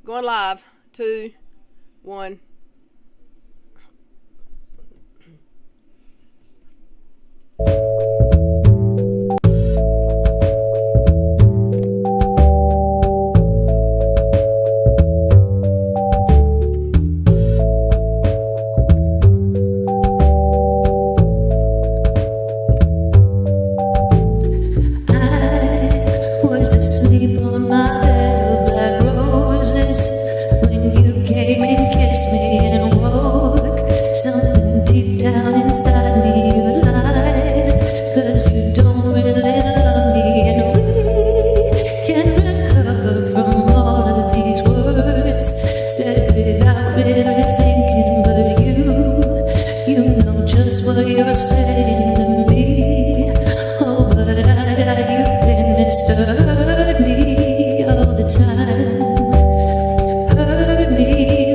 Going live. 2, 1. Was asleep on my bed of black roses when you came and kissed me and woke something deep down inside me. You lied, 'cause you don't really love me, and we can recover from all of these words said without really thinking. But you know just what you're saying to me. Oh, but I got you pinned, Mr. Hurt Me all the time. Hurt me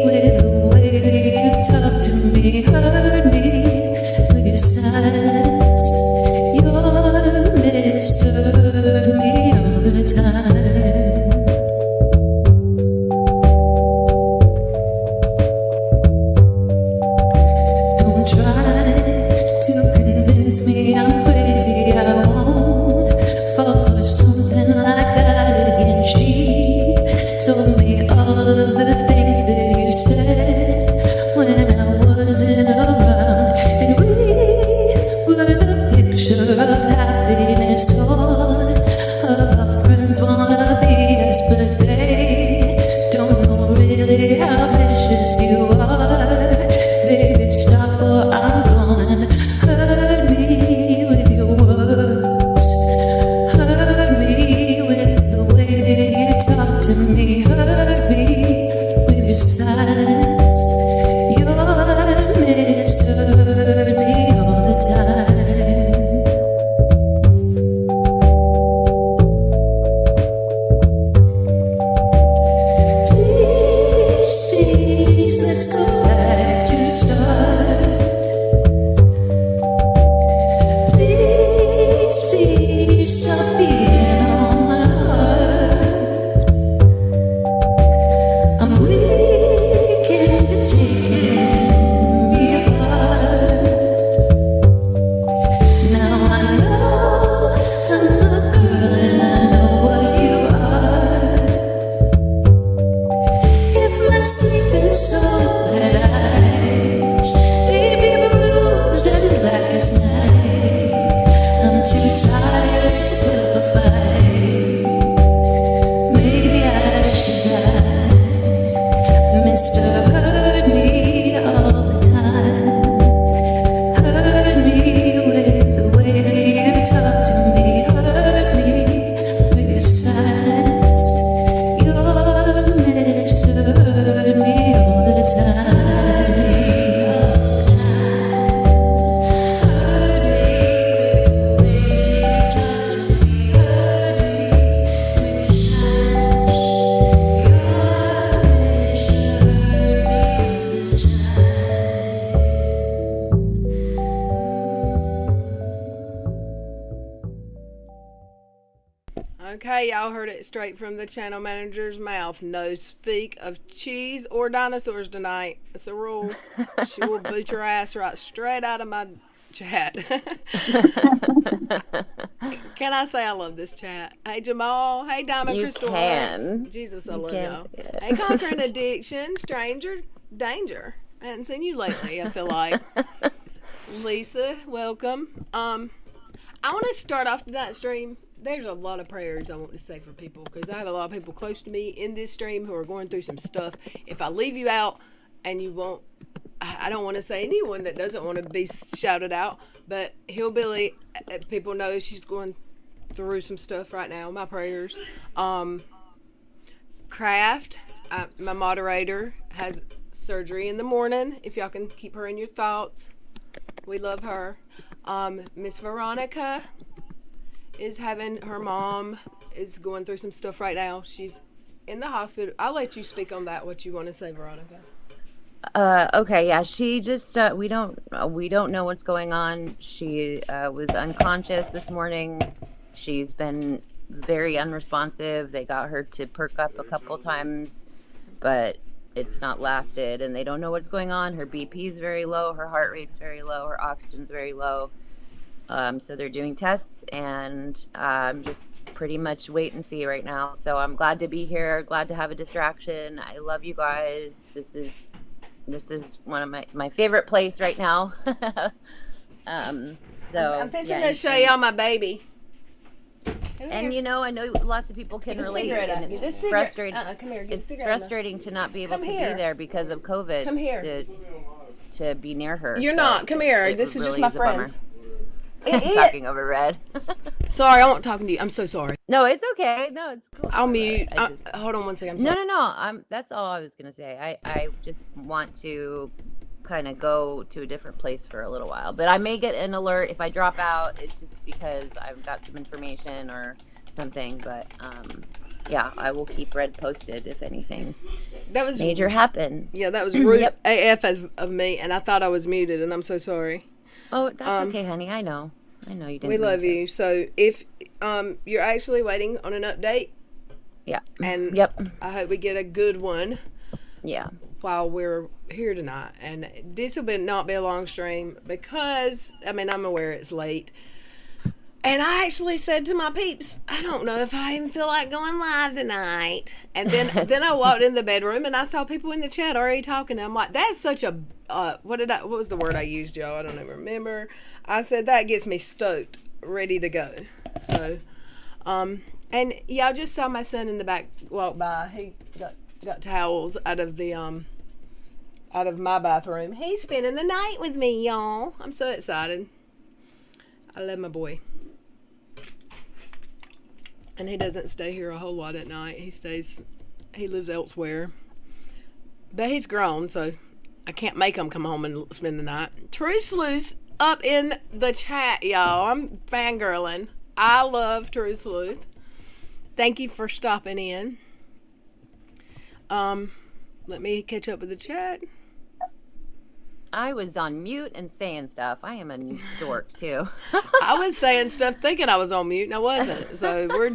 with the way that you talk to me. Hurt me with your silence. You're Mr. Hurt Me all the time. Don't try to convince me I'm crazy. I won't fall for something like that again. She told me all of the things that you said when I wasn't around, and we were the picture of happiness. All of our friends wanna be us, but they don't know really how vicious you are. Baby, stop or I'm gone. Hurt me with your words. Hurt me with the way that you talk to me. Hurt me with your silence. You're Mr. Hurt Me all the time. Please, please, let's go back to the start. Please, please, stop beating on my heart. I'm weak and you're taking me apart. Now I know I'm a girl and I know what you are. If my sleeping soul had eyes, they'd be bruised and black as night. I'm too tired to put up a fight. Maybe I should die. Mr. Hurt Me all the time. Hurt me with the way that you talk to me. Hurt me with your silence. You're Mr. Hurt Me all the time. All the time. Hurt me with the way you talk to me. Hurt me with your silence. You're Mr. Hurt Me all the time. Okay, y'all heard it straight from the channel manager's mouth. No speak of cheese or dinosaurs tonight. It's a rule. She will boot your ass right straight out of my chat. Can I say I love this chat? Hey, Jamal. Hey, Diamond You Crystal can. Hearts. Jesus, I You love can y'all. say it. Hey, Conquering Addiction, Stranger Danger. I hadn't seen you lately, I feel like. Lisa, welcome. I want to start off tonight's stream. There's a lot of prayers I want to say for people because I have a lot of people close to me in this stream who are going through some stuff. If I leave you out and you won't, I don't want to say anyone that doesn't want to be shouted out, but Hillbilly, people know she's going through some stuff right now. My prayers. Craft, my moderator, has surgery in the morning. If y'all can keep her in your thoughts, we love her. Miss Veronica is having, her mom is going through some stuff right now. She's in the hospital. I'll let you speak on that, what you want to say, Veronica. Okay, yeah, she just we don't know what's going on. She was unconscious this morning. She's been very unresponsive. They got her to perk up a couple times but it's not lasted, and they don't know what's going on. Her BP is very low, her heart rate's very low, her oxygen's very low. So they're doing tests, and just pretty much wait and see right now. So I'm glad to be here, glad to have a distraction. I love you guys. This is one of my favorite place right now. So I'm fixing to show y'all my baby. And you know, I know lots of people can relate, and it's frustrating. Come here. It's frustrating to not be able to be there because of COVID. Come here. To be near her. You're So not. Come here. This is really just my is a bummer. friends. Talking over Red. Sorry, I won't talking to you. I'm so sorry. No, it's okay. No, it's cool. I'll mute. I just, Hold on one second. I'm no, sorry. no. That's all I was gonna say. I just want to kind of go to a different place for a little while, but I may get an alert if I drop out. It's just because I've got some information or something. But yeah, I will keep Red posted if anything That was major happens. Yeah, that was rude Yep. AF of me, and I thought I was muted, and I'm so sorry. Oh, that's okay, honey. I know you didn't. We mean love to. you. So if you're actually waiting on an update, Yeah. and Yep. I hope we get a good one Yeah. while we're here tonight. And this will not be a long stream because I'm aware it's late. And I actually said to my peeps, I don't know if I even feel like going live tonight. And then I walked in the bedroom and I saw people in the chat already talking. And I'm like, that's such a what was the word I used, y'all? I don't even remember. I said that gets me stoked, ready to go. So, and y'all just saw my son in the back walk by. He got towels out of my bathroom. He's spending the night with me, y'all. I'm so excited. I love my boy. And he doesn't stay here a whole lot at night. He lives elsewhere. But he's grown, so I can't make him come home and spend the night. True Sleuth up in the chat, y'all. I'm fangirling. I love True Sleuth. Thank you for stopping in. Let me catch up with the chat. I was on mute and saying stuff. I am a dork too. I was saying stuff thinking I was on mute and I wasn't. So we're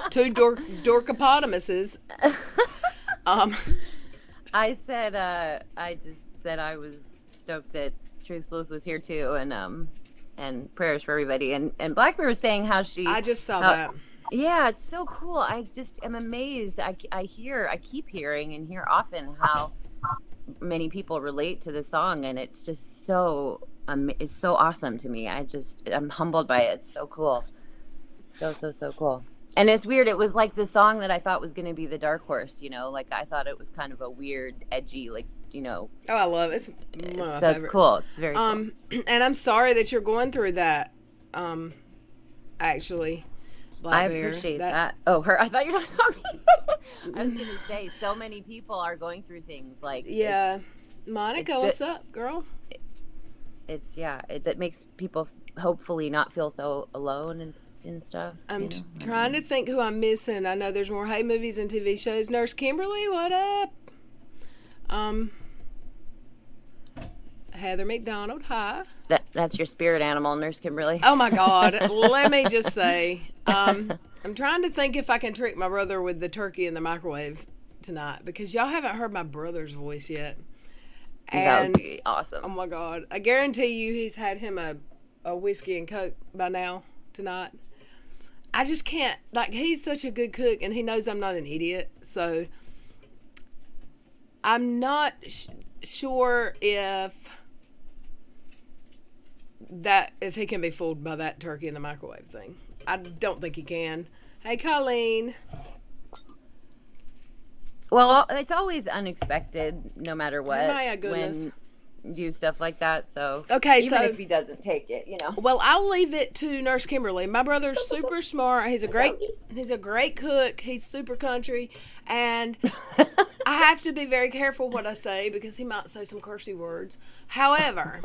two dorkopotamuses. I just said I was stoked that Truth Sleuth was here too, and prayers for everybody. And Blackbeard was saying how I just saw that. Yeah, it's so cool. I just am amazed. I keep hearing and hear often how many people relate to the song, and it's just so it's so awesome to me. I'm humbled by it. It's so cool, so cool. And it's weird, it was like the song that I thought was going to be the dark horse, like I thought it was kind of a weird, edgy, Oh, I love it. It's one of my favorites. It's cool. It's very cool. And I'm sorry that you're going through that, actually. I appreciate that. Oh, her. I thought you were talking about me. I was going to say, so many people are going through things like... Yeah. Monica, what's up, girl? It makes people hopefully not feel so alone and stuff. I'm trying to think who I'm missing. I know there's more Hey movies and TV shows. Nurse Kimberly, what up? Heather McDonald, hi. That's your spirit animal, Nurse Kimberly. Oh my God. Let me just say, I'm trying to think if I can trick my brother with the turkey in the microwave tonight, because y'all haven't heard my brother's voice yet. And, that would be awesome. Oh my God. I guarantee you he's had him a whiskey and Coke by now tonight. I just can't, he's such a good cook and he knows I'm not an idiot. So I'm not sure if he can be fooled by that turkey in the microwave thing. I don't think he can. Hey, Colleen. Well, it's always unexpected, no matter what. My goodness. When you do stuff like that. So okay, even if he doesn't take it, Well, I'll leave it to Nurse Kimberly. My brother's super smart. He's a great cook. He's super country, and I have to be very careful what I say because he might say some cursey words. However,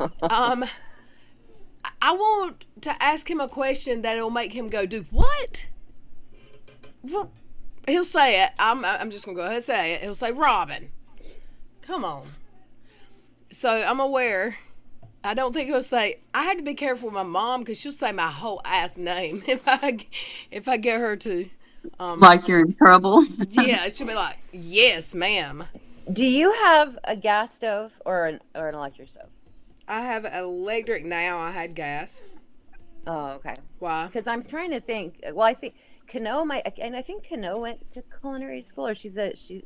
I want to ask him a question that'll make him go, "Do what?" He'll say it. I'm just gonna go ahead and say it. He'll say, "Robin, come on." So I'm aware. I don't think he'll say. I had to be careful with my mom because she'll say my whole ass name if I get her to. Like you're in trouble. Yeah, she'll be like, "Yes, ma'am." Do you have a gas stove or an electric stove? I have electric now. I had gas. Oh, okay. Why? Because I'm trying to think. Well, I think Kano might, and I think Kano went to culinary school, or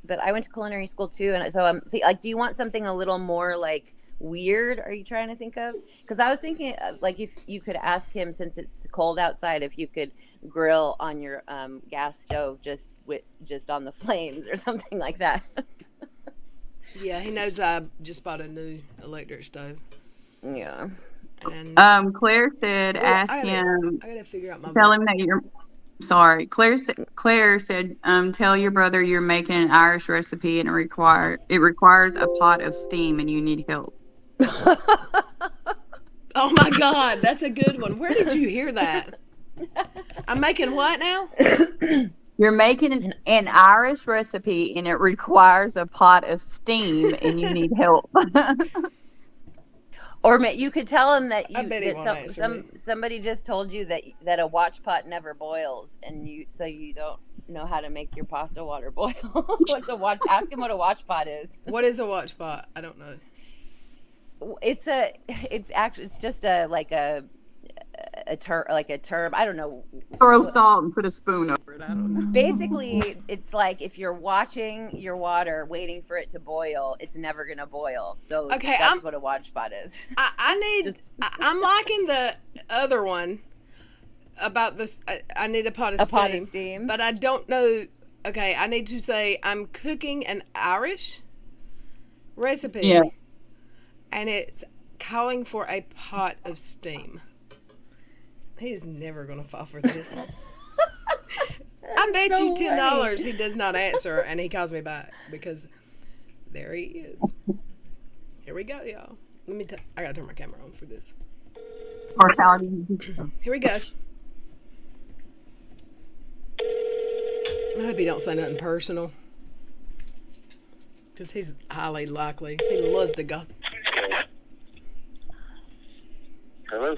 but I went to culinary school too, and so like, do you want something a little more like weird? Are you trying to think of? Because I was thinking, like, if you could ask him, since it's cold outside, if you could grill on your gas stove just on the flames or something like that. Yeah, he knows I just bought a new electric stove. Yeah. And Claire said, well, ask him, I gotta figure out my. tell him that you're sorry. Claire said, tell your brother you're making an Irish recipe and it requires a pot of steam and you need help. Oh my God, that's a good one. Where did you hear that? I'm making what now? You're making an Irish recipe and it requires a pot of steam and you need help. Or you could tell him that I bet he won't answer me. somebody just told you that a watch pot never boils, and so you don't know how to make your pasta water boil. What's a watch? Ask him what a watch pot is. What is a watch pot? I don't know. It's just a term. I don't know. Throw salt and put a spoon over it. I don't know. Basically, it's like if you're watching your water, waiting for it to boil, it's never gonna boil. So Okay, that's what a watch pot is. I'm liking the other one about this. I need a pot of steam. But I don't know. Okay, I need to say I'm cooking an Irish recipe. Yeah. And it's calling for a pot of steam. He's never gonna fall for this. I bet so you $10 he does not answer and he calls me back because there he is. Here we go, y'all. I gotta turn my camera on for this. Here we go. I hope he don't say nothing personal because he's highly likely. He loves to gossip. Hello?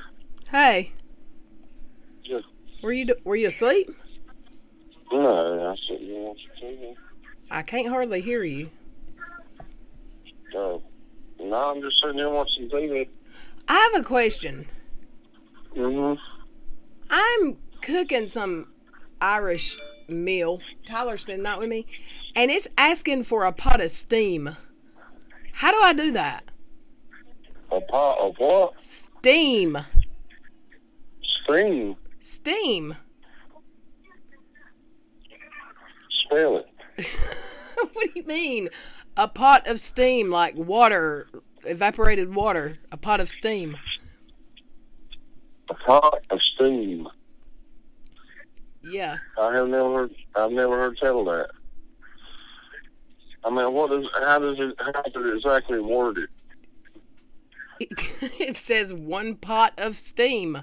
Hey. Yes. Were you asleep? No, I said you want to TV. I can't hardly hear you. No, I'm just sitting here watching TV. I have a question. Mm-hmm. I'm cooking some Irish meal. Tyler's spending the night with me, and it's asking for a pot of steam. How do I do that? A pot of what? Steam. Steam. Steam. Spell it. What do you mean? A pot of steam, like water, evaporated water. A pot of steam. A pot of steam. Yeah. I've never heard tell of that. I mean, how does it exactly word it? It says 1 pot of steam.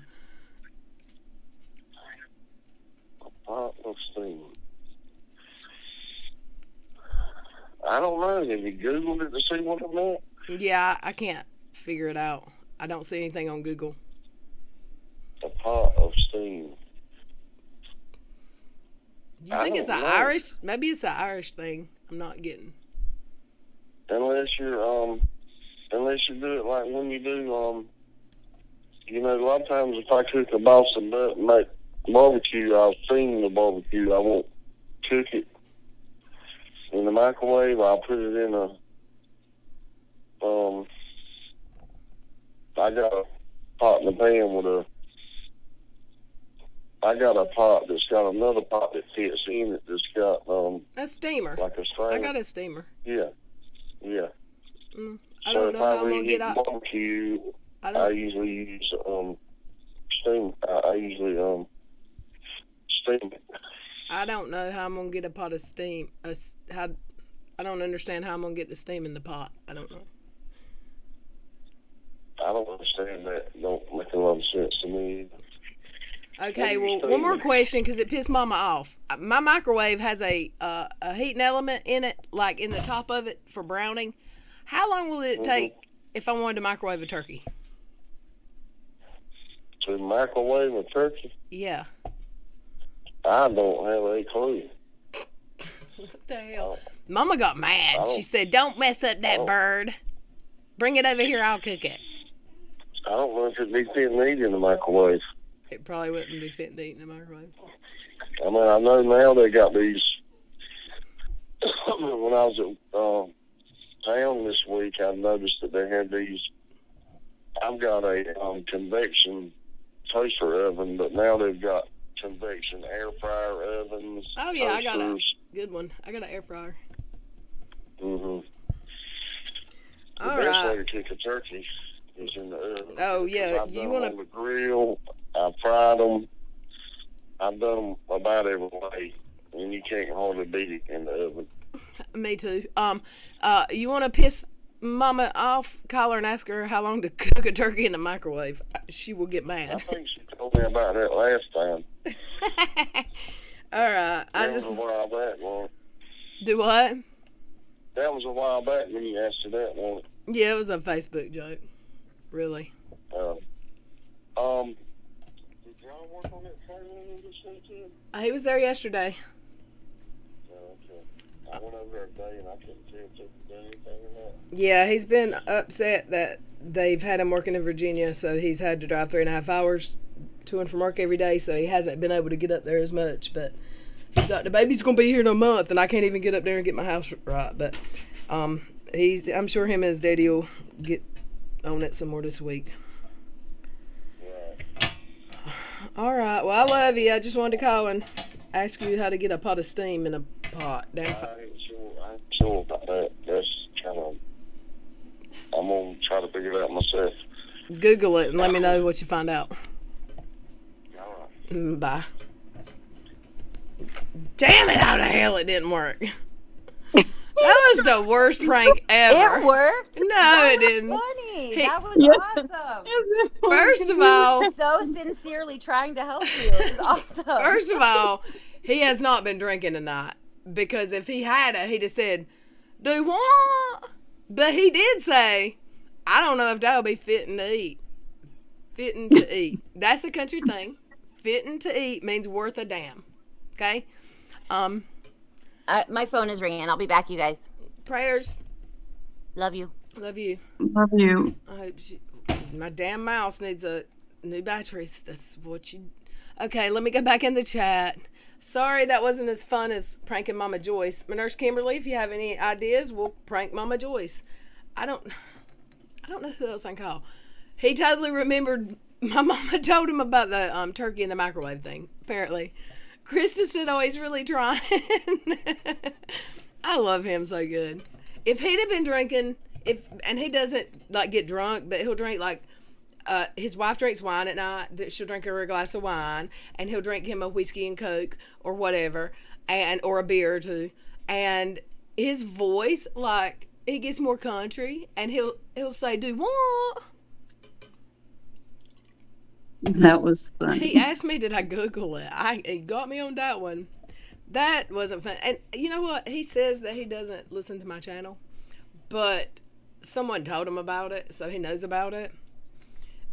A pot of steam. I don't know. Have you Googled it to see what it meant? Yeah, I can't figure it out. I don't see anything on Google. A pot of steam. You think it's an Irish? Maybe it's an Irish thing. I'm not getting. Unless you do it like when you do, a lot of times if I cook a Boston duck and make barbecue, I'll steam the barbecue. I won't cook it in the microwave. I'll put it in I got a pot in the pan I got a pot that's got another pot that fits in it that's got, a steamer. like a strainer. I got a steamer. Yeah. I don't know how I'm going to get out. Barbecue, I usually use steam. I usually steam it. I don't know how I'm going to get a pot of steam. I don't understand how I'm going to get the steam in the pot. I don't know. I don't understand that. Don't make a lot of sense to me. Okay, well, one more question because it pissed Mama off. My microwave has a heating element in it, like in the top of it for browning. How long will it take if I wanted to microwave a turkey? To microwave a turkey? Yeah. I don't have a clue. What the hell? Mama got mad. She said, "Don't mess up that bird. Bring it over here. I'll cook it." I don't know if it'd be fitting to eat in the microwave. It probably wouldn't be fit to eat in the microwave. I mean, I know now they got these. When I was at town this week, I noticed that they had these. I've got a convection toaster oven, but now they've got convection air fryer ovens. Oh yeah, I got a toasters. good one. I got an air fryer. Mhm. The All best way right. to cook a turkey is in the oven. Oh Because yeah, I've you done want them on to? the grill. I fried them. I've done them about every way, and you can't hardly beat it in the oven. Me too. You want to piss Mama off? Call her and ask her how long to cook a turkey in the microwave. She will get I mad. think she told me about that last time. All right. I That was just a while back, Lauren. do what? That was a while back when you asked her that one. Yeah, it was a Facebook joke. Really. Did y'all work on that phone this weekend? He was there yesterday. Okay. I went over there today and I couldn't tell if they done anything or not. Yeah, he's been upset that they've had him working in Virginia, so he's had to drive 3.5 hours to and from work every day, so he hasn't been able to get up there as much. But he's like, the baby's gonna be here in a month, and I can't even get up there and get my house right. But I'm sure him and his daddy will get on it some more this week. Right. All right. Well, I love you. I just wanted to call and ask you how to get a pot of steam in a pot. I ain't sure about that. That's kind of. I'm gonna try to figure it out myself. Google it and let me know what you find out. All right. Bye. Damn it, how the hell it didn't work. That was the worst prank ever. It worked. No, That it was didn't. Funny. Hey- That was awesome. First of all, So sincerely trying to help you. It was awesome. first of all, he has not been drinking tonight. Because if he had it, he'd have said, "Do what?" But he did say, "I don't know if that'll be fitting to eat." Fitting to eat. That's a country thing. Fitting to eat means worth a damn. Okay? My phone is ringing. I'll be back, you guys. Prayers. Love you. Love you. Love you. I hope my damn mouse needs a new batteries. That's what you. Okay, let me go back in the chat. Sorry that wasn't as fun as pranking Mama Joyce. My nurse Kimberly, if you have any ideas, we'll prank Mama Joyce. I don't know who else I can call. He totally remembered. My mama told him about the turkey in the microwave thing. Apparently, Krista said, "Oh, he's really trying." I love him so good. If he'd have been drinking, and he doesn't like get drunk, but he'll drink like his wife drinks wine at night. She'll drink her a glass of wine, and he'll drink him a whiskey and Coke or whatever, or a beer or two. And his voice, like, he gets more country, and he'll say, "Do what?" That was funny. He asked me, did I Google it? He got me on that one. That wasn't fun. And you know what? He says that he doesn't listen to my channel, but someone told him about it, so he knows about it.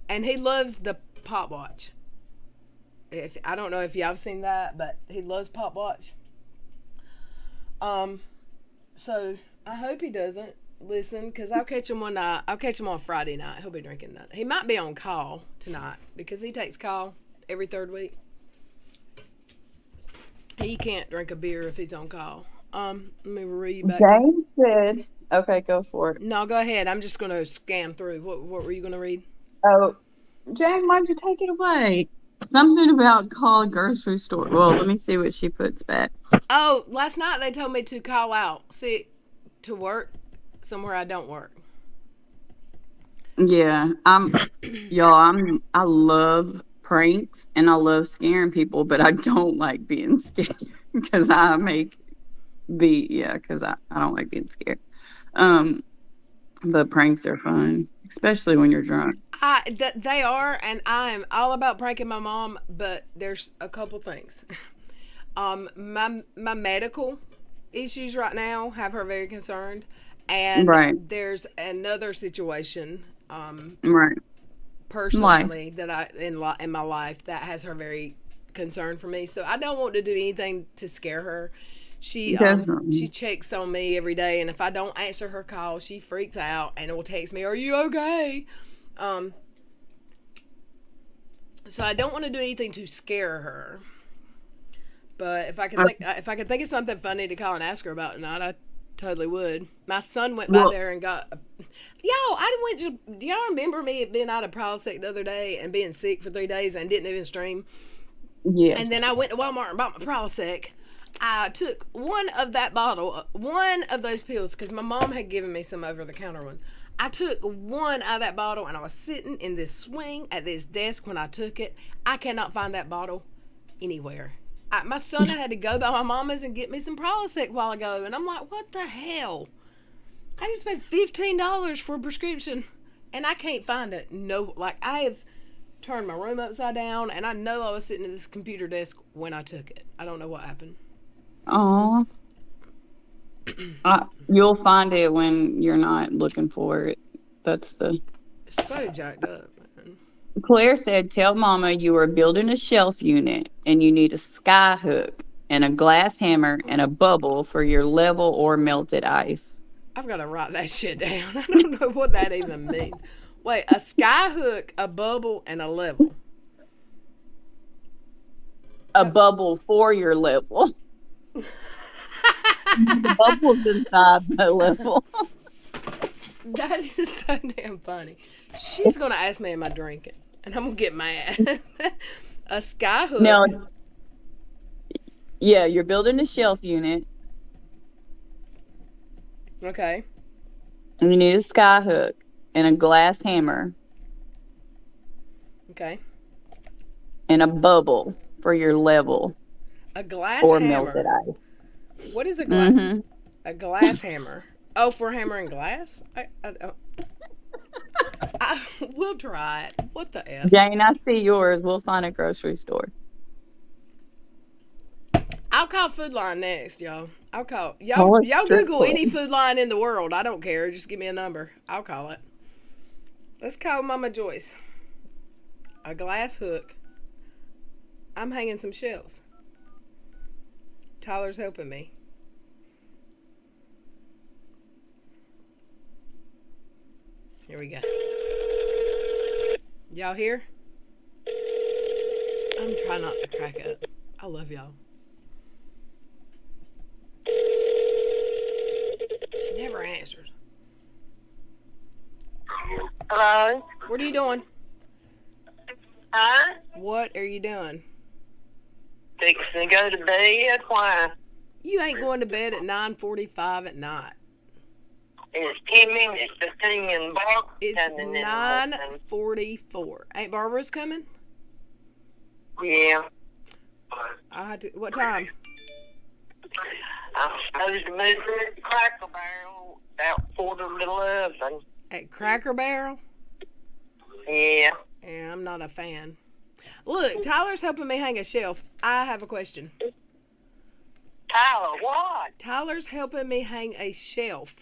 And he loves the Pop Watch. I don't know if y'all have seen that, but he loves Pop Watch. So I hope he doesn't listen, because I'll catch him one night. I'll catch him on Friday night. He'll be drinking that. He might be on call tonight because he takes call every third week. He can't drink a beer if he's on call. Let me read back. James said, okay, go for it. No, go ahead. I'm just going to scan through. What were you going to read? Oh, James, why'd you take it away? Something about call a grocery store. Well, let me see what she puts back. Oh, last night they told me to call out sick to work somewhere I don't work. Yeah, I love pranks and I love scaring people, but I don't like being scared because because I don't like being scared. But pranks are fun, especially when you're drunk. They are, and I'm all about pranking my mom, but there's a couple things. My medical issues right now have her very concerned, and there's another situation Right. personally that I in my life that has her very concerned for me. So I don't want to do anything to scare her, She Definitely. checks on me every day, and if I don't answer her call, she freaks out and will text me, "Are you okay?" So I don't want to do anything to scare her. But if I could think of something funny to call and ask her about tonight, I totally would. My son went by Well- there and got. Do y'all remember me being out of Prilosec the other day and being sick for 3 days and didn't even stream? Yes. And then I went to Walmart and bought my Prilosec. I took one of those pills, because my mom had given me some over-the-counter ones. I took one out of that bottle, and I was sitting in this swing at this desk when I took it. I cannot find that bottle anywhere. My son had to go by my mama's and get me some Prilosec a while ago, and I'm like, what the hell? I just spent $15 for a prescription, and I can't find it. No, like, I have turned my room upside down, and I know I was sitting at this computer desk when I took it. I don't know what happened. Aw. You'll find it when you're not looking for it. That's the. It's so jacked up, man. Claire said, "Tell Mama you are building a shelf unit and you need a sky hook and a glass hammer and a bubble for your level or melted ice." I've got to write that shit down. I don't know what that even means. Wait, a sky hook, a bubble, and a level. A bubble for your level. The bubble's inside the level. That is so damn funny. She's going to ask me, am I drinking? And I'm going to get mad. A sky hook. No. Yeah, you're building a shelf unit Okay. and you need a sky hook and a glass hammer Okay. and a bubble for your level A glass or hammer. melted ice. What is a glass? Mm-hmm. A glass hammer. Oh, for hammering glass? We'll try it. What the F? Jane, I see yours. We'll find a grocery store. I'll call Food Line next, y'all. I'll call. Oh, Y'all it's Google stressful. any food line in the world. I don't care. Just give me a number. I'll call it. Let's call Mama Joyce. A glass hook. I'm hanging some shelves. Tyler's helping me. Here we go. Y'all here? I'm trying not to crack up. I love y'all. She never answers. Hello? What are you doing? Huh? What are you doing? Fixing to go to bed. Why? You ain't going to bed at 9:45 at night. It's 10 minutes to sing and bark. It's 9:44. Ain't Barbara's coming? Yeah. What time? I'm supposed to move to the Cracker Barrel about 11:45. At Cracker Barrel? Yeah. Yeah, I'm not a fan. Look, Tyler's helping me hang a shelf. I have a question. Tyler, what? Tyler's helping me hang a shelf.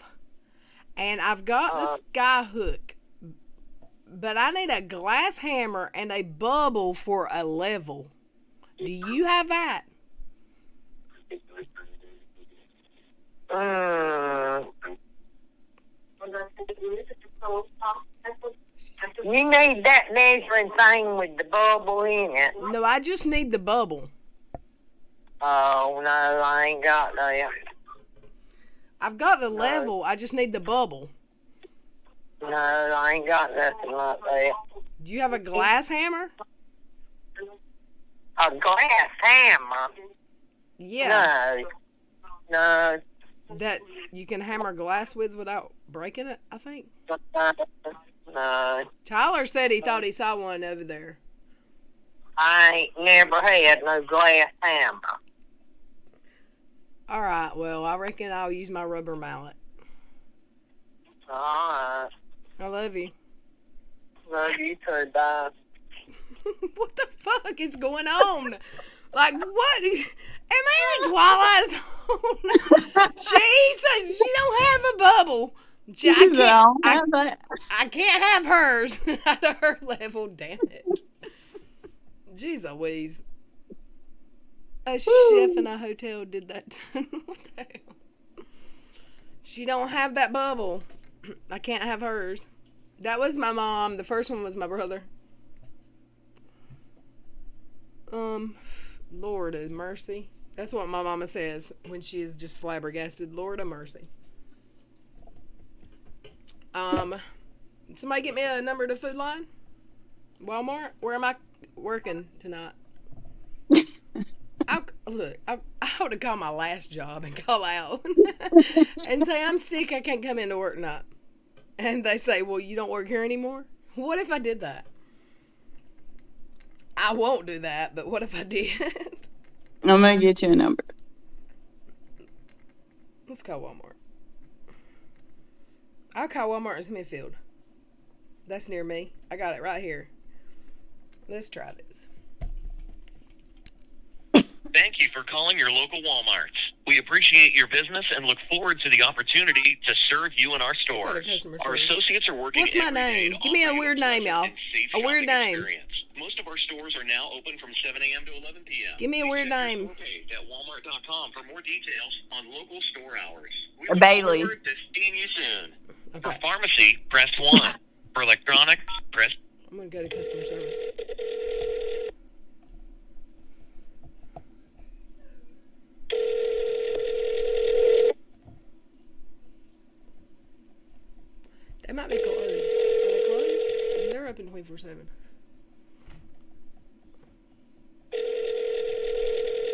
And I've got the sky hook. But I need a glass hammer and a bubble for a level. Do you have that? You need that measuring thing with the bubble in it. No, I just need the bubble. Oh, no, I ain't got that. I've got the level. I just need the bubble. No, I ain't got nothing like that. Do you have a glass hammer? A glass hammer? Yeah. No. That you can hammer glass with without breaking it, I think. No. Tyler said he thought he saw one over there. I ain't never had no glass hammer. All right, well, I reckon I'll use my rubber mallet. Alright. I love you. Love you too, bye. What the fuck is going on? Like, what? Am I in a Twilight Zone? She said she don't have a bubble. I can't have hers at her level. Damn it. Jeez Louise. A chef in a hotel did that. What the hell? She don't have that bubble. I can't have hers. That was my mom. The first one was my brother. Lord of mercy. That's what my mama says when she is just flabbergasted. Lord of mercy. Somebody get me a number to Food Line? Walmart? Where am I working tonight? I ought to call my last job and call out and say, I'm sick, I can't come into work tonight. And they say, well, you don't work here anymore? What if I did that? I won't do that, but what if I did? I'm going to get you a number. Let's call Walmart. I'll call Walmart in Smithfield. That's near me. I got it right here. Let's try this. Thank you for calling your local Walmarts. We appreciate your business and look forward to the opportunity to serve you in our stores. Our associates are working What's my every day name? to Give me a offer you weird name, y'all. and safe A weird shopping name. experience. Most of our stores are now open from 7 a.m. to 11 p.m. Give me a weird Check your name. store page at walmart.com for more details on local store hours. We Bailey. look forward to seeing you soon. Okay. For pharmacy, press 1. For electronics, press I'm going to go to customer service. They might be closed. Are they closed? They're open 24/7.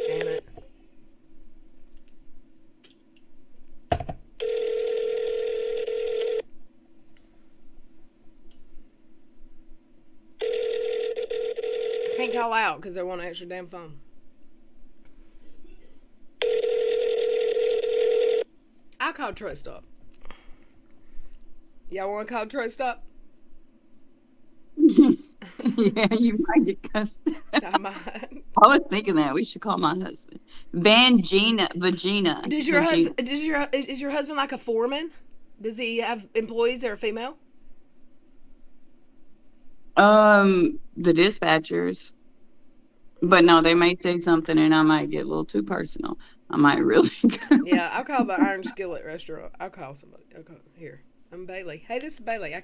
Damn it. I can't call out because they want an extra damn phone. I'll call Truck Stop. Y'all want to call Truck Stop? Yeah, you might get cussed. I might. I was thinking that we should call my husband Vagina. Is your husband like a foreman? Does he have employees that are female? The dispatchers. But no, they may say something and I might get a little too personal. I might really. Yeah, I'll call the Iron Skillet restaurant. I'll call somebody. Here. I'm Bailey. Hey, this is Bailey. I'm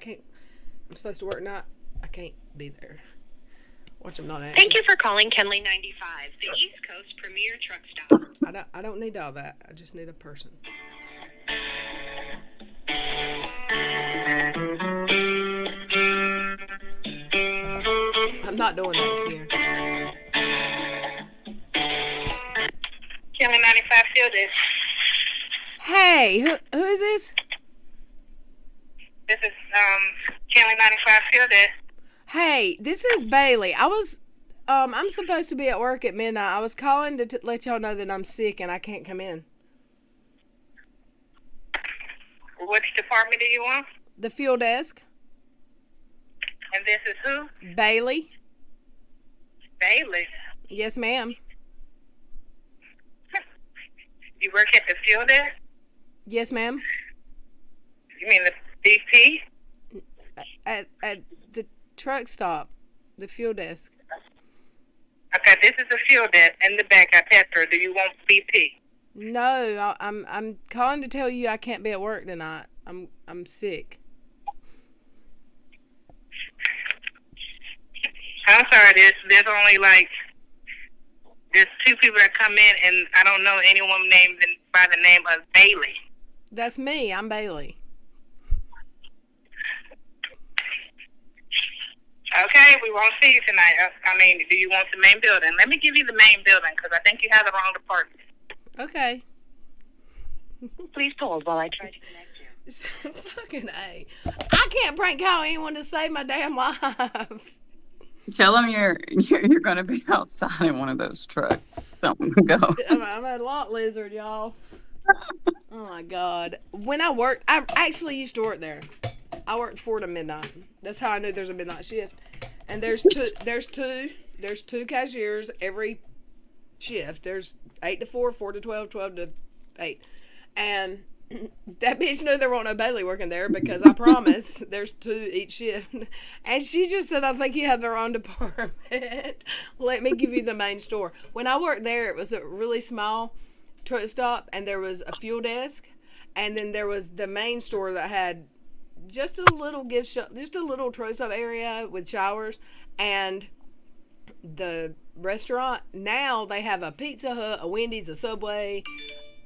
supposed to work night. I can't be there. Watch them not answer. Thank you for calling Kenley 95, the East Coast premier truck stop. I don't need all that. I just need a person. I'm not doing that here. Kenley 95 Field is. Hey, who is this? This is Kenley 95 Field is. Hey, this is Bailey. I'm supposed to be at work at midnight. I was calling to let y'all know that I'm sick and I can't come in. Which department do you want? The fuel desk. And this is who? Bailey. Bailey. Yes, ma'am. You work at the field desk? Yes, ma'am. You mean the BP? At the truck stop, the fuel desk. Okay, this is the field desk. In the back, I passed her. Do you want BP? No, I'm calling to tell you I can't be at work tonight. I'm sick. I'm sorry, there's only there's two people that come in, and I don't know anyone named by the name of Bailey. That's me. I'm Bailey. Okay, we won't see you tonight. Do you want the main building? Let me give you the main building, because I think you have the wrong department. Okay. Please hold while I try to connect you. Fucking A. I can't prank call anyone to save my damn life. Tell them you're going to be outside in one of those trucks. Don't go. I'm a lot lizard, y'all. Oh my God. When I actually used to work there. I worked 4 to midnight. That's how I knew there's a midnight shift. And there's two cashiers every shift. There's 8 to 4, 4 to 12, 12 to 8. And That bitch knew there wasn't no Bailey working there because I promise there's 2 each shift. And she just said, I think you have the wrong department. Let me give you the main store. When I worked there, it was a really small truck stop, and there was a fuel desk. And then there was the main store that had just a little gift shop, just a little truck stop area with showers. And the restaurant, now they have a Pizza Hut, a Wendy's, a Subway,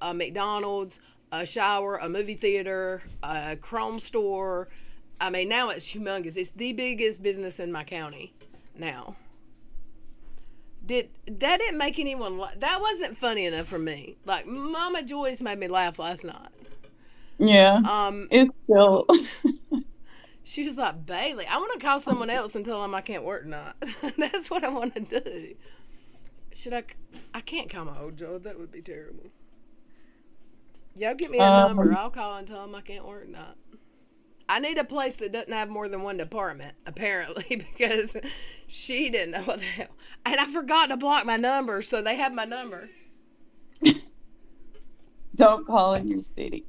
a McDonald's, a shower, a movie theater, a Chrome store. I mean, now it's humongous. It's the biggest business in my county now. That didn't make anyone that wasn't funny enough for me. Like, Mama Joyce made me laugh last night. Yeah. It's still. She was like, Bailey, I want to call someone else and tell them I can't work tonight. That's what I want to do. Should I can't call my old job. That would be terrible. Y'all give me a number. I'll call and tell them I can't work tonight. I need a place that doesn't have more than one department, apparently, because she didn't know what the hell. And I forgot to block my number, so they have my number. Don't call in your city.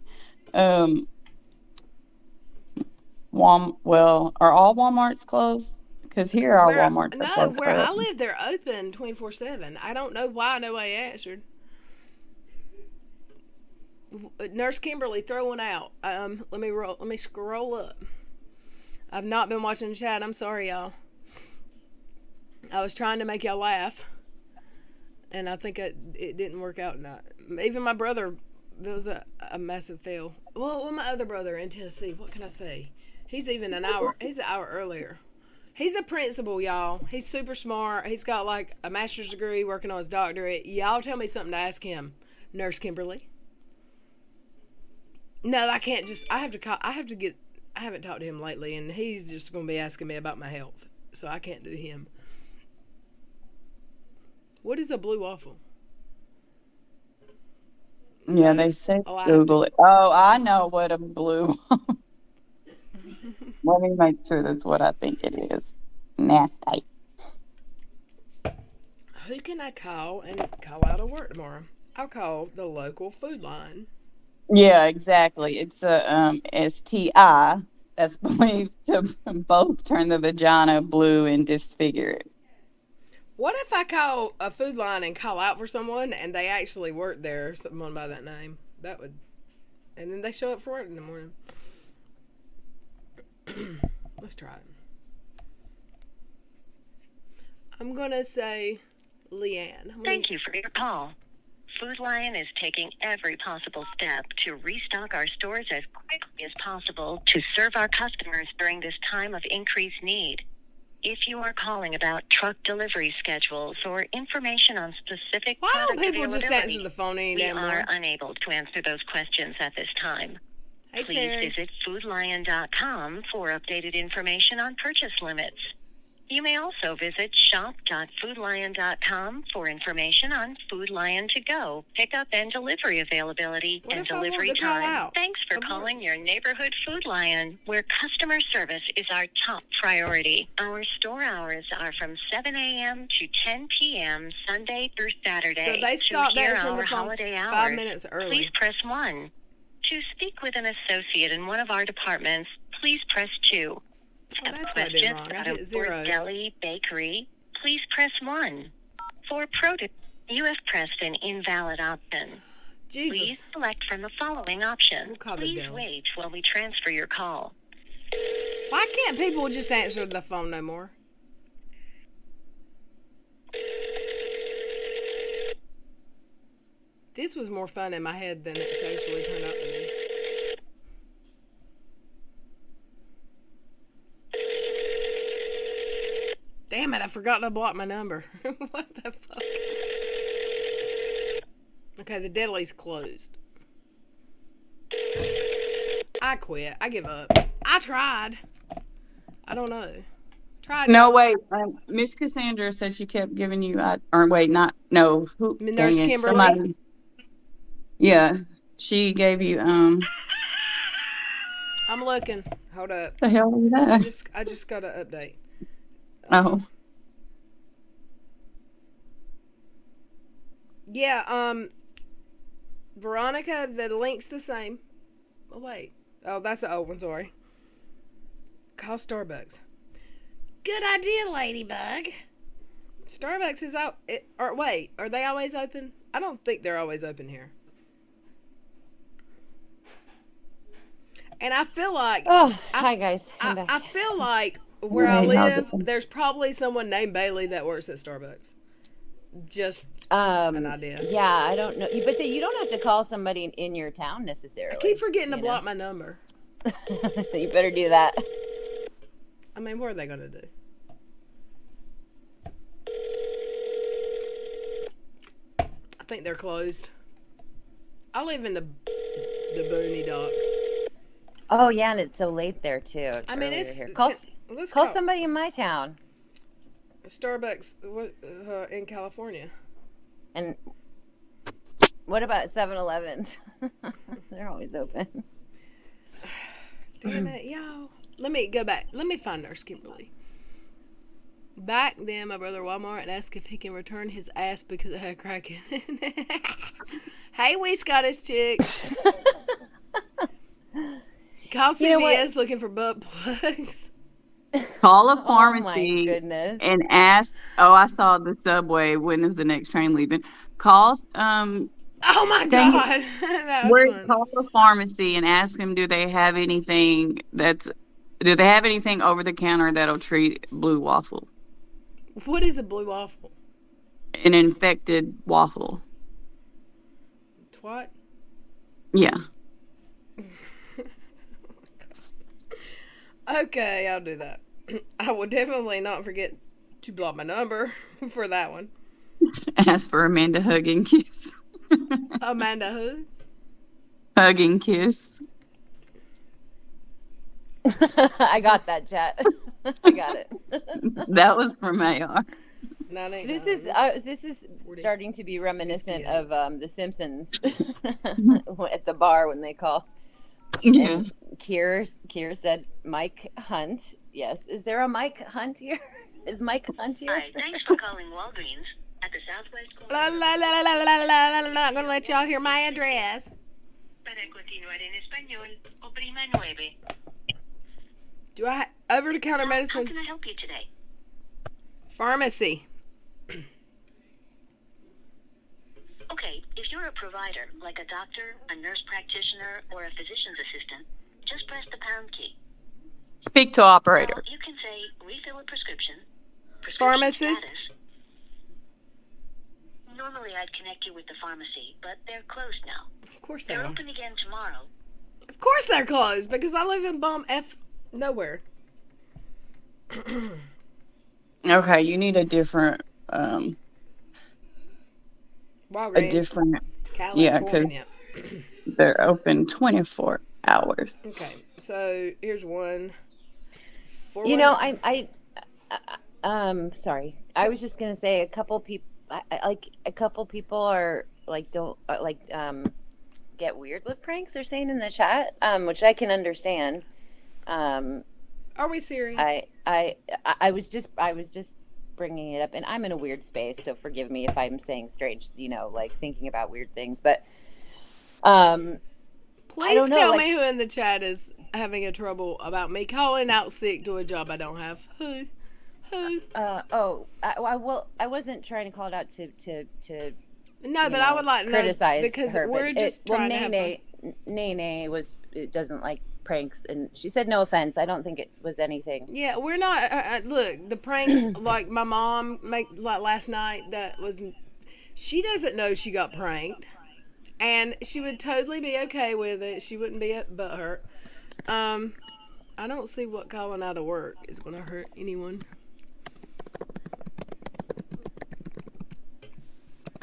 Well, are all Walmarts closed? Because here our Walmarts are closed. No, where I live, they're open 24/7. I don't know why nobody answered. Nurse Kimberly, throw one out. Let me scroll up. I've not been watching the chat. I'm sorry, y'all. I was trying to make y'all laugh, and I think it didn't work out. Not even my brother. There was a massive fail. Well, my other brother in Tennessee. What can I say? He's even an hour earlier. He's a principal, y'all. He's super smart. He's got like a master's degree, working on his doctorate. Y'all tell me something to ask him, Nurse Kimberly. No, I can't just, I haven't talked to him lately, and he's just going to be asking me about my health. So I can't do him. What is a blue waffle? Yeah, they say Google it. Oh, I know what a blue. Let me make sure that's what I think it is. Nasty. Who can I call and call out of work tomorrow? I'll call the local food line. Yeah, exactly. It's a STI that's believed to both turn the vagina blue and disfigure it. What if I call a food line and call out for someone and they actually work there, someone by that name? That would, and then they show up for work in the morning. Let's try it. I'm gonna say Leanne. Thank you for your call. Food Lion is taking every possible step to restock our stores as quickly as possible to serve our customers during this time of increased need. If you are calling about truck delivery schedules or information on specific Why don't product people just answer the phone we anymore? are unable to answer those questions at this time. Hey, Please Terry. visit foodlion.com for updated information on purchase limits. You may also visit shop.foodlion.com for information on Food Lion to Go, pickup and delivery availability, What and if I want delivery to call time. out? Thanks for calling your neighborhood Food Lion, where customer service is our top priority. Our store hours are from 7 a.m. to 10 p.m. Sunday through Saturday. So they stopped to hear answering our the phone holiday 5 hours, minutes early. please press 1. To speak with an associate in one of our departments, please press 2. Oh, that's what I did wrong. I hit 0. Deli Bakery, please press 1. For produce, you have pressed an invalid option. Jesus. Please select from the following options. We'll call the Please deli. wait while we transfer your call. Why can't people just answer the phone no more? This was more fun in my head than it's actually turned out to be. Damn it, I forgot to block my number. What the fuck? Okay, the deli's closed. I quit. I give up. I tried. I don't know. Tried. No, wait. Miss Cassandra said she kept giving you. Who? Nurse dang it, Kimberly? somebody. Yeah, she gave you. I'm looking. Hold up. The hell was that? I just got an update. Oh. Yeah, Veronica, the link's the same. Oh, wait. Oh, that's the old one, sorry. Call Starbucks. Good idea, Ladybug. Starbucks is out. Wait, are they always open? I don't think they're always open here. And I feel like... Oh, hi, guys. I'm back. I feel like where I live, there's probably someone named Bailey that works at Starbucks. Just an idea. Yeah, I don't know. But you don't have to call somebody in your town necessarily. I keep forgetting to block my number. You better do that. I mean, what are they going to do? I think they're closed. I live in the Booney Docks. Oh, yeah, and it's so late there, too. It's here. Call somebody in my town. Starbucks in California. And what about 7-Elevens? They're always open. Damn it, yo. Let me go back. Let me find Nurse Kimberly. Back then, my brother Walmart and asked if he can return his ass because it had crack in it. Hey, we Scottish chicks. Call CVS looking for butt plugs. Call a pharmacy my goodness. and ask. Oh, I saw the subway. When is the next train leaving? Call. Oh my God. Call a pharmacy and ask them. Do they have anything over the counter that'll treat blue waffle? What is a blue waffle? An infected waffle. What? Yeah. Okay, I'll do that. I will definitely not forget to block my number for that one. Ask for Amanda Hug and Kiss. Amanda who? Hug and Kiss. I got that, chat. I got it. That was from AR. This is starting to be reminiscent of The Simpsons at the bar when they call. Yeah. And Kier said Mike Hunt. Yes. Is there a Mike Hunt here? Is Mike Hunt here? Hi, thanks for calling Walgreens at the Southwest corner. I'm not going to let y'all hear my address. Para continuar en español, oprima 9. Do I over-the-counter How medicine? can I help you today? Pharmacy. Okay, if you're a provider, like a doctor, a nurse practitioner, or a physician's assistant, just press the pound key. Speak to operator. Well, you can say refill a prescription Pharmacist. status. Normally I'd connect you with the pharmacy, but they're closed now. Of course they They're are. open again tomorrow. Of course they're closed because I live in bum F nowhere. Okay, you need a different Walgreens. California. They're open 24 hours. Okay, so here's one. You know, sorry. I was just gonna say a couple people are like don't get weird with pranks. They're saying in the chat, which I can understand. Are we serious? I was just bringing it up, and I'm in a weird space, so forgive me if I'm saying strange, like thinking about weird things, but please tell me who in the chat is having a trouble about me calling out sick to a job I don't have. Who? I wasn't trying to call it out to no, but I would like to criticize know because her, we're just trying to have fun. Nene doesn't like pranks, and she said no offense. I don't think it was anything. Yeah, we're not. Look, the pranks like my mom like last night. She doesn't know she got pranked, and she would totally be okay with it. She wouldn't be butthurt. I don't see what calling out of work is going to hurt anyone.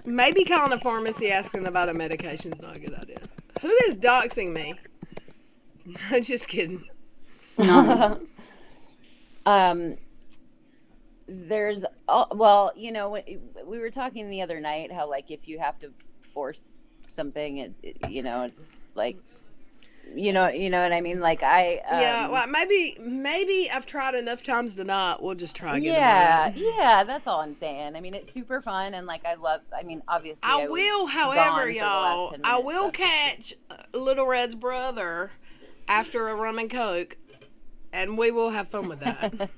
Maybe calling a pharmacy asking about a medication is not a good idea. Who is doxing me? Just kidding. No. There's we were talking the other night how like if you have to force something, it's like you know what I mean. Like well, maybe I've tried enough times to not. We'll just try again. Yeah, that's all I'm saying. I mean, it's super fun and like I love. I mean, obviously, I will, however, y'all, I will catch Little Red's brother after a rum and coke, and we will have fun with that.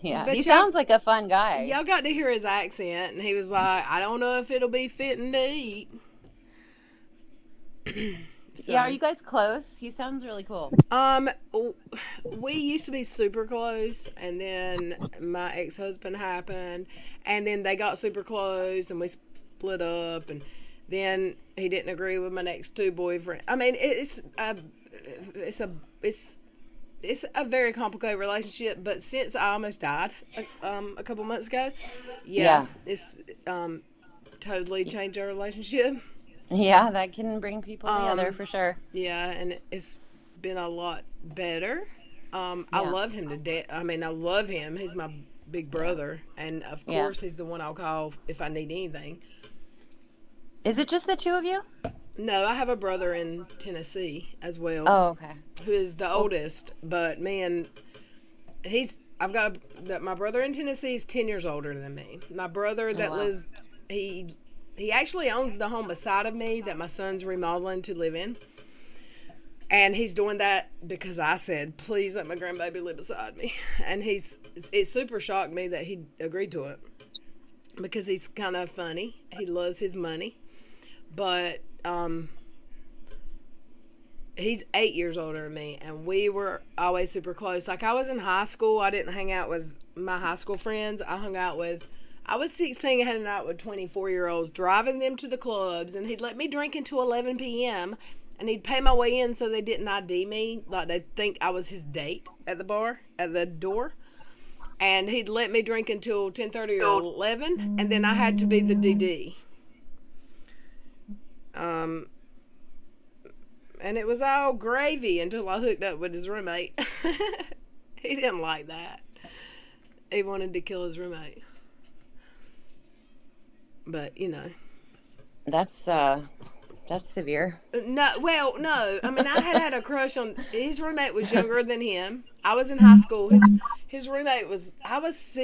Yeah, But he y'all- sounds like a fun guy. Y'all got to hear his accent, and he was like, "I don't know if it'll be fitting to eat." So, Yeah, are you guys close? He sounds really cool. we used to be super close, and then my ex-husband happened, and then they got super close, and we split up, and then he didn't agree with my next two boyfriends. I mean, it's a very complicated relationship, but since I almost died a couple months ago, Yeah. it's totally changed our relationship. Yeah, that can bring people together for sure. Yeah, and it's been a lot better. I Yeah. love him to death. I mean, I love him. He's my big brother, and of Yeah. course, he's the one I'll call if I need anything. Is it just the two of you? No, I have a brother in Tennessee as well, Oh, okay. who is the oldest. But man, my brother in Tennessee is 10 years older than me. My brother that wow. lives, he actually owns the home beside of me that my son's remodeling to live in. And he's doing that because I said, please let my grandbaby live beside me. And it super shocked me that he agreed to it. Because he's kind of funny. He loves his money. But he's 8 years older than me. And we were always super close. Like, I was in high school. I didn't hang out with my high school friends. I was 16 hanging out with 24-year-olds, driving them to the clubs. And he'd let me drink until 11 p.m., and he'd pay my way in so they didn't ID me. Like, they'd think I was his date at the door. And he'd let me drink until 10:30 or 11, and then I had to be the DD. And it was all gravy until I hooked up with his roommate. He didn't like that. He wanted to kill his roommate. But, That's severe. No. I mean, I had a crush on his roommate. Was younger than him. I was in high school. His roommate was. I was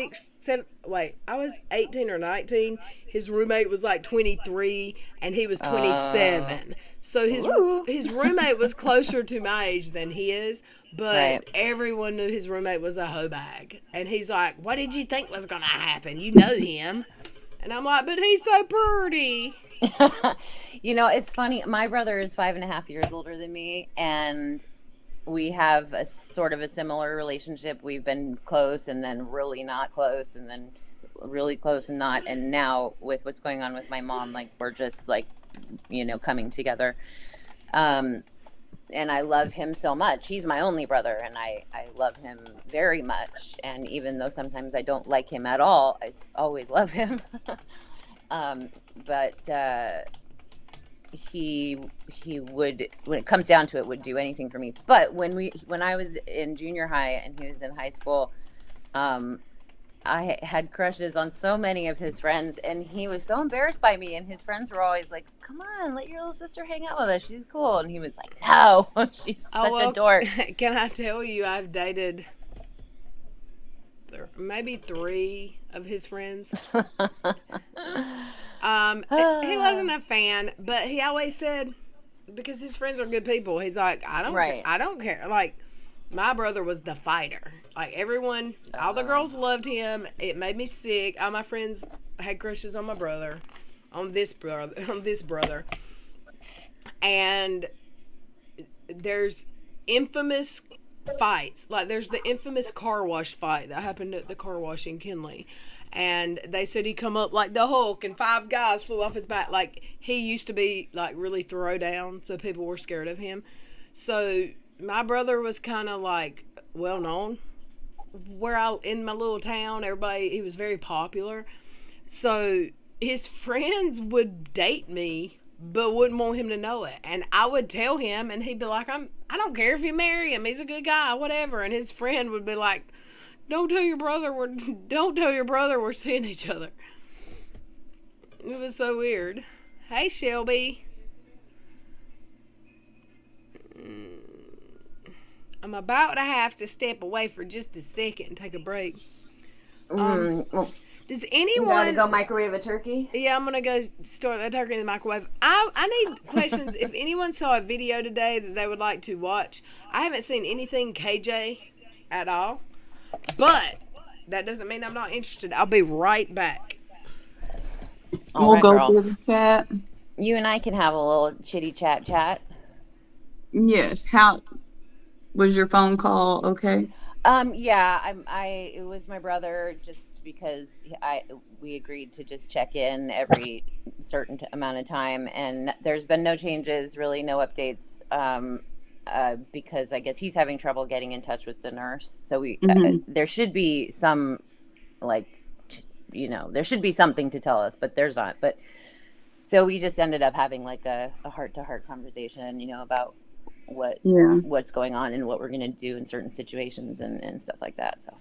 18 or 19. His roommate was like 23, and he was 27. So his roommate was closer to my age than he is. But Right. everyone knew his roommate was a hoe bag, and he's like, "What did you think was gonna happen? You know him." And I'm like, "But he's so pretty." It's funny. My brother is 5.5 years older than me, and we have a sort of a similar relationship. We've been close and then really not close and then really close and not. And now with what's going on with my mom, like we're just like, coming together. And I love him so much. He's my only brother, and I love him very much. And even though sometimes I don't like him at all, I always love him. But he would, when it comes down to it, would do anything for me. But when I was in junior high and he was in high school, I had crushes on so many of his friends, and he was so embarrassed by me, and his friends were always like, "Come on, let your little sister hang out with us, she's cool." And he was like, "No, she's such a dork." Can I tell you, I've dated maybe 3 of his friends. He wasn't a fan, but he always said, because his friends are good people, he's like, I don't care. Like, my brother was the fighter. Like, everyone, all the girls loved him. It made me sick. All my friends had crushes on my brother, on this brother. And there's infamous fights. Like, there's the infamous car wash fight that happened at the car wash in Kinley. And they said he come up like the Hulk and 5 guys flew off his back. Like, he used to be, like, really throw down, so people were scared of him. So my brother was kind of, like, well known. In my little town, he was very popular. So his friends would date me, but wouldn't want him to know it. And I would tell him, and he'd be like, I don't care if you marry him. He's a good guy, whatever. And his friend would be like, Don't tell your brother we're seeing each other. It was so weird. Hey, Shelby. I'm about to have to step away for just a second and take a break. Well, Does you anyone gotta go microwave a turkey? Yeah, I'm gonna go store the turkey in the microwave. I need questions. If anyone saw a video today that they would like to watch, I haven't seen anything KJ at all, but that doesn't mean I'm not interested. I'll be right back. All We'll right, go girl. through the chat. You and I can have a little chitty chat. Yes. How was your phone call? Okay. Yeah, it was my brother, just because we agreed to just check in every certain amount of time, and there's been no changes, really no updates, because I guess he's having trouble getting in touch with the nurse. So there should be some, like, there should be something to tell us, but there's not. But so we just ended up having like a heart-to-heart conversation, about what's going on and what we're going to do in certain situations and stuff like that. So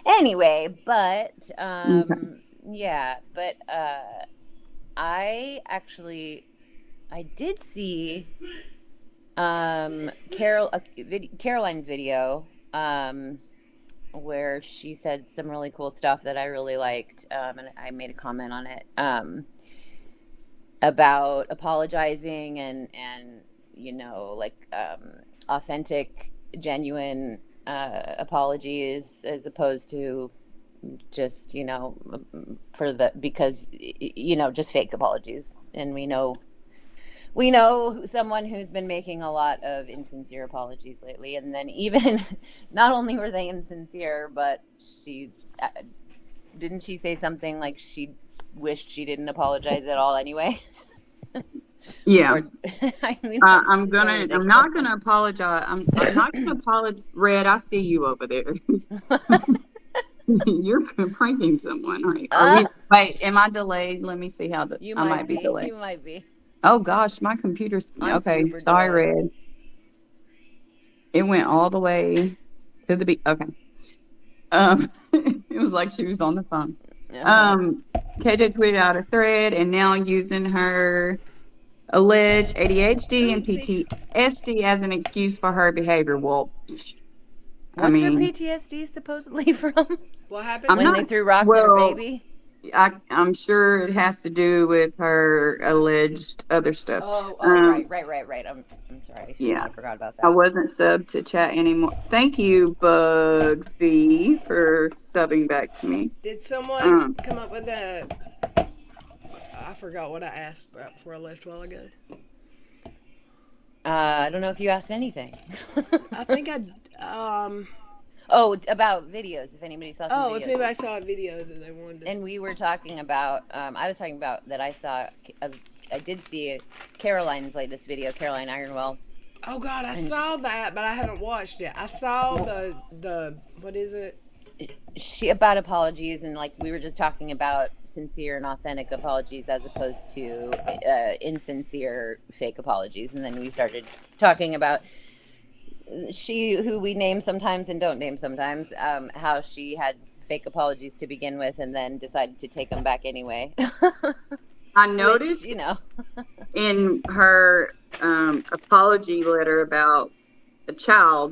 anyway, but I did see Caroline's video where she said some really cool stuff that I really liked, and I made a comment on it, about apologizing and authentic, genuine apologies, as opposed to just just fake apologies. And we know someone who's been making a lot of insincere apologies lately, and then even not only were they insincere, but didn't she say something like she wished she didn't apologize at all anyway? Yeah. I'm not gonna apologize. I'm not gonna apologize. Red, I see you over there. You're pranking someone, right? Wait, am I delayed? Let me see how I might be delayed. You might be. Oh gosh, my computer's okay. Sorry, Red. It went all the way to the beat. Okay. It was like she was on the phone. KJ tweeted out a thread, and now using her alleged ADHD and PTSD as an excuse for her behavior. Well, what's her PTSD supposedly from? What happened when they threw rocks at her baby? I'm sure it has to do with her alleged other stuff. Right. I'm sorry. I forgot about that. I wasn't subbed to chat anymore. Thank you, Bugsby, for subbing back to me. Did someone come up with I forgot what I asked before I left a while ago. I don't know if you asked anything. I think about videos, if anybody saw some videos. If anybody saw a video that they wanted to... And we were talking about, I was talking about that I did see Caroline's latest video, Caroline Ironwell. Oh, God, I saw that, but I haven't watched it. I saw the what is it? About apologies, and like we were just talking about sincere and authentic apologies as opposed to insincere fake apologies. And then we started talking about who we name sometimes and don't name sometimes, how she had fake apologies to begin with and then decided to take them back anyway. I noticed, in her apology letter about a child,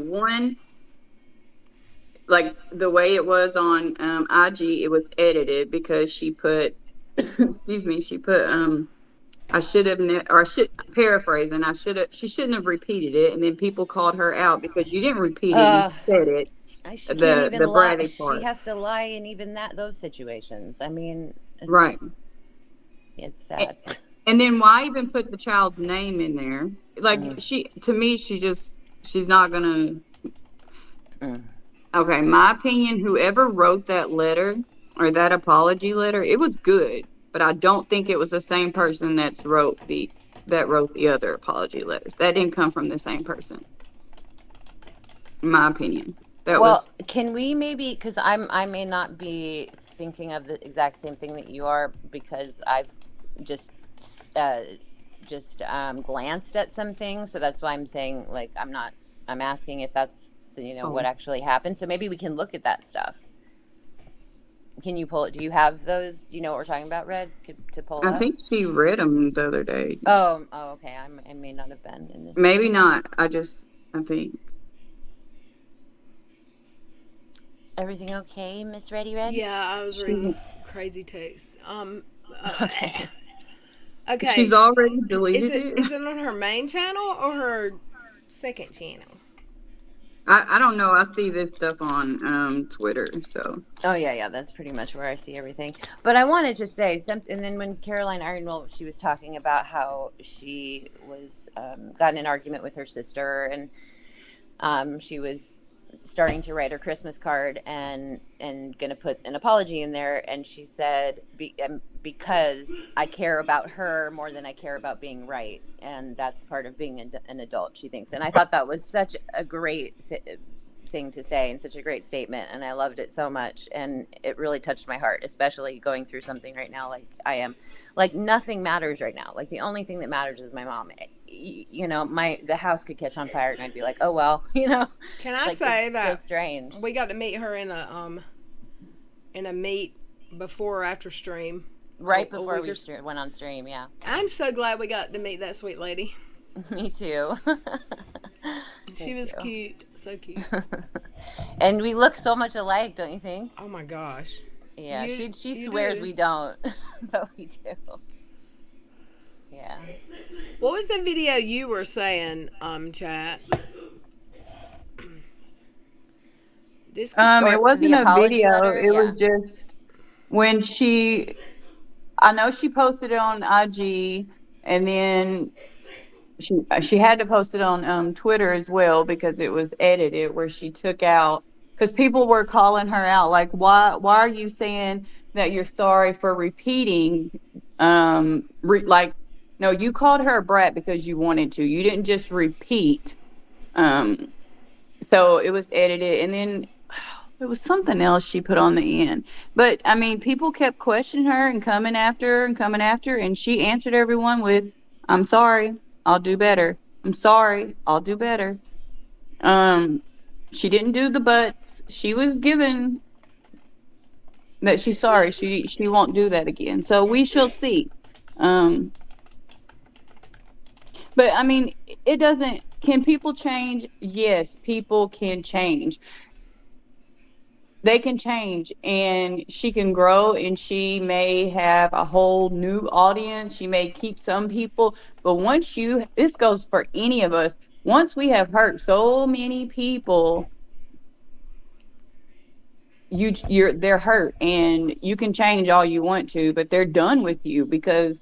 like the way it was on IG, it was edited because she put, she shouldn't have repeated it, and then people called her out because you didn't repeat it, you said it. The Bradley part. She has to lie in even those situations. I mean, it's sad. And then why even put the child's name in there? Like she's not gonna. Okay, my opinion, whoever wrote that letter or that apology letter, it was good, but I don't think it was the same person that wrote the other apology letters. That didn't come from the same person, in my opinion. Can we maybe, because I may not be thinking of the exact same thing that you are, because I've just glanced at some things, so that's why I'm saying, like, I'm asking if that's what actually happened. So maybe we can look at that stuff. Can you pull it? Do you have those? Do you know what we're talking about, Red? To pull I think she read them the other day. Oh, okay. I may not have been in this. Maybe not. I think. Everything okay, Miss Ready Red? Yeah, I was reading crazy text. Okay. She's already deleted it. Is it on her main channel or her second channel? I don't know. I see this stuff on Twitter, so. Oh yeah, that's pretty much where I see everything. But I wanted to say something, and then when Caroline Ironwell, she was talking about how she was got in an argument with her sister, and she was starting to write her Christmas card and going to put an apology in there, and she said because I care about her more than I care about being right, and that's part of being an adult, she thinks. And I thought that was such a great thing to say and such a great statement, and I loved it so much, and it really touched my heart, especially going through something right now like I am. Like, nothing matters right now. Like, the only thing that matters is my mom. You know, the house could catch on fire and I'd be like, oh well, you know. Can I say that so strange. We got to meet her in a meet before or after stream. Right before we went on stream, yeah. I'm so glad we got to meet that sweet lady. Me too. She was cute, so cute. And we look so much alike, don't you think? Oh my gosh. Yeah, she swears we don't, but we do. Yeah. What was the video you were saying, chat? It wasn't a video. Letter? It was just when I know she posted it on IG, and then she had to post it on Twitter as well because it was edited where she took out, because people were calling her out like, why are you saying that you're sorry for repeating? Like, no, you called her a brat because you wanted to. You didn't just repeat. So it was edited, and then there was something else she put on the end. But I mean, people kept questioning her and coming after her, and she answered everyone with, "I'm sorry, I'll do better. I'm sorry, I'll do better." She didn't do the buts. She was given that she's sorry. She won't do that again. So we shall see. But I mean, it doesn't. Can people change? Yes, people can change. They can change, and she can grow, and she may have a whole new audience. She may keep some people, but this goes for any of us. Once we have hurt so many people, they're hurt, and you can change all you want to, but they're done with you because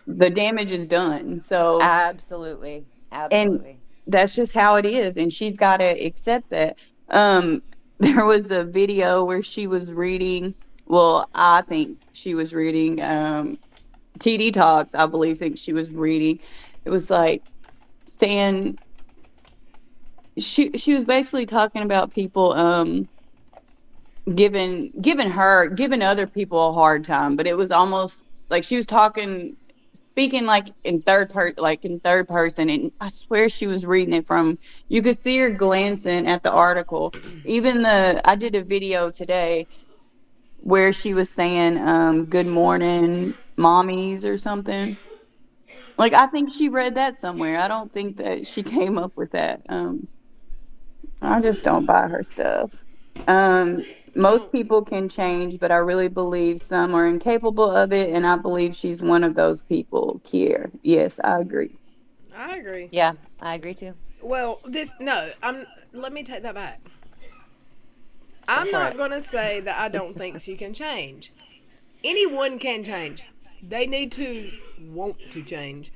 the damage is done. So absolutely. And that's just how it is, and she's got to accept that. There was a video where she was reading, well, I think she was reading TD Talks, I believe she was reading. It was like saying, she was basically talking about people giving other people a hard time, but it was almost like she was speaking like in third person, and I swear she was reading it from, you could see her glancing at the article. Even I did a video today where she was saying good morning mommies or something. Like, I think she read that somewhere. I don't think that she came up with that. I just don't buy her stuff. Most people can change, but I really believe some are incapable of it, and I believe she's one of those people. Kier, yes, I agree. I agree. Yeah, I agree too. Well, let me take that back. I'm not going to say that I don't think she can change. Anyone can change. They need to want to change.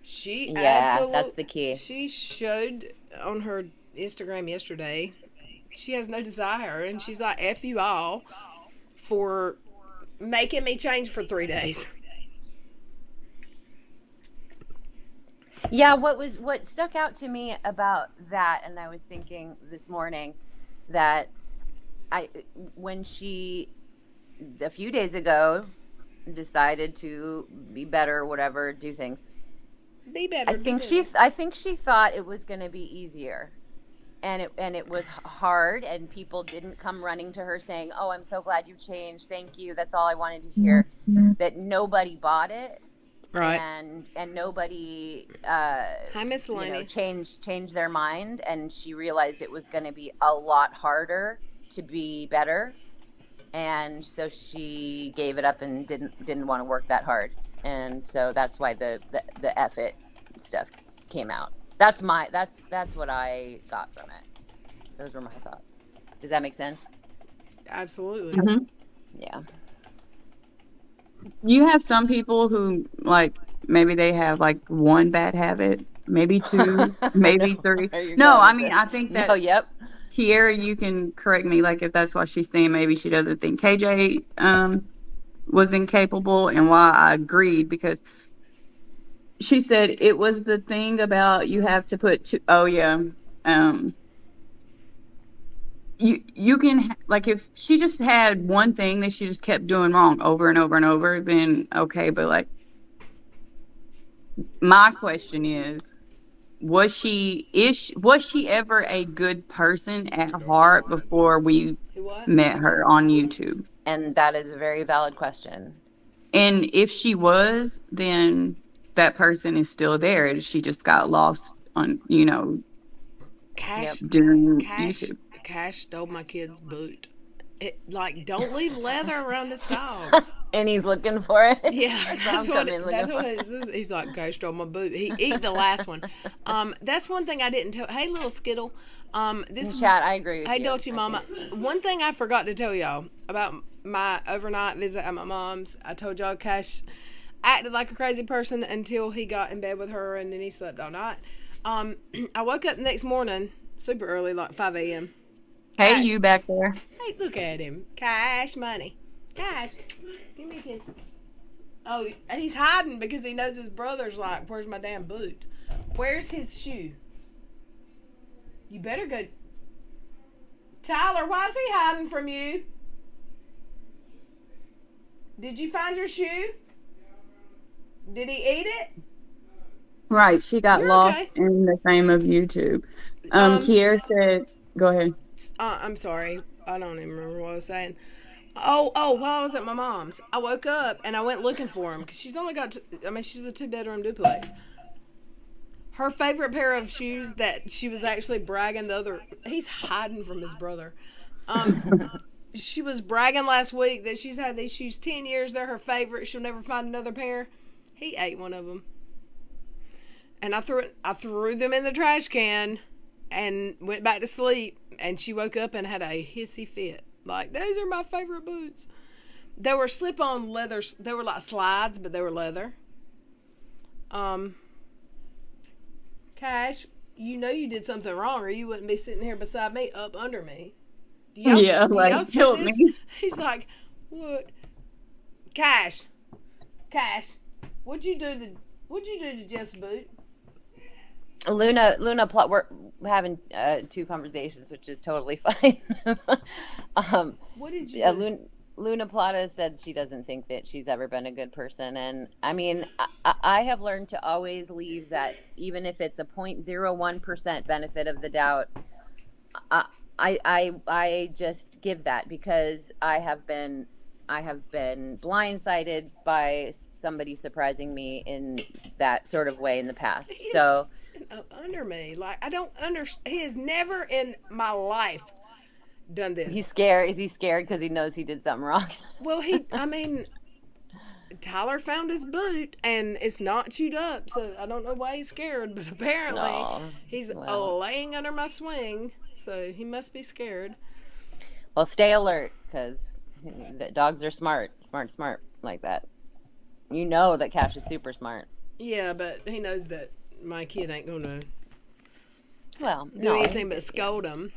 That's the key. She showed on her Instagram yesterday she has no desire, and she's like, F you all for making me change for 3 days. Yeah, what stuck out to me about that, and I was thinking this morning that when she a few days ago decided to be better, whatever, do things. Be better. I think she thought it was going to be easier. And it was hard, and people didn't come running to her saying, "Oh, I'm so glad you've changed. Thank you. That's all I wanted to hear." That nobody bought it, right? And nobody Hi, Miss Lenny. Changed their mind, and she realized it was going to be a lot harder to be better, and so she gave it up and didn't want to work that hard, and so that's why the F it stuff came out. That's what I got from it. Those were my thoughts. Does that make sense? Absolutely. Mhm. Yeah. You have some people who, like, maybe they have like one bad habit, maybe two, maybe three. No, I mean, I think that. No, yep. Kiera, you can correct me, like, if that's what she's saying. Maybe she doesn't think KJ was incapable, and why I agreed, because she said it was the thing about you have to put you can, like, if she just had one thing that she just kept doing wrong over and over and over, then okay. But, like, my question is, was she ever a good person at heart before we met her on YouTube? And that is a very valid question. And if she was, then that person is still there. She just got lost on, during YouTube. Cash stole my kid's boot. Don't leave leather around this dog. And he's looking for it. Yeah, that's what it is. He's like, Cash stole my boot. He ate the last one. That's one thing I didn't tell. Hey, little Skittle. This chat, I agree with you. Hey, Dolce Mama. One thing I forgot to tell y'all about my overnight visit at my mom's. I told y'all Cash acted like a crazy person until he got in bed with her, and then he slept all night. I woke up the next morning super early, like 5 a.m. Hey, Cash. You back there. Hey, look at him. Cash money. Cash, give me a kiss. Oh, he's hiding because he knows his brother's like, where's my damn boot? Where's his shoe? You better go. Tyler, why is he hiding from you? Did you find your shoe? Did he eat it? Right, she got lost in the fame of YouTube. Kiera said, go ahead. I'm sorry. I don't even remember what I was saying. Oh, while I was at my mom's, I woke up and I went looking for him because she's only got, she's a 2-bedroom duplex. Her favorite pair of shoes that she was actually bragging he's hiding from his brother. She was bragging last week that she's had these shoes 10 years. They're her favorite. She'll never find another pair. He ate one of them. And I threw them in the trash can and went back to sleep. And she woke up and had a hissy fit. Like, these are my favorite boots. They were slip-on leather. They were like slides, but they were leather. Cash, you did something wrong, or you wouldn't be sitting here beside me, up under me. Do y'all see this? Me. He's like, what? Cash, what'd you do to Jeff's boot? Luna, we're having 2 conversations, which is totally fine. What did you do? Luna Plata said she doesn't think that she's ever been a good person. And I mean, I have learned to always leave that, even if it's a 0.01% benefit of the doubt, I just give that, because I have been blindsided by somebody surprising me in that sort of way in the past. So under me, like, I don't understand. He has never in my life done this. He's scared. Is he scared because he knows he did something wrong? Well, Tyler found his boot and it's not chewed up, so I don't know why he's scared, but apparently he's laying under my swing, so he must be scared. Well, stay alert, because the dogs are smart like that. You know that Cash is super smart. Yeah, but he knows that my kid ain't gonna do anything but scold him.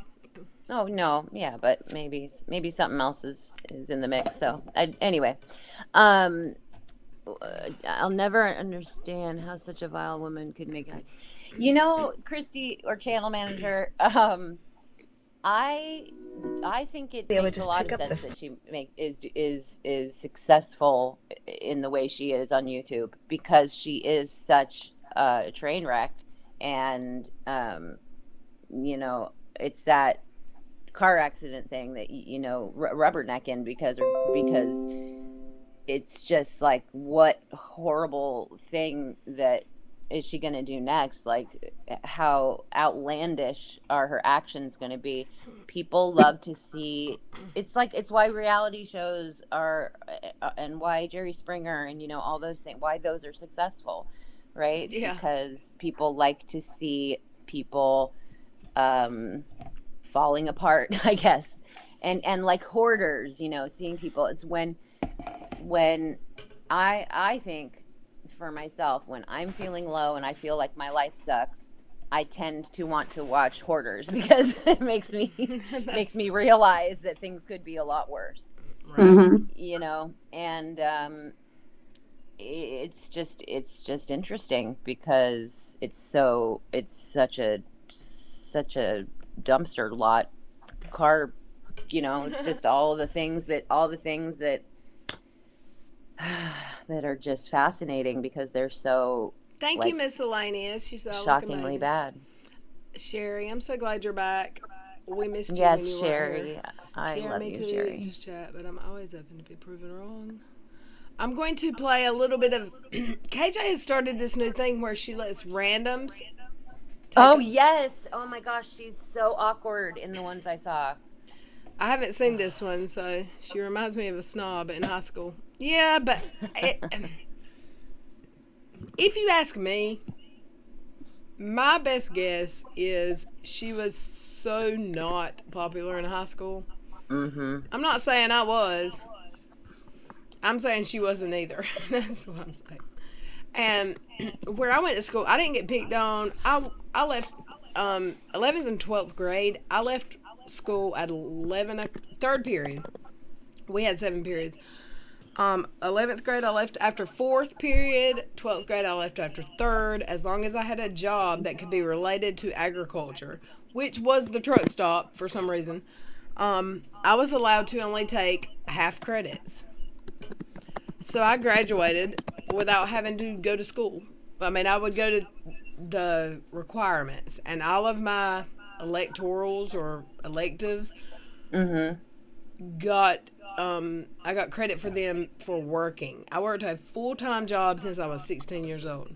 Oh no, yeah, but maybe something else is in the mix. So anyway, I'll never understand how such a vile woman could make it. Christy, or channel manager, I think it makes a lot of sense that she is successful in the way she is on YouTube, because she is such a train wreck, and it's that car accident thing that rubbernecking because it's just like, what horrible thing that is she going to do next? Like, how outlandish are her actions going to be? People love to see. It's why reality shows are, and why Jerry Springer and, all those things, why those are successful, right? Yeah. Because people like to see people falling apart, I guess. And like hoarders, seeing people. It's when I think, for myself, when I'm feeling low and I feel like my life sucks, I tend to want to watch Hoarders because it makes me realize that things could be a lot worse. Right. Mm-hmm. And it's just interesting because it's such a dumpster lot car, it's just all the things that that are just fascinating because they're so Thank you, Miscellaneous. She's shockingly bad. Sherry, I'm so glad you're back. We missed you. Yes, when you Sherry. Were here. I love me you, too. Sherry. Just chat, but I'm always open to be proven wrong. I'm going to play a little bit of. KJ has started this new thing where she lets randoms. Yes. Oh my gosh, she's so awkward in the ones I saw. I haven't seen this one, so she reminds me of a snob in high school. Yeah, but if you ask me, my best guess is she was so not popular in high school. Mm-hmm. I'm not saying I was. I'm saying she wasn't either. That's what I'm saying. And where I went to school, I didn't get picked on. I left 11th and 12th grade. I left school at 3rd period. We had 7 periods. 11th grade I left after 4th period. 12th grade I left after 3rd, as long as I had a job that could be related to agriculture, which was the truck stop for some reason. I was allowed to only take half credits. So I graduated without having to go to school. I mean, I would go to the requirements, and all of my electorals or electives got I got credit for them for working. I worked a full-time job since I was 16 years old.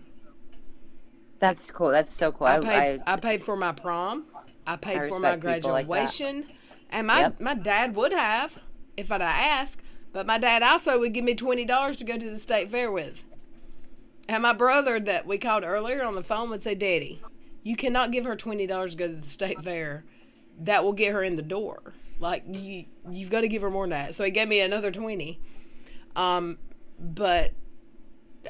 That's cool. That's so cool. I paid for my prom. I paid for my graduation. Like, and my dad would have if I'd asked, but my dad also would give me $20 to go to the state fair with. And my brother that we called earlier on the phone would say, Daddy, you cannot give her $20 to go to the state fair. That will get her in the door. Like, you've got to give her more than that. So he gave me another $20. But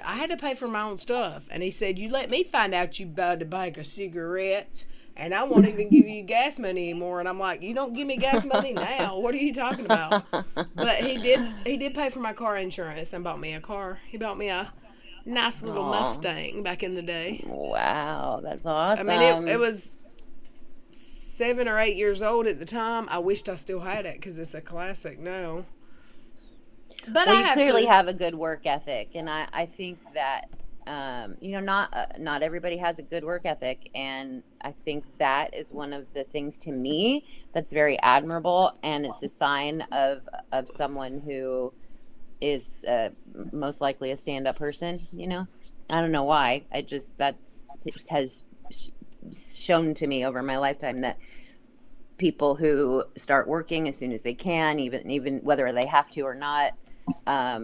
I had to pay for my own stuff. And he said, you let me find out you bought a bag of cigarettes, and I won't even give you gas money anymore. And I'm like, you don't give me gas money now. What are you talking about? But he did pay for my car insurance and bought me a car. He bought me a nice little Mustang back in the day. Wow, that's awesome. I mean, it was 7 or 8 years old at the time. I wished I still had it because it's a classic now. But you clearly have a good work ethic, and I think that not everybody has a good work ethic, and I think that is one of the things to me that's very admirable, and it's a sign of someone who is most likely a stand-up person. I don't know why. Has shown to me over my lifetime that people who start working as soon as they can, even whether they have to or not. I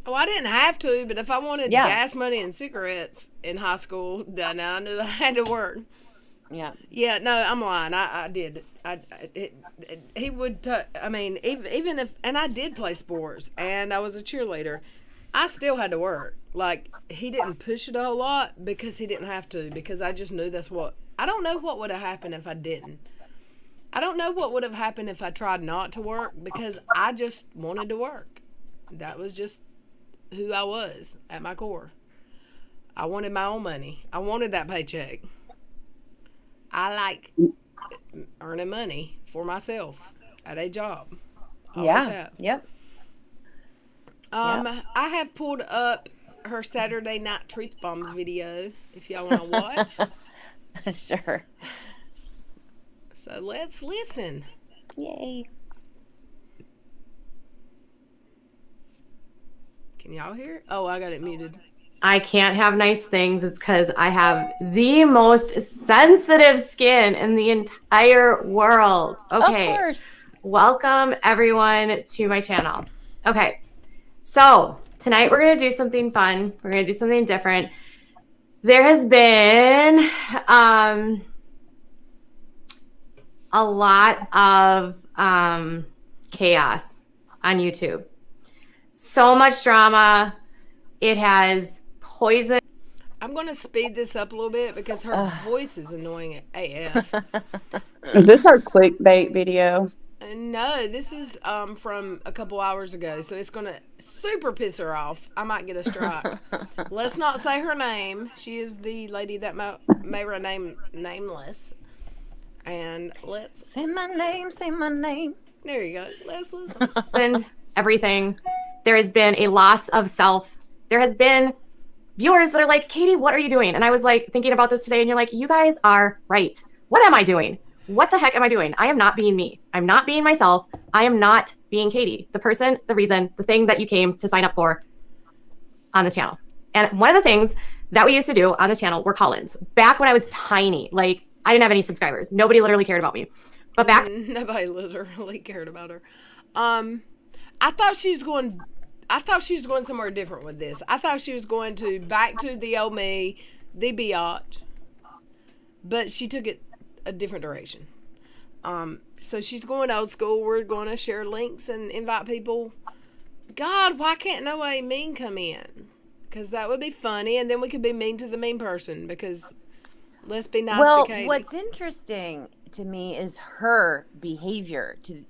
didn't have to, but if I wanted gas money and cigarettes in high school, then I knew I had to work. Yeah. Yeah, no, I'm lying. I did. He would, even if, and I did play sports, and I was a cheerleader, I still had to work. Like, he didn't push it a whole lot because he didn't have to, because I just knew I don't know what would have happened if I didn't. I don't know what would have happened if I tried not to work, because I just wanted to work. That was just who I was at my core. I wanted my own money. I wanted that paycheck. I like earning money for myself at a job. Yeah. Yep. I have pulled up her Saturday Night Truth Bombs video if y'all want to watch. Sure. So let's listen. Yay. Can y'all hear it? Oh, I got it muted. I can't have nice things. It's because I have the most sensitive skin in the entire world. Okay. Of course. Welcome everyone to my channel. Okay. So tonight we're going to do something fun. We're going to do something different. There has been a lot of chaos on YouTube. So much drama. It has poisoned. I'm going to speed this up a little bit because her voice is annoying AF. Is this our clickbait video? No, this is from a couple hours ago, so it's going to super piss her off. I might get a strike. Let's not say her name. She is the lady that may remain nameless. And let's... Say my name, say my name. There you go. Let's listen. And everything. There has been a loss of self. There has been viewers that are like, Katie, what are you doing? And I was like thinking about this today, and you're like, you guys are right. What am I doing? What the heck am I doing? I am not being me. I'm not being myself. I am not being Katie, the person, the reason, the thing that you came to sign up for on this channel. And one of the things that we used to do on this channel were call-ins. Back when I was tiny, like I didn't have any subscribers. Nobody literally cared about me. But back... Nobody literally cared about her. I thought she was going somewhere different with this. I thought she was going to back to the old me, the biatch. But she took it a different direction. So she's going old school. We're going to share links and invite people. God, why can't no way mean come in? Because that would be funny, and then we could be mean to the mean person. Because let's be nice to Katie. Well, what's interesting to me is her behavior. To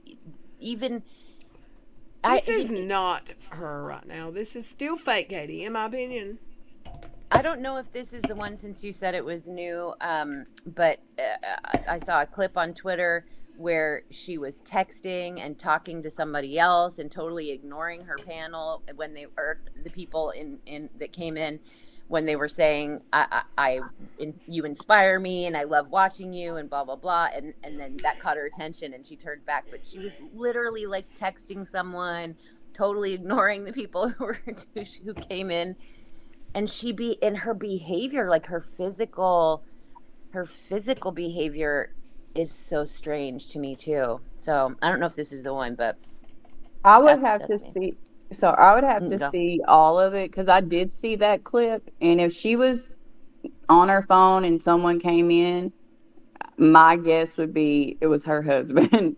even this is not her right now. This is still fake Katie, in my opinion. I don't know if this is the one since you said it was new, but I saw a clip on Twitter where she was texting and talking to somebody else and totally ignoring her panel when they or the people in that came in when they were saying you inspire me and I love watching you and blah blah blah, and then that caught her attention and she turned back, but she was literally like texting someone, totally ignoring the people who came in. And her behavior, like her physical behavior is so strange to me too. So I don't know if this is the one, but I would have to see. So I would have to see all of it because I did see that clip. And if she was on her phone and someone came in, my guess would be it was her husband.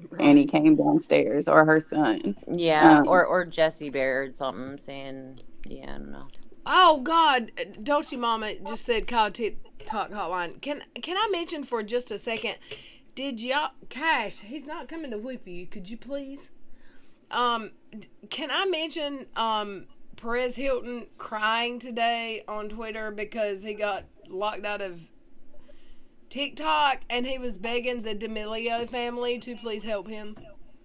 Right. And he came downstairs, or her son. Yeah, or Jesse Bear or something saying, yeah, I don't know. Oh God, Dolce Mama just said call TikTok hotline. Can I mention for just a second? Did y'all Cash? He's not coming to whip you. Could you please? Can I mention Perez Hilton crying today on Twitter because he got locked out of TikTok and he was begging the D'Amelio family to please help him?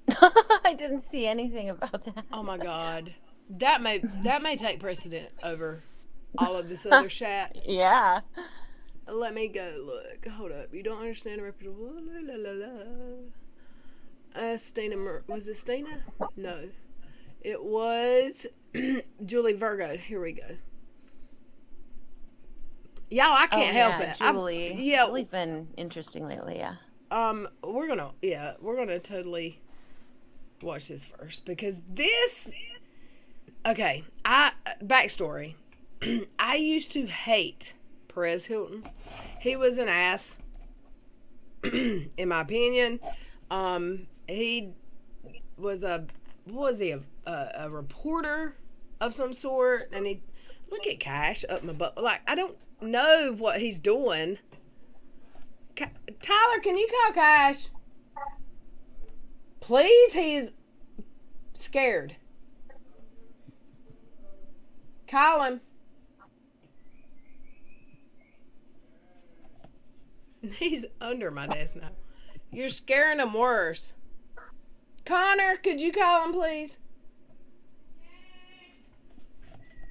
I didn't see anything about that. Oh my God. That may take precedent over all of this other chat. Yeah. Let me go look. Hold up. You don't understand reputable. La, la, la, la. Stina. Was it Stina? No. It was Julie Virgo. Here we go. Y'all, I can't help it. Julie's been interesting lately, yeah. We're gonna totally watch this first because this... Okay, backstory. I used to hate Perez Hilton. He was an ass, in my opinion. He was a reporter of some sort, and he look at Cash up my butt. Like I don't know what he's doing. Tyler, can you call Cash? Please, he's scared. Call him. He's under my desk now. You're scaring him worse. Connor, could you call him, please?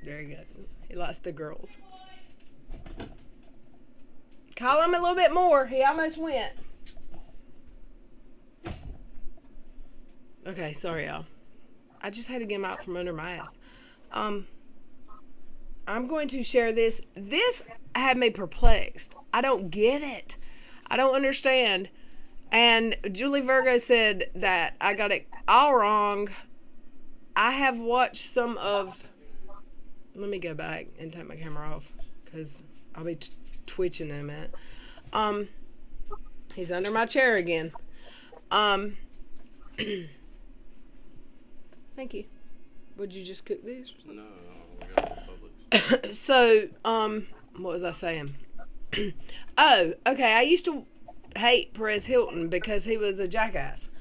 There he goes. He likes the girls. Call him a little bit more. He almost went. Okay, sorry, y'all. I just had to get him out from under my ass. I'm going to share this. This had me perplexed. I don't get it. I don't understand. And Julie Virgo said that I got it all wrong. I have watched some of... Let me go back and take my camera off because I'll be twitching in a minute. He's under my chair again. Thank you. Would you just cook these? No, we got Publix. So, what was I saying? Oh, okay. I used to hate Perez Hilton because he was a jackass.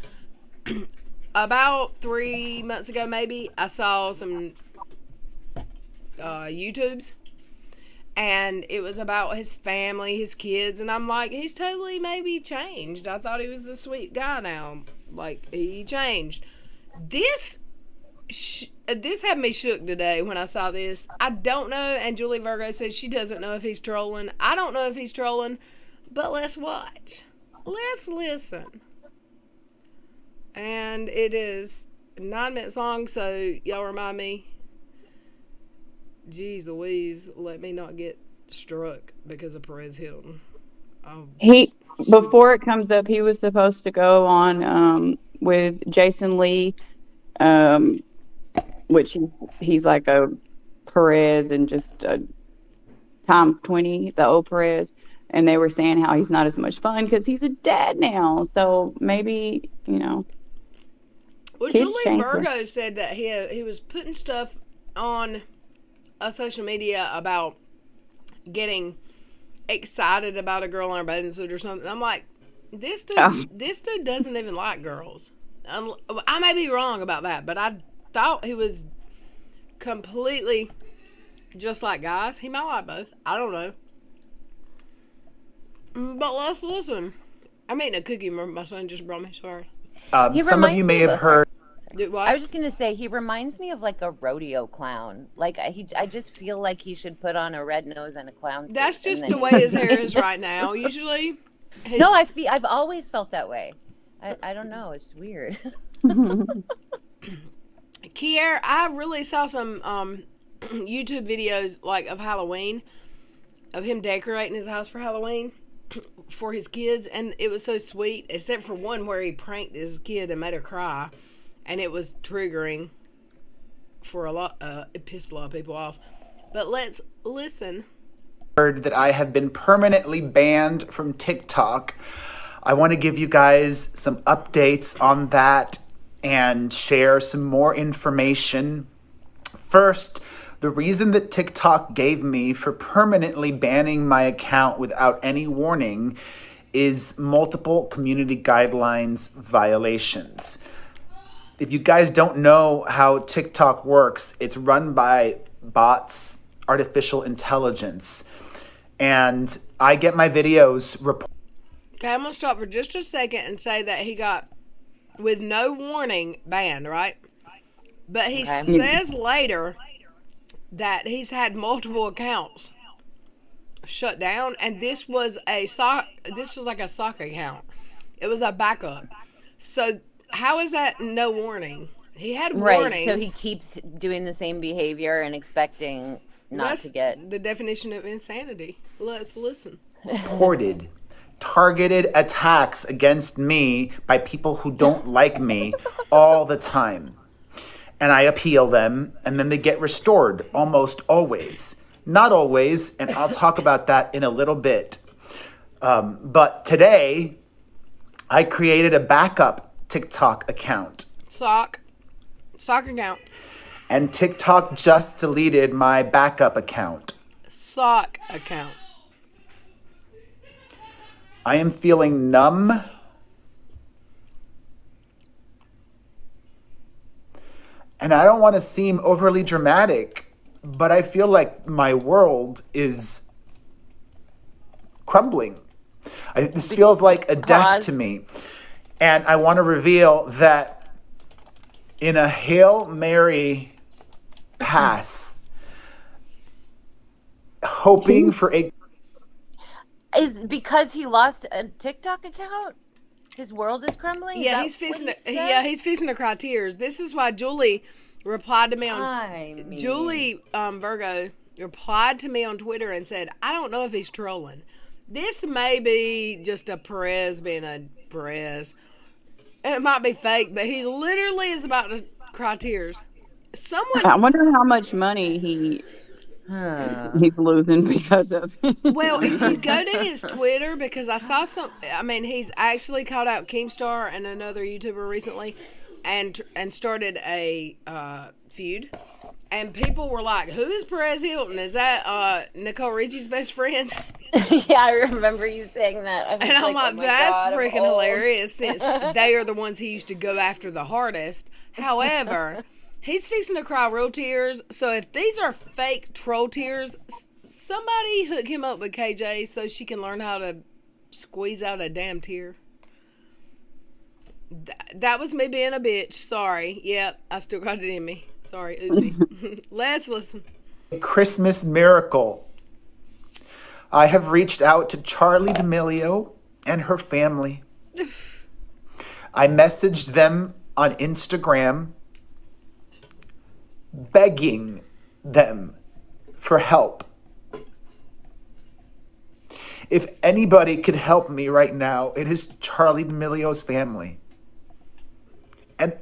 About 3 months ago, maybe, I saw some YouTubes, and it was about his family, his kids, and I'm like, he's totally maybe changed. I thought he was a sweet guy now. Like, he changed. This had me shook today when I saw this. I don't know, and Julie Virgo says she doesn't know if he's trolling. I don't know if he's trolling, but let's watch. Let's listen. And it is 9 minutes long, so y'all remind me. Jeez Louise, let me not get struck because of Perez Hilton. Before it comes up, he was supposed to go on with Jason Lee, which he's like a Perez and just a Tom 20, the old Perez. And they were saying how he's not as much fun because he's a dad now. So maybe, Well, Julie Virgo said that he was putting stuff on social media about getting excited about a girl in her bathing suit or something. I'm like, this dude doesn't even like girls. I may be wrong about that, but I thought he was completely just like guys. He might like both. I don't know. But let's listen. I'm eating a cookie my son just brought me. Sorry. Some of you may have heard. I was just gonna say he reminds me of like a rodeo clown. Like I just feel like he should put on a red nose and a clown suit. That's just the way his hair is right now. Usually. No, I've always felt that way. I don't know. It's weird. Kier, I really saw some YouTube videos like of Halloween, of him decorating his house for Halloween for his kids, and it was so sweet, except for one where he pranked his kid and made her cry, and it was triggering for it pissed a lot of people off. But let's listen. Heard that I have been permanently banned from TikTok. I want to give you guys some updates on that and share some more information. First, the reason that TikTok gave me for permanently banning my account without any warning is multiple community guidelines violations. If you guys don't know how TikTok works, it's run by bots, artificial intelligence, and I get my videos reported. Okay, I'm going to stop for just a second and say that he got, with no warning, banned, right? But he says later that he's had multiple accounts shut down, and this was like a sock account. It was a backup. So how is that no warning? He had warnings. Right, so he keeps doing the same behavior and expecting not to get... the definition of insanity. Let's listen. Reported targeted attacks against me by people who don't like me all the time. And I appeal them, and then they get restored almost always. Not always, and I'll talk about that in a little bit. But today, I created a backup TikTok account. Sock account. And TikTok just deleted my backup account. Sock account. I am feeling numb. And I don't want to seem overly dramatic, but I feel like my world is crumbling. This feels like a death to me. And I want to reveal that in a Hail Mary pass, hoping for a... Is because he lost a TikTok account? His world is crumbling? Yeah, he's fixing to cry tears. This is why Julie replied to me on... Julie Virgo replied to me on Twitter and said, I don't know if he's trolling. This may be just a Perez being a Perez. It might be fake, but he literally is about to cry tears. I wonder how much money he's losing because of it. Well, if you go to his Twitter, because I saw he's actually called out Keemstar and another YouTuber recently and started a feud. And people were like, who is Perez Hilton? Is that Nicole Richie's best friend? Yeah, I remember you saying that. And I'm like, that's freaking hilarious since they are the ones he used to go after the hardest. However, he's fixing to cry real tears. So if these are fake troll tears, somebody hook him up with KJ so she can learn how to squeeze out a damn tear. That was me being a bitch. Sorry. Yep, I still got it in me. Sorry, oopsie. Let's listen. Christmas miracle. I have reached out to Charli D'Amelio and her family. I messaged them on Instagram begging them for help. If anybody could help me right now, it is Charli D'Amelio's family. And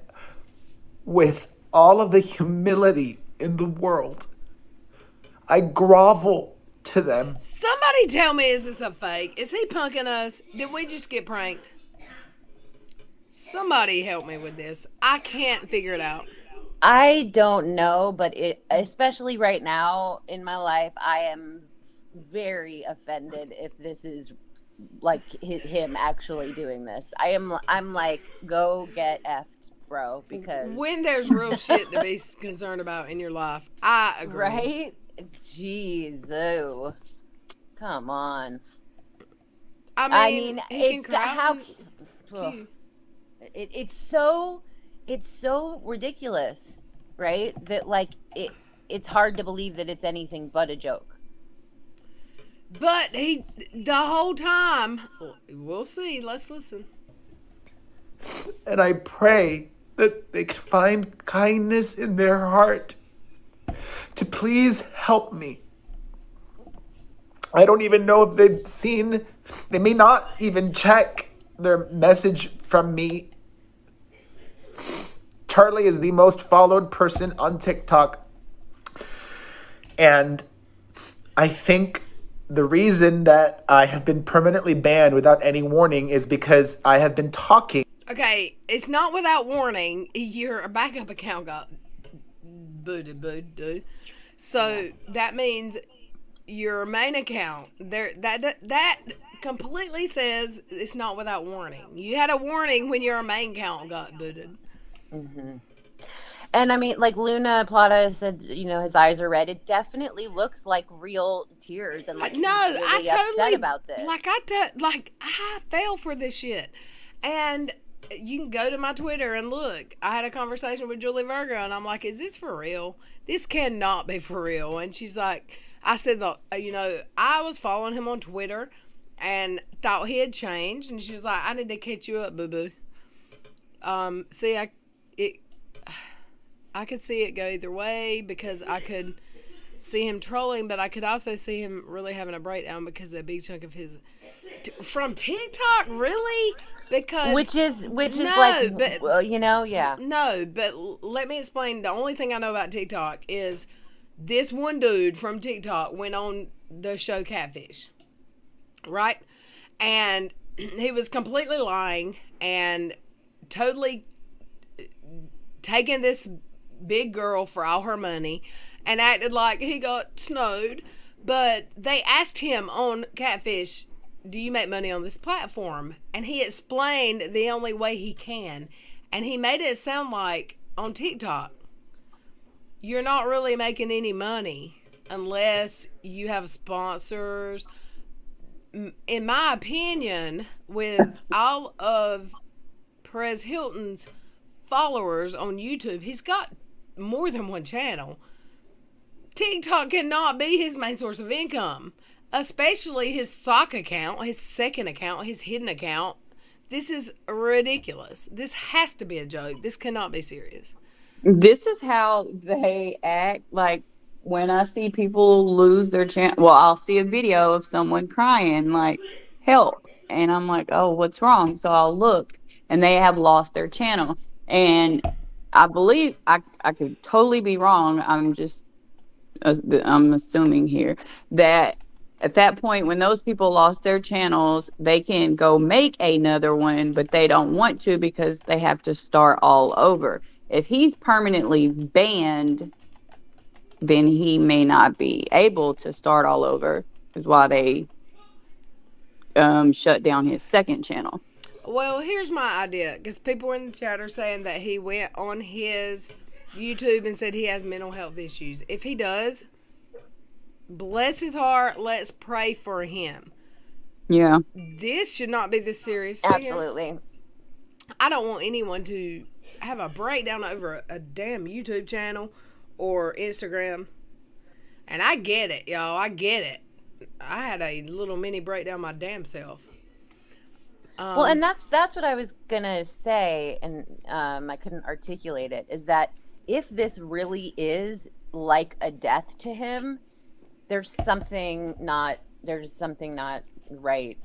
with all of the humility in the world, I grovel to them. Somebody tell me, is this a fake? Is he punking us? Did we just get pranked? Somebody help me with this. I can't figure it out. I don't know, but especially right now in my life, I am very offended if this is like him actually doing this. I'm like, go get effed, bro, because when there's real shit to be concerned about in your life, I agree. Right? Jeez, oh, come on. I mean it's how it's so ridiculous, right? That like it's hard to believe that it's anything but a joke. But the whole time, we'll see. Let's listen. And I pray that they can find kindness in their heart to please help me. I don't even know if they've seen, they may not even check their message from me. Charli is the most followed person on TikTok. And I think the reason that I have been permanently banned without any warning is because I have been talking. Okay, it's not without warning. Your backup account got booted. So that means your main account that completely says it's not without warning. You had a warning when your main account got booted. Mm-hmm. And I mean, like Luna Plata said, his eyes are red. It definitely looks like real tears, and like no, he's really upset about this. I fell for this shit, and you can go to my Twitter and look. I had a conversation with Julie Virgo, and I'm like, "Is this for real? This cannot be for real." And she's like, "I said, I was following him on Twitter, and thought he had changed." And she's like, "I need to catch you up, boo boo." I could see it go either way because I could see him trolling, but I could also see him really having a breakdown because a big chunk of his from TikTok, really, because which is yeah. No, but let me explain. The only thing I know about TikTok is this one dude from TikTok went on the show Catfish, right? And he was completely lying and totally taking this big girl for all her money and acted like he got snowed. But they asked him on Catfish, do you make money on this platform? And he explained the only way he can, and he made it sound like on TikTok you're not really making any money unless you have sponsors. In my opinion, with all of Perez Hilton's followers on YouTube, he's got more than one channel. TikTok cannot be his main source of income, especially his sock account, his second account, his hidden account. This is ridiculous. This has to be a joke. This cannot be serious. This is how they act. Like, when I see people lose their channel, well, I'll see a video of someone crying, like, help. And I'm like, oh, what's wrong? So I'll look, and they have lost their channel. And I believe, I could totally be wrong. I'm assuming here that at that point, when those people lost their channels, they can go make another one, but they don't want to because they have to start all over. If he's permanently banned, then he may not be able to start all over, is why they shut down his second channel. Well, here's my idea, because people in the chat are saying that he went on his YouTube and said he has mental health issues. If he does, bless his heart, let's pray for him. Yeah. This should not be this serious to him. Absolutely. I don't want anyone to have a breakdown over a damn YouTube channel or Instagram. And I get it, y'all. I get it. I had a little mini breakdown my damn self. Well, and that's what I was gonna say, and I couldn't articulate it, is that if this really is like a death to him, there's something not right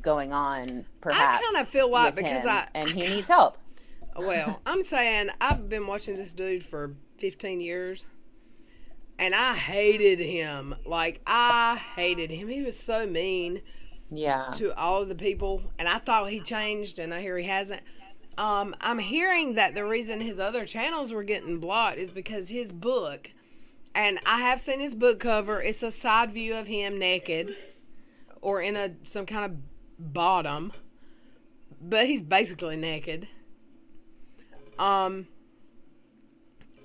going on, perhaps. I kind of feel like because and he needs help. Well, I'm saying I've been watching this dude for 15 years, and I hated him. Like, I hated him. He was so mean. Yeah. To all of the people, and I thought he changed, and I hear he hasn't. I'm hearing that the reason his other channels were getting blocked is because his book, and I have seen his book cover. It's a side view of him naked, or in some kind of bottom, but he's basically naked. I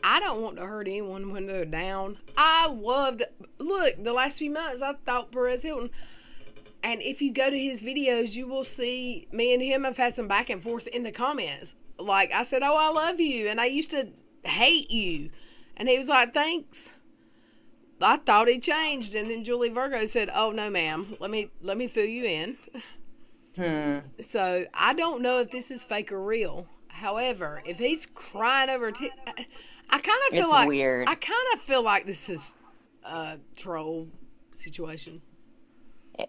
don't want to hurt anyone when they're down. Look, the last few months I thought Perez Hilton. And if you go to his videos, you will see me and him have had some back and forth in the comments. Like, I said, oh, I love you, and I used to hate you. And he was like, thanks. I thought he changed. And then Julie Virgo said, oh, no, ma'am. Let me fill you in. So, I don't know if this is fake or real. However, if he's crying over I kind of feel it's like weird. I kind of feel like this is a troll situation.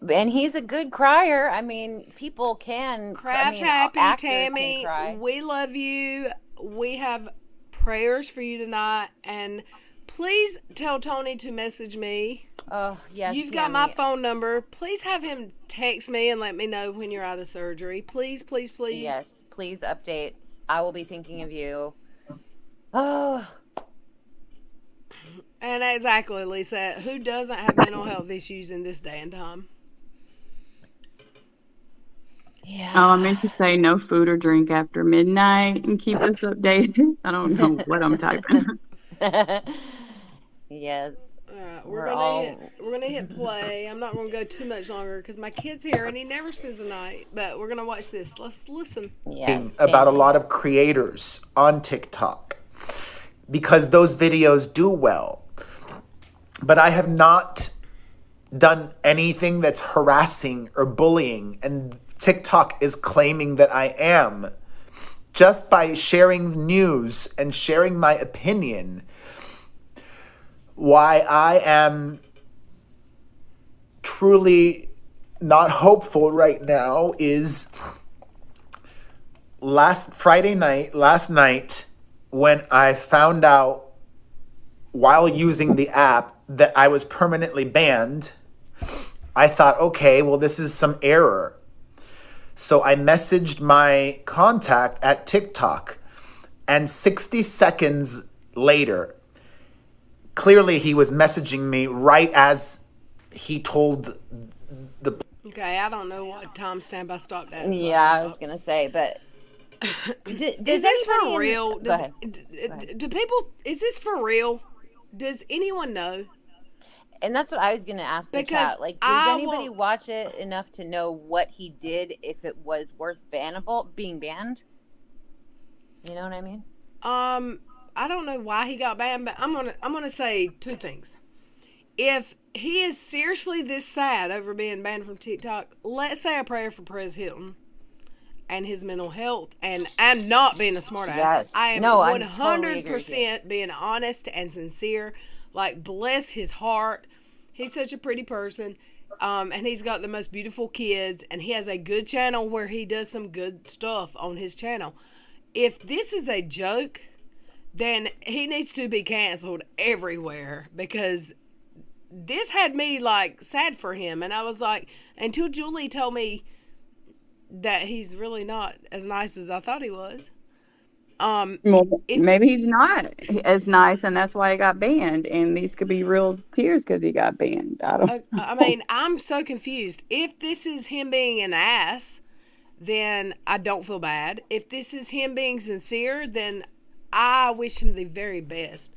And he's a good crier. I mean, people can. Happy, actors Tammy. can cry. We love you. We have prayers for you tonight. And please tell Tony to message me. Oh, yes. You've got my phone number. Please have him text me and let me know when you're out of surgery. Please, please, please. Yes, please updates. I will be thinking of you. Oh. And exactly, Lisa. Who doesn't have mental health issues in this day and time? Yeah. Oh, I meant to say no food or drink after midnight and keep us updated. I don't know what I'm typing. Yes. All right, we're gonna hit play. I'm not gonna go too much longer because my kid's here and he never spends the night. But we're gonna watch this. Let's listen. Yes. About a lot of creators on TikTok because those videos do well. But I have not done anything that's harassing or bullying, and TikTok is claiming that I am. Just by sharing news and sharing my opinion, why I am truly not hopeful right now is last night, when I found out while using the app that I was permanently banned, I thought, okay, well, this is some error. So I messaged my contact at TikTok, and 60 seconds later, clearly he was messaging me right as he told the... Okay, I don't know what timestamp I stopped at. Yeah, I was going to say, but... Is this for real? Go ahead. Do people... Is this for real? Does anyone know? And that's what I was going to ask the chat. Like, does anybody watch it enough to know what he did, if it was worth being banned? You know what I mean? I don't know why he got banned, but I'm gonna say two things. If he is seriously this sad over being banned from TikTok, let's say a prayer for Perez Hilton and his mental health. And I'm not being a smartass. Yes. I am no, 100% totally being honest and sincere. Like, bless his heart. He's such a pretty person. And he's got the most beautiful kids. And he has a good channel where he does some good stuff on his channel. If this is a joke, then he needs to be canceled everywhere. Because this had me, like, sad for him. And I was like, until Julie told me that he's really not as nice as I thought he was. Well, maybe he's not as nice, and that's why he got banned. And these could be real tears because he got banned. I mean, I'm so confused. If this is him being an ass, then I don't feel bad. If this is him being sincere, then I wish him the very best.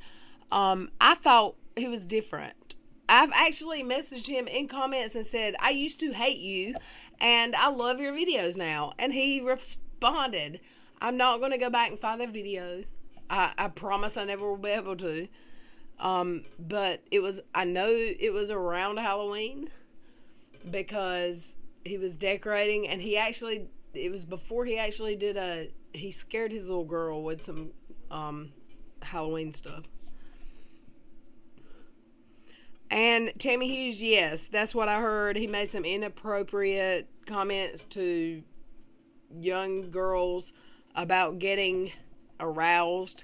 I thought he was different. I've actually messaged him in comments and said, I used to hate you, and I love your videos now. And he responded, I'm not going to go back and find that video. I promise I never will be able to. But I know it was around Halloween because he was decorating, and it was before he actually he scared his little girl with some Halloween stuff. And Tammy Hughes, yes, that's what I heard. He made some inappropriate comments to young girls about getting aroused,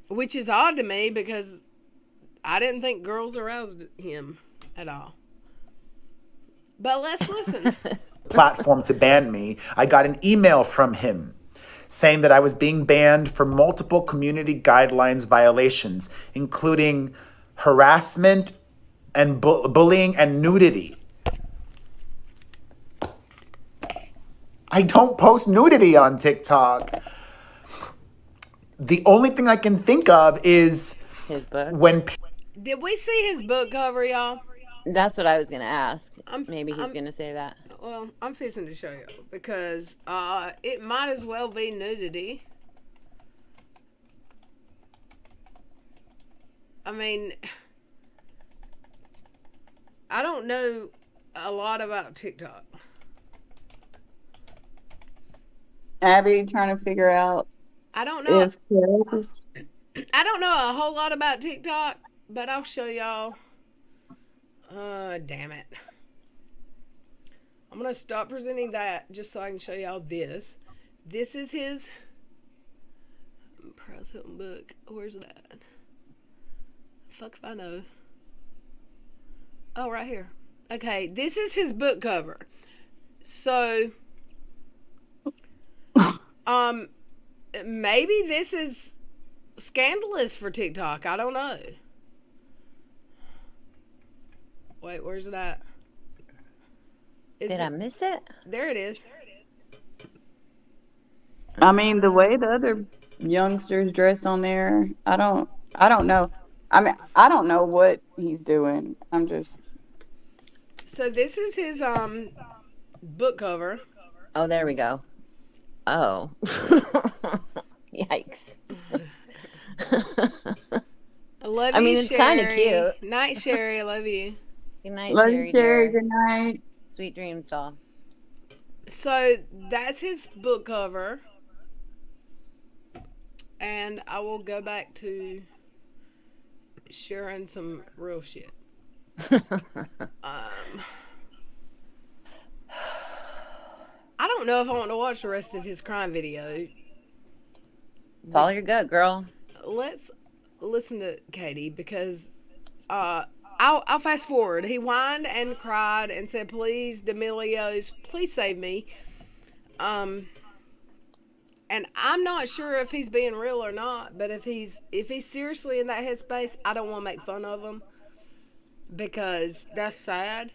which is odd to me because I didn't think girls aroused him at all. But let's listen. Platform to ban me. I got an email from him saying that I was being banned for multiple community guidelines violations, including harassment and bullying and nudity. I don't post nudity on TikTok. The only thing I can think of is his book. Did we see his book cover, y'all? That's what I was going to ask. Maybe he's going to say that. Well, I'm fixing to show you because it might as well be nudity. I mean, I don't know a lot about TikTok. Abby trying to figure out. I don't know. If I don't know a whole lot about TikTok, but I'll show y'all. Damn it. I'm going to stop presenting that just so I can show y'all this. This is his Perez Hilton book. Where's that? Fuck if I know. Oh, right here. Okay, this is his book cover. So, maybe this is scandalous for TikTok. I don't know. Wait, where's it at? Did I miss it? There it is. I mean, the way the other youngsters dress on there, I don't know. I mean, I don't know what he's doing. I'm just. So this is his book cover. Oh, there we go. Oh. Yikes. I love you, mean, it's kind of Sherry. cute. Night, Sherry. I love you. Good night, Love Sherry. you, Sherry. Dear. Good night. Sweet dreams, doll. So that's his book cover. And I will go back to sharing some real shit. I don't know if I want to watch the rest of his crime video. Follow your gut, girl. Let's listen to Katie because I'll fast forward. He whined and cried and said, please, D'Amelios, please save me. And I'm not sure if he's being real or not, but if he's seriously in that headspace, I don't want to make fun of him because that's sad.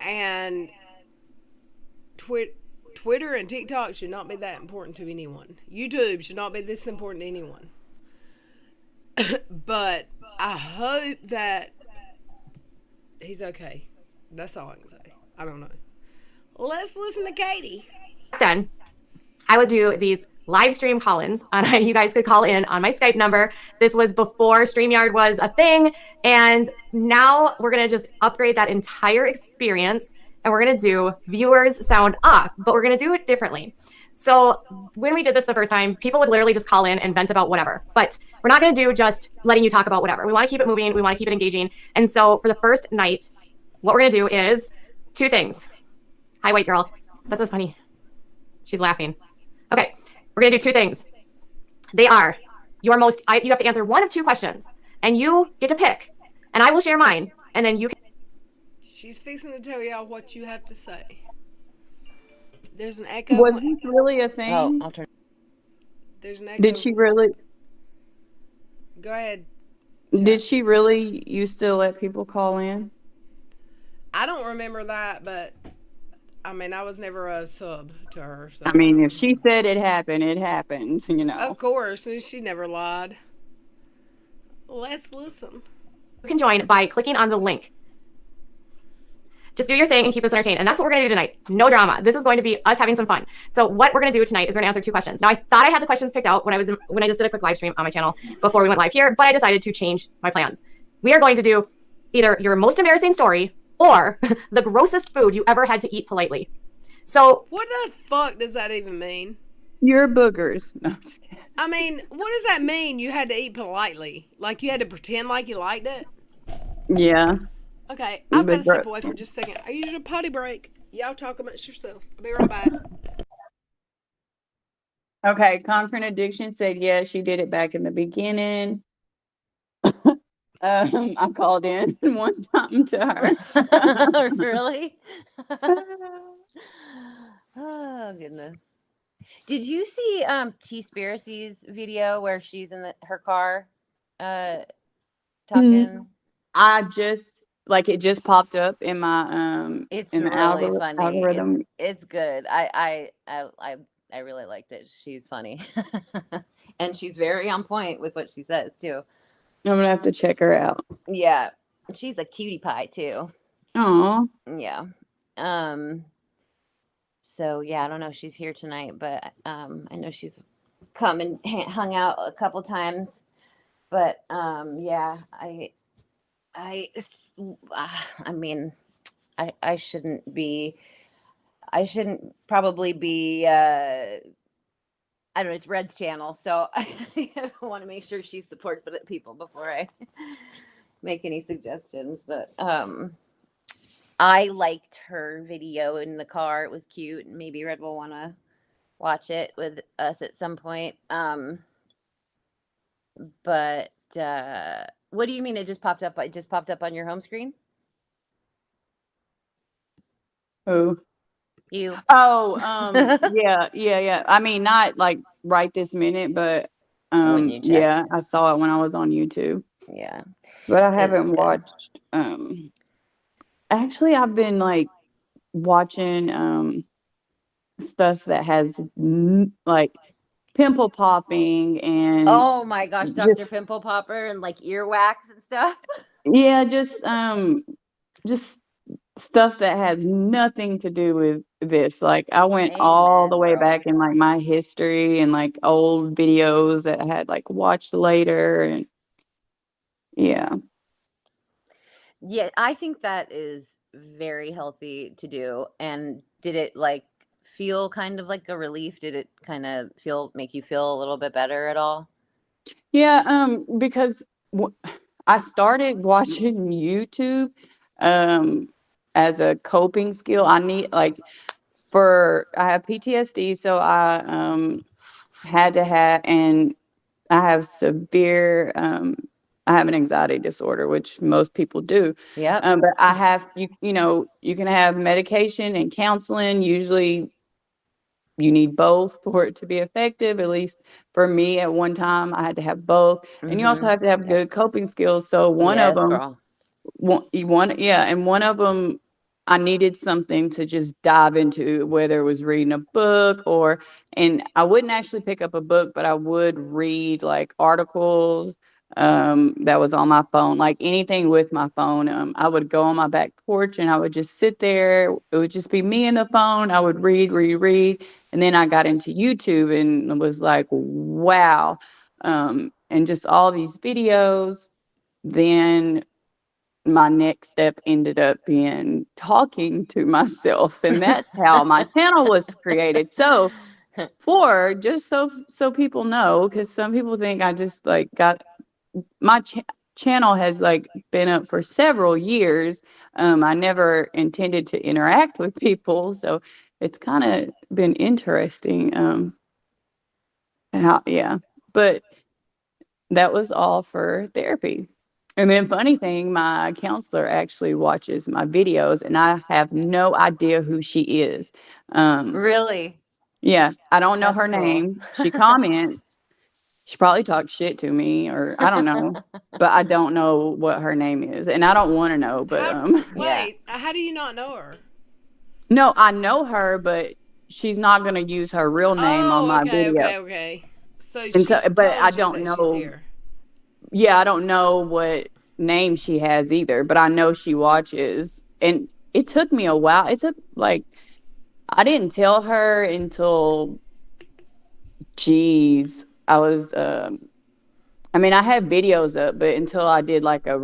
And Twitter and TikTok should not be that important to anyone. YouTube should not be this important to anyone. But I hope that he's okay. That's all I can say. I don't know. Let's listen to Katie. Then I would do these live stream call-ins. You guys could call in on my Skype number. This was before StreamYard was a thing. And now we're going to just upgrade that entire experience. And we're going to do viewers sound off, but we're going to do it differently. So when we did this the first time, people would literally just call in and vent about whatever. But we're not going to do just letting you talk about whatever. We want to keep it moving. We want to keep it engaging. And so for the first night, what we're going to do is 2 things. Hi, white girl. That's so funny. She's laughing. Okay. We're going to do 2 things. They are you have to answer 1 of 2 questions, and you get to pick, and I will share mine, and then you can. She's fixing to tell y'all what you have to say. There's an echo. Was this really a thing? Oh, I'll turn. There's an echo. Did she really? Go ahead. Did she really used to let people call in? I don't remember that, but I mean, I was never a sub to her. So. I mean, if she said it happened, it happened, you know. Of course, she never lied. Let's listen. You can join by clicking on the link. Just do your thing and keep us entertained. And that's what we're going to do tonight. No drama. This is going to be us having some fun. So what we're going to do tonight is we're going to answer 2 questions. Now, I thought I had the questions picked out when I just did a quick live stream on my channel before we went live here, but I decided to change my plans. We are going to do either your most embarrassing story or the grossest food you ever had to eat politely. So what the fuck does that even mean? Your boogers. No, I mean, what does that mean? You had to eat politely? Like you had to pretend like you liked it? Yeah. Okay, I'm going to step away for just a second. I use a potty break. Y'all talk amongst yourselves. I'll be right back. Okay, Concrete Addiction said, yeah, she did it back in the beginning. I called in one time to her. Really? Oh, goodness. Did you see T-Spiracy's video where she's in her car talking? I just, it just popped up in my it's in the really funny. algorithm. It's good. I really liked it. She's funny. And she's very on point with what she says too. I'm gonna have to check her out. Yeah. She's a cutie pie too. Oh. Yeah. So yeah, I don't know if she's here tonight, but I know she's come and hung out a couple times. But yeah, I mean, I shouldn't probably be I don't know, it's Red's channel, so I want to make sure she supports people before I make any suggestions. But I liked her video in the car. It was cute. Maybe Red will want to watch it with us at some point. But what do you mean it just popped up? It just popped up on your home screen? Who? You. Oh, yeah. I mean, not like right this minute, but yeah, I saw it when I was on YouTube. Yeah. But I haven't watched actually I've been like watching stuff that has like pimple popping and oh my gosh, Dr. Pimple Popper and like earwax and stuff. Yeah, just stuff that has nothing to do with this. Like I went all the way back in like my history and like old videos that I had like watched later and yeah. Yeah, I think that is very healthy to do. And did it like feel kind of like a relief? Did it kind of make you feel a little bit better at all? Yeah, because I started watching YouTube as a coping skill. I need I have PTSD, so I had to have, and I have severe I have an anxiety disorder, which most people do. Yeah. But I have you can have medication and counseling. Usually you need both for it to be effective. At least for me, at one time, I had to have both. And you also have to have good coping skills. So one of them, and one of them, I needed something to just dive into, whether it was reading a book and I wouldn't actually pick up a book, but I would read like articles that was on my phone, like anything with my phone. I would go on my back porch and I would just sit there. It would just be me and the phone. I would read. And then I got into YouTube and was like, wow. And just all these videos. Then my next step ended up being talking to myself. And that's how my channel was created. So For just so people know, because some people think I just like got my channel has like been up for several years. I never intended to interact with people, so it's kind of been interesting. But that was all for therapy. And then funny thing, my counselor actually watches my videos, and I have no idea who she is. Really? Yeah, I don't know That's her cool. name. She comments. She probably talks shit to me, or I don't know, but I don't know what her name is, and I don't want to know. But Wait, how do you not know her? no, I know her, but she's not gonna use her real name on my video. Okay. So But I don't know. Yeah, I don't know what name she has either, but I know she watches, and it took me a while. It took like I didn't tell her until, geez. I was, I mean, I had videos up, but until I did like a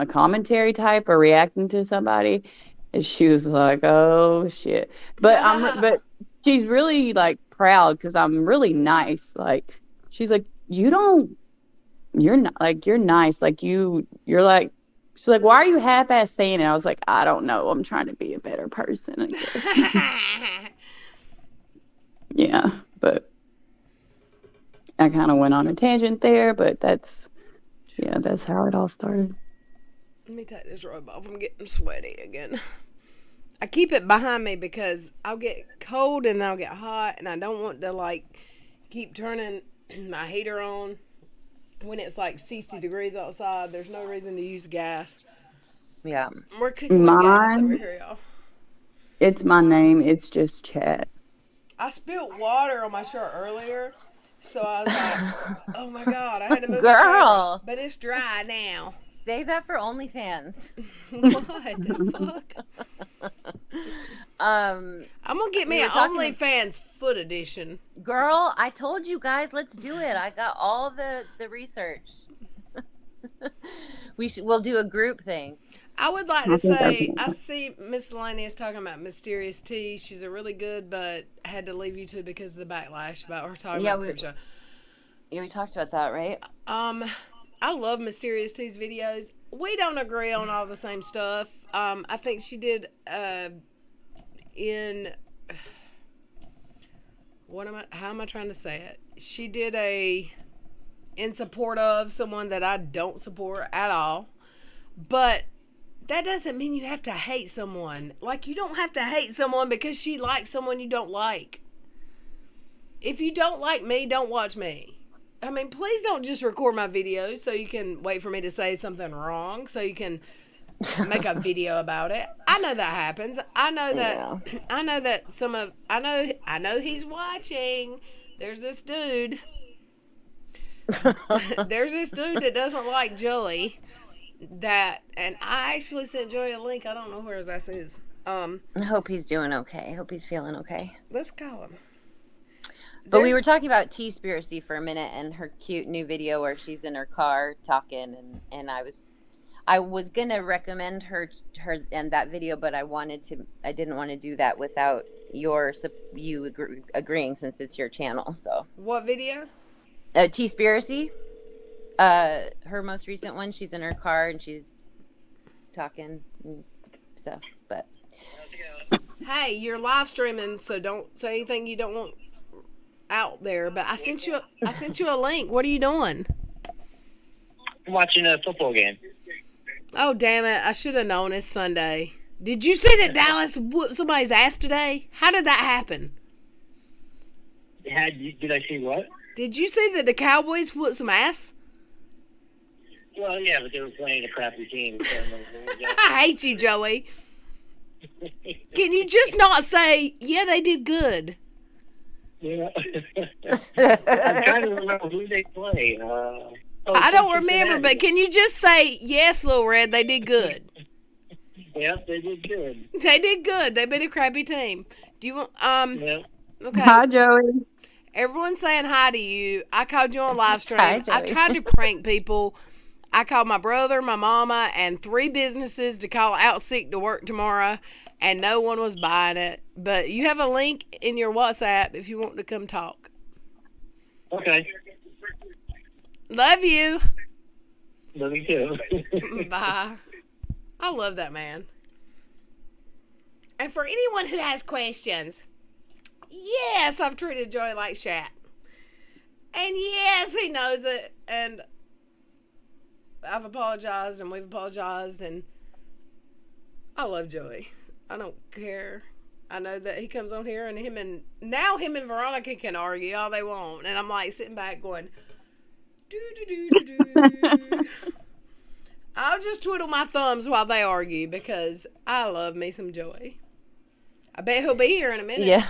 commentary type or reacting to somebody, and she was like, "Oh shit!" But she's really like proud because I'm really nice. Like, she's like, you're not like you're nice. Like you're like. She's like, "Why are you half-ass saying it?" I was like, "I don't know. I'm trying to be a better person, I guess." Yeah, but. I kind of went on a tangent there, but that's how it all started. Let me take this robe off. I'm getting sweaty again. I keep it behind me because I'll get cold and I'll get hot, and I don't want to like keep turning my heater on when it's like 60 degrees outside. There's no reason to use gas. Yeah. We're cooking with gas over here, y'all. It's my name. It's just Chat. I spilled water on my shirt earlier. So I was like, oh my God, I had to move Girl. it, but it's dry now. Save that for OnlyFans. What the fuck? I'm going to get me an OnlyFans foot edition. Girl, I told you guys, let's do it. I got all the research. We'll do a group thing. I would like to say, I see Miscellaneous talking about Mysterious T. She's a really good, but I had to leave YouTube because of the backlash about her talking about Crypto. Yeah, we talked about that, right? I love Mysterious T's videos. We don't agree on all the same stuff. I think she did how am I trying to say it? She did in support of someone that I don't support at all. But that doesn't mean you have to hate someone. Like, you don't have to hate someone because she likes someone you don't like. If you don't like me, don't watch me. I mean, please don't just record my videos so you can wait for me to say something wrong so you can make a video about it. I know that happens. I know that I know he's watching. There's this dude. That doesn't like Joey. And I actually sent Joey a link. I don't know where his ass is. I hope he's doing okay. I hope he's feeling okay. Let's call him. But we were talking about Teespiracy for a minute and her cute new video where she's in her car talking, and I was gonna recommend her and that video, but I didn't want to do that without you agreeing, since it's your channel. So what video? Teespiracy. Her most recent one, she's in her car and she's talking and stuff. But hey, you're live streaming, so don't say anything you don't want out there. But I sent you a link. What are you doing? I'm watching a football game. Oh damn it! I should have known it's Sunday. Did you see that Dallas whooped somebody's ass today? How did that happen? Did I see what? Did you see that the Cowboys whooped some ass? Well, yeah, but they were playing a crappy team. So I hate you, Joey. Can you just not say, yeah, they did good? Yeah. I'm trying to remember who they play. I don't remember, but can you just say, yes, Lil Red, they did good? Yep, they did good. They did good. They beat a crappy team. Do you want, Yep. Okay. Hi, Joey. Everyone's saying hi to you. I called you on live stream. Hi, Joey. I tried to prank people. I called my brother, my mama, and 3 businesses to call out sick to work tomorrow. and no one was buying it. But you have a link in your WhatsApp if you want to come talk. Okay. Love you. Love you too. Bye. I love that man. And for anyone who has questions, yes, I've treated Joey like Shat. And yes, he knows it. And I've apologized and we've apologized. And I love Joey. I don't care. I know that he comes on here and him and Veronica can argue all they want. And I'm like sitting back going, do. I'll just twiddle my thumbs while they argue because I love me some Joey. I bet he'll be here in a minute. Yeah.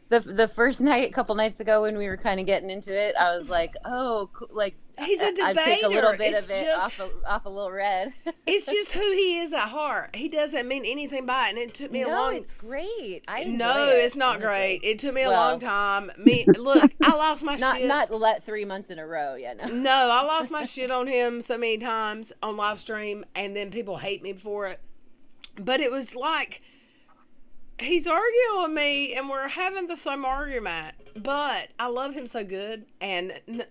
The first night, a couple nights ago, when we were kind of getting into it, I was like, "Oh, like he's a debater. I take a little bit it's of it just, off a little red." It's just who he is at heart. He doesn't mean anything by it, and it took me a long. No, it's great. It's not honestly. great. It took me a long time. Look, I lost my shit. Not 3 months in a row. Yeah, no. No, I lost my shit on him so many times on live stream, and then people hate me for it. But it was like. He's arguing with me, and we're having the same argument, but I love him so good, and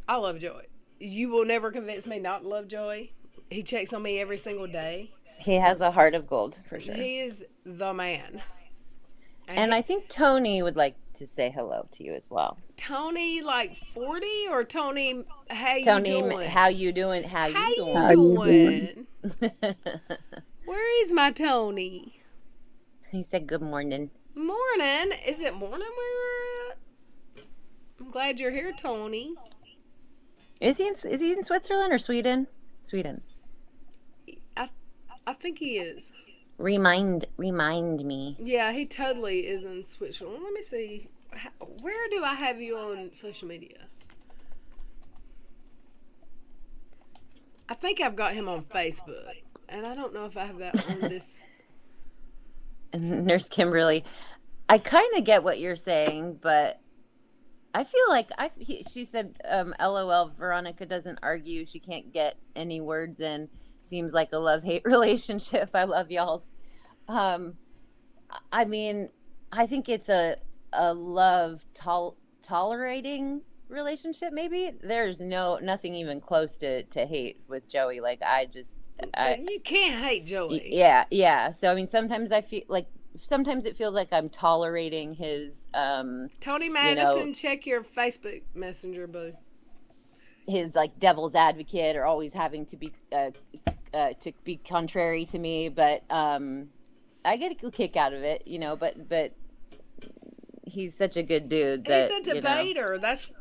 I love Joey. You will never convince me not to love Joey. He checks on me every single day. He has a heart of gold, for sure. He is the man. And I think Tony would like to say hello to you as well. Tony, like 40, or Tony, how you doing? Tony, how you doing? How you doing? Where is my Tony? He said good morning. Morning? Is it morning where we're at? I'm glad you're here, Tony. Is he in Switzerland or Sweden? Sweden. I think he is. Remind me. Yeah, he totally is in Switzerland. Let me see. Where do I have you on social media? I think I've got him on Facebook. And I don't know if I have that on this. And Nurse Kimberly, I kind of get what you're saying, but I feel like she said, LOL, Veronica doesn't argue. She can't get any words in. Seems like a love-hate relationship. I love y'all's. I mean, I think it's a love tolerating relationship. Maybe there's nothing even close to hate with Joey. Like you can't hate Joey. Yeah. So I mean, sometimes I feel like it feels like I'm tolerating his. Tony Madison, check your Facebook Messenger, boo. His like devil's advocate, or always having to be contrary to me, but I get a kick out of it, But he's such a good dude. That, he's a debater. That's.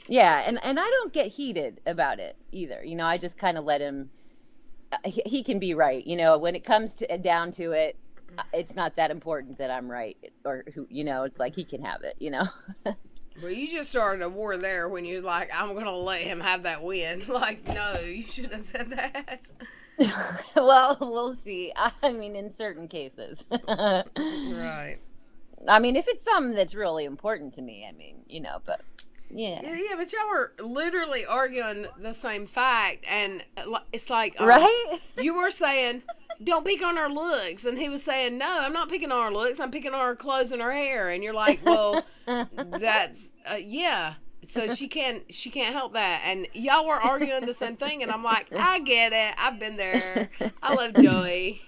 Yeah, and I don't get heated about it either. I just kind of let him. He can be right. When it comes down to it, it's not that important that I'm right or who. It's like he can have it. Well, you just started a war there when you're like, I'm gonna let him have that win. Like, no, you shouldn't have said that. Well, we'll see. I mean, in certain cases. Right. I mean, if it's something that's really important to me, but. Yeah, but y'all were literally arguing the same fact, and it's like, right? You were saying, don't pick on her looks, and he was saying, no, I'm not picking on her looks, I'm picking on her clothes and her hair, and you're like, well, that's, yeah, so she can't help that, and y'all were arguing the same thing, and I'm like, I get it, I've been there, I love Joey.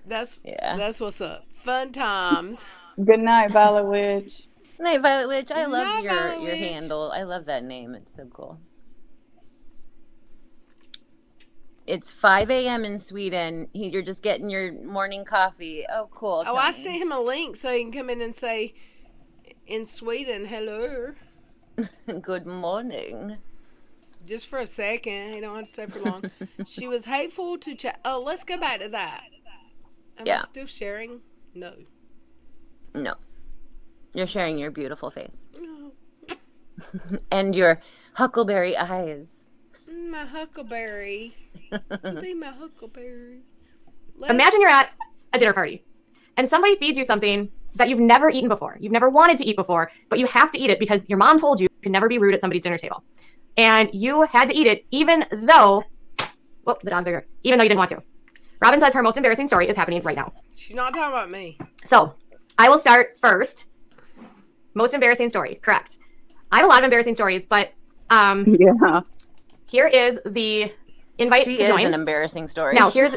That's what's up. Fun times. Good night, Violet Witch. Night, Violet Witch. I love your handle. I love that name. It's so cool. It's 5 a.m. in Sweden. You're just getting your morning coffee. Oh, cool. Oh, I sent him a link so he can come in and say, in Sweden, hello. Good morning. Just for a second. He don't have to stay for long. She was hateful to chat. Oh, let's go back to that. Am I still sharing? No. You're sharing your beautiful face. Oh. And your huckleberry eyes. My huckleberry. Be my huckleberry. Imagine you're at a dinner party and somebody feeds you something that you've never eaten before. You've never wanted to eat before, but you have to eat it because your mom told you can never be rude at somebody's dinner table. And you had to eat it even though, the dogs are here, even though you didn't want to. Robin says her most embarrassing story is happening right now. She's not talking about me. So I will start first. Most embarrassing story, correct. I have a lot of embarrassing stories, but Yeah. here is the invite She to is join. an embarrassing story. Now, here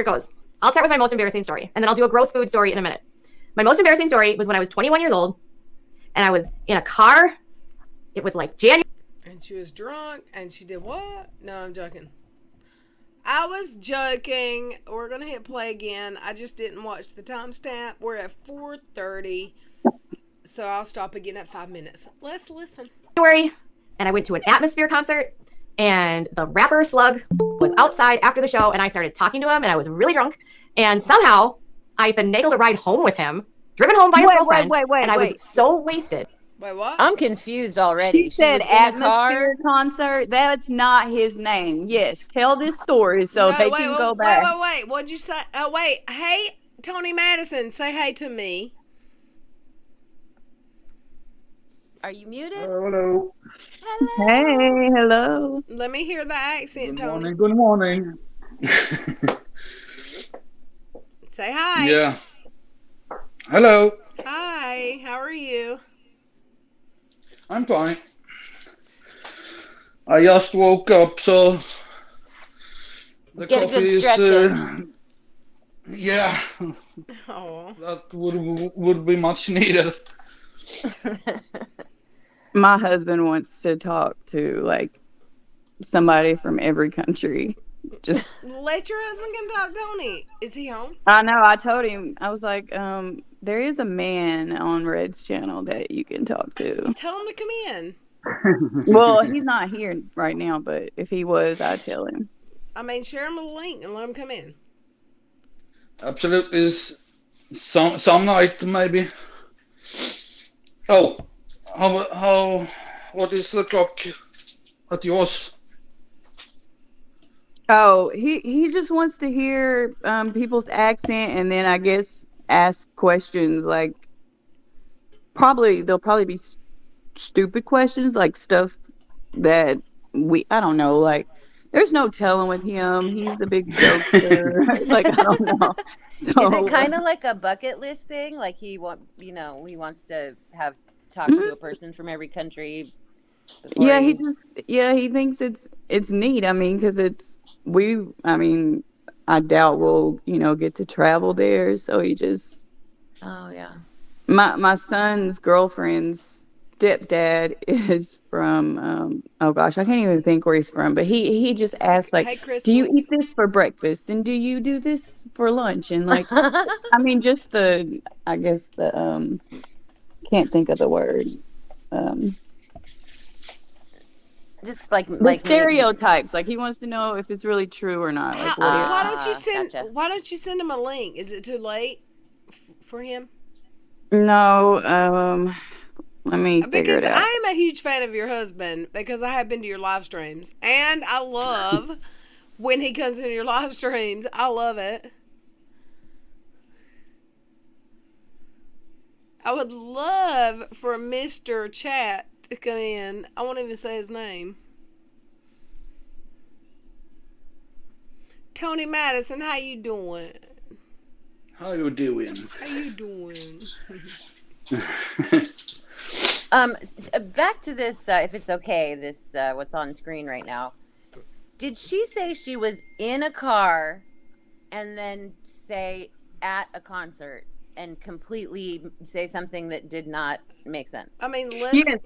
goes. I'll start with my most embarrassing story, and then I'll do a gross food story in a minute. My most embarrassing story was when I was 21 years old, and I was in a car. It was like January. And she was drunk, and she did what? No, I'm joking. I was joking. We're going to hit play again. I just didn't watch the timestamp. We're at 4:30, so I'll stop again at 5 minutes. Let's listen. And I went to an Atmosphere concert, and the rapper Slug was outside after the show, and I started talking to him, and I was really drunk, and somehow I finagled a ride home with him, driven home by his girlfriend, and I was so wasted. Wait, what? I'm confused already. She said was in a car. Atmosphere concert. That's not his name. Yes, tell this story so they can go back. Wait. What'd you say? Oh, wait. Hey, Tony Madison, say hey to me. Are you muted? Hello. Hey, hello. Let me hear the accent, Tony. Good morning. Say hi. Yeah. Hello. Hi. How are you? I'm fine. I just woke up, so the Get a coffee good is. stretch in. Yeah, Oh. that would be much needed. My husband wants to talk to like somebody from every country. Just Let your husband come talk to Tony. Is he home? I know, I told him, I was like, there is a man on Red's channel that you can talk to. Tell him to come in. Well, he's not here right now, but if he was, I'd tell him. I mean, share him the link and let him come in. Absolutely, some night maybe. Oh, how? What is the clock at yours? Oh, he just wants to hear people's accent, and then I guess ask questions like they'll probably be stupid questions, like stuff that I don't know, like there's no telling with him. He's the big jokester. Like I don't know. So, Is it kind of like a bucket list thing? Like he wants to talk to a person from every country. Yeah, he thinks it's neat. I mean, because I doubt we'll get to travel there. So he just. Oh yeah. My son's girlfriend's stepdad is from oh gosh, I can't even think where he's from, but he just asked like, Hey, do you eat this for breakfast and do you do this for lunch, and like I mean just I guess the can't think of the word just like stereotypes, like he wants to know if it's really true or not. Like Why don't you send? Gotcha. Why don't you send him a link? Is it too late for him? No, let me figure it out. I am a huge fan of your husband because I have been to your live streams, and I love when he comes into your live streams. I love it. I would love for Mr. Chat to come in. I won't even say his name. Tony Madison, how you doing? How you doing? How you doing? Back to this, if it's okay, this what's on screen right now. Did she say she was in a car and then say at a concert and completely say something that did not make sense? I mean,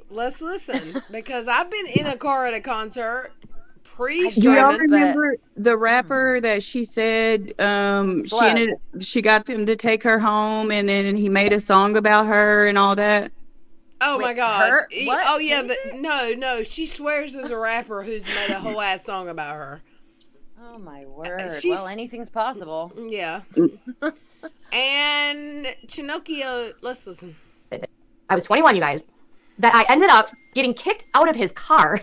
let's listen, because I've been in a car at a concert Do y'all pre-streaming. remember the rapper that she said she got them to take her home, and then he made a song about her and all that? Oh Wait, my God! her? What? Oh yeah, no. She swears there's a rapper who's made a whole ass song about her. Oh my word! She's- Well, anything's possible. Yeah. And Chinocchio, let's listen. I was 21, you guys, that I ended up getting kicked out of his car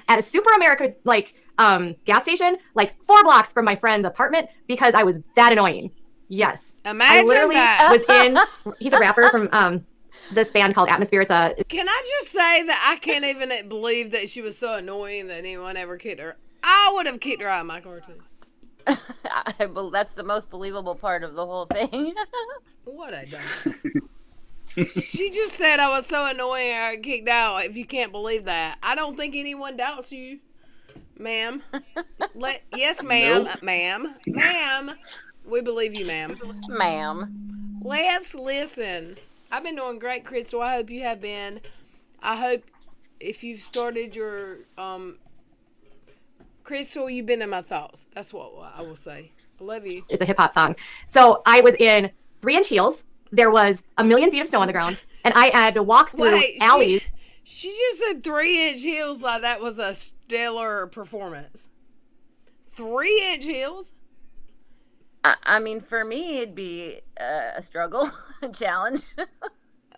at a Super America gas station, like 4 blocks from my friend's apartment, because I was that annoying. Yes. Imagine I literally that. he's a rapper from this band called Atmosphere. Can I just say that I can't even believe that she was so annoying that anyone ever kicked her? I would have kicked her out of my car too. That's the most believable part of the whole thing. What a dumbass. She just said I was so annoying I got kicked out. If you can't believe that. I don't think anyone doubts you, ma'am. Yes, ma'am. Nope. Ma'am. We believe you, ma'am. Ma'am. Let's listen. I've been doing great, Crystal. I hope you have been. I hope if you've started your Crystal, you've been in my thoughts. That's what I will say. I love you. It's a hip hop song. So I was in 3-inch heels. There was a million feet of snow on the ground, and I had to walk through alleys. She just said 3-inch heels like that was a stellar performance. 3-inch heels? I mean, for me, it'd be a struggle, a challenge.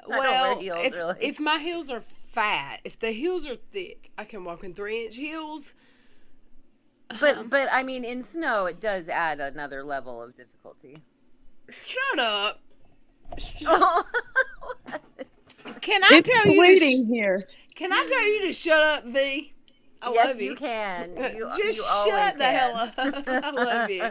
Well, really. if my heels are fat, if the heels are thick, I can walk in 3-inch heels. But I mean, in snow, it does add another level of difficulty. Shut up. Can I tell you here? Can I tell you to shut up, V? I Yes, love you. you can. Just shut the hell up. I love you.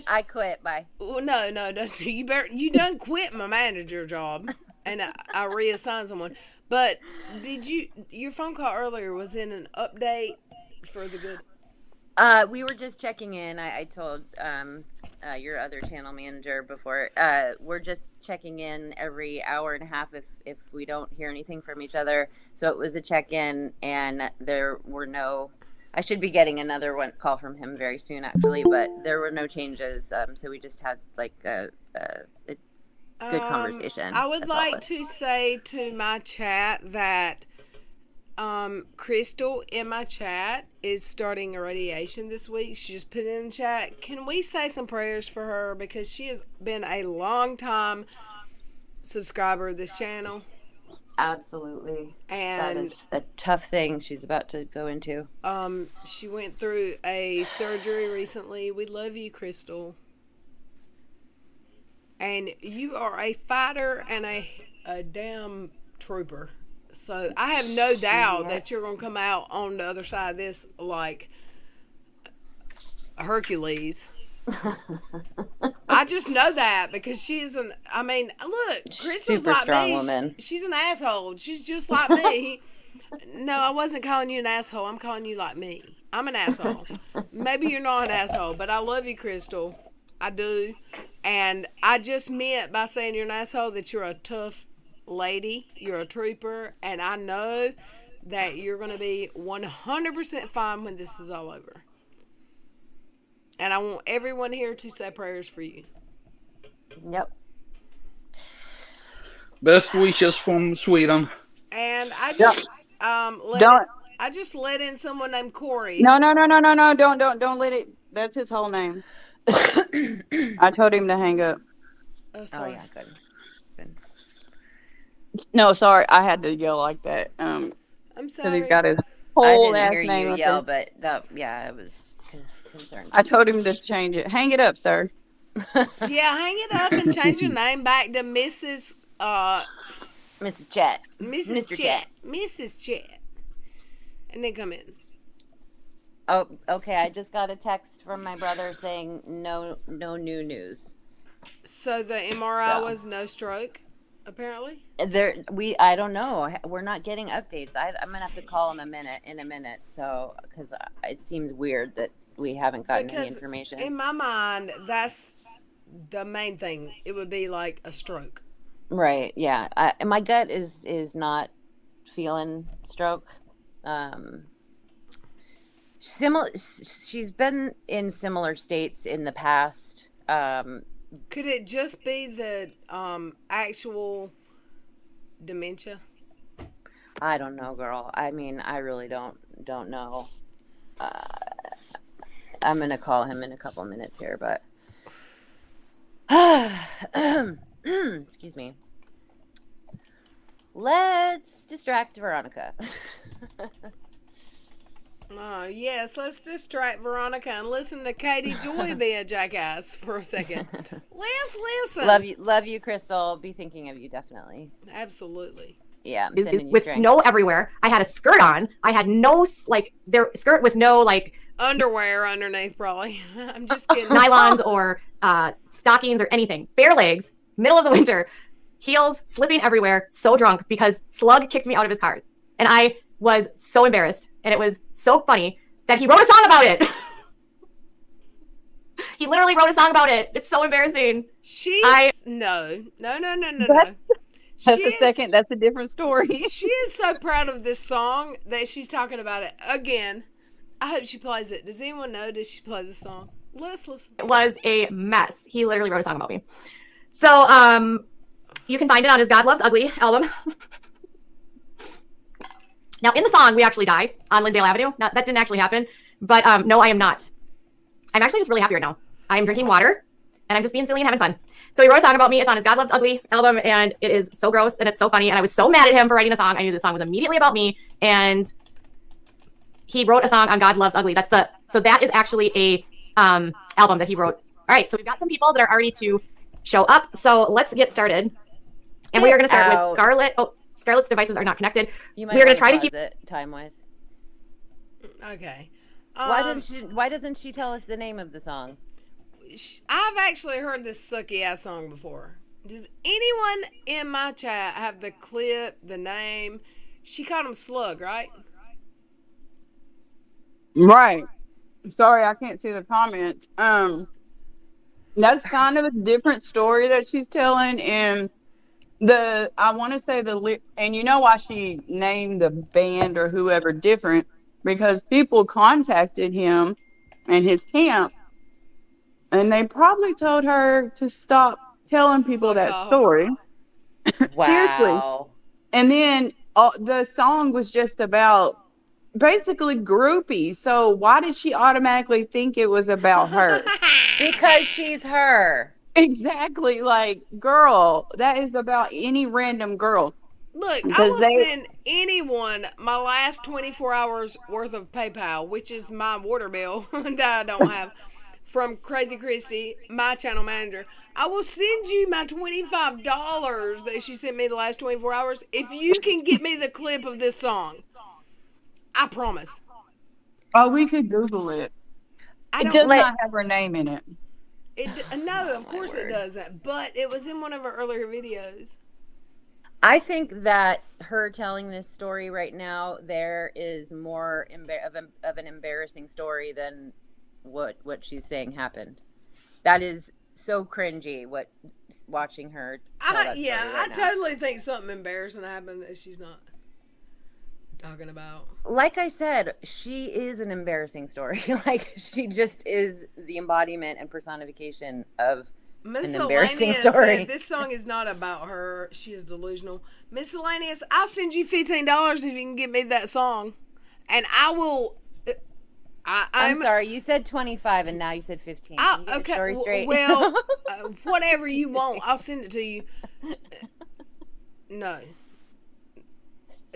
I quit. Bye. No. You done quit my manager job, and I reassigned someone. But your phone call earlier was in an update for the good? We were just checking in. I told your other channel manager before. We're just checking in every hour and a half if we don't hear anything from each other. So it was a check-in, and there were no. I should be getting another call from him very soon, actually, but there were no changes. So we just had like a good conversation. I would like to say to my chat that Crystal in my chat is starting a radiation this week. She just put it in the chat. Can we say some prayers for her, because she has been a long time subscriber of this channel? Absolutely. And that is a tough thing she's about to go into. She went through a surgery recently. We love you, Crystal. And you are a fighter and a damn trooper. So I have no doubt that you're going to come out on the other side of this like Hercules. I just know that because she's look, Crystal's super like strong me. woman. She's an asshole. She's just like me. No, I wasn't calling you an asshole. I'm calling you like me. I'm an asshole. Maybe you're not an asshole, but I love you, Crystal. I do. And I just meant by saying you're an asshole that you're a tough lady, you're a trooper, and I know that you're going to be 100% fine when this is all over. And I want everyone here to say prayers for you. Yep. Best wishes from Sweden. And I just I just let in someone named Corey. No, don't let it. That's his whole name. I told him to hang up. Oh, sorry. Oh, yeah, good. No, sorry, I had to yell like that. I'm sorry. Because he's got his I whole didn't ass hear name you up yell, there. but it was concerned. I told him to change it. Hang it up, sir. Yeah, hang it up and change your name back to Mrs. Mrs. Chet. Mrs. Mr. Chet. Mrs. Chet. And then come in. Oh, okay. I just got a text from my brother saying no new news. So the MRI was no stroke, apparently? I don't know. We're not getting updates. I'm gonna have to call him in a minute. So, because it seems weird that we haven't gotten any information. In my mind, that's the main thing. It would be like a stroke. Right. Yeah. My gut is not feeling stroke. She's been in similar states in the past. Could it just be the actual dementia? I don't know, girl. I mean, I really don't know. I'm gonna call him in a couple minutes here, but excuse me. Let's distract Veronica. Oh, yes, let's distract Veronica and listen to Katie Joy be a jackass for a second. Let's listen. Love you, Crystal. Be thinking of you, definitely. Absolutely. Yeah, I'm is sending you with string. snow everywhere. I had a skirt on. I had no skirt with no underwear underneath, probably. I'm just kidding. nylons or stockings or anything. Bare legs, middle of the winter, heels slipping everywhere. So drunk because Slug kicked me out of his car, and I was so embarrassed. And it was so funny that he wrote a song about it. He literally wrote a song about it. It's so embarrassing. No. That's a different story. She is so proud of this song that she's talking about it again. I hope she plays it. Does anyone know? Does she play the song? Let's listen. It was a mess. He literally wrote a song about me. So you can find it on his God Loves Ugly album. Now, in the song, we actually die on Lindale Avenue. Now, that didn't actually happen. But no, I am not. I'm actually just really happy right now. I am drinking water, and I'm just being silly and having fun. So he wrote a song about me. It's on his God Loves Ugly album, and it is so gross, and it's so funny. And I was so mad at him for writing a song. I knew the song was immediately about me, and he wrote a song on God Loves Ugly. So that is actually a album that he wrote. All right, so we've got some people that are already to show up. So let's get started. And we are going to start with Scarlett. Oh, Scarlett's devices are not connected. You might We're going to try to keep it time-wise. Okay. Why doesn't she tell us the name of the song? I've actually heard this sucky ass song before. Does anyone in my chat have the clip, the name? She called him Slug, right? Right. Sorry, I can't see the comments. That's kind of a different story that she's telling, and I want to say and you know why she named the band or whoever different, because people contacted him and his camp, and they probably told her to stop telling people that story. Wow. Seriously. And then the song was just about basically groupies. So why did she automatically think it was about her? Because she's her. Exactly. Like, girl, that is about any random girl. Look, I will send anyone my last 24 hours worth of PayPal, which is my water bill that I don't have, from Crazy Christy, my channel manager. I will send you my $25 that she sent me the last 24 hours if you can get me the clip of this song. I promise. Oh, we could Google it. It does not have her name in it. No, of course it doesn't. But it was in one of her earlier videos. I think that her telling this story right now, there is more of an embarrassing story than what she's saying happened. That is so cringy. Watching her. I totally think something embarrassing happened that she's not talking about. Like I said, she is an embarrassing story. Like, she just is the embodiment and personification of an embarrassing story. Said, this song is not about her. She is delusional. Miscellaneous, I'll send you $15 if you can get me that song, and I will. I'm sorry, you said 25 and now you said 15. Can you get the story straight? Well, whatever you want, I'll send it to you. No.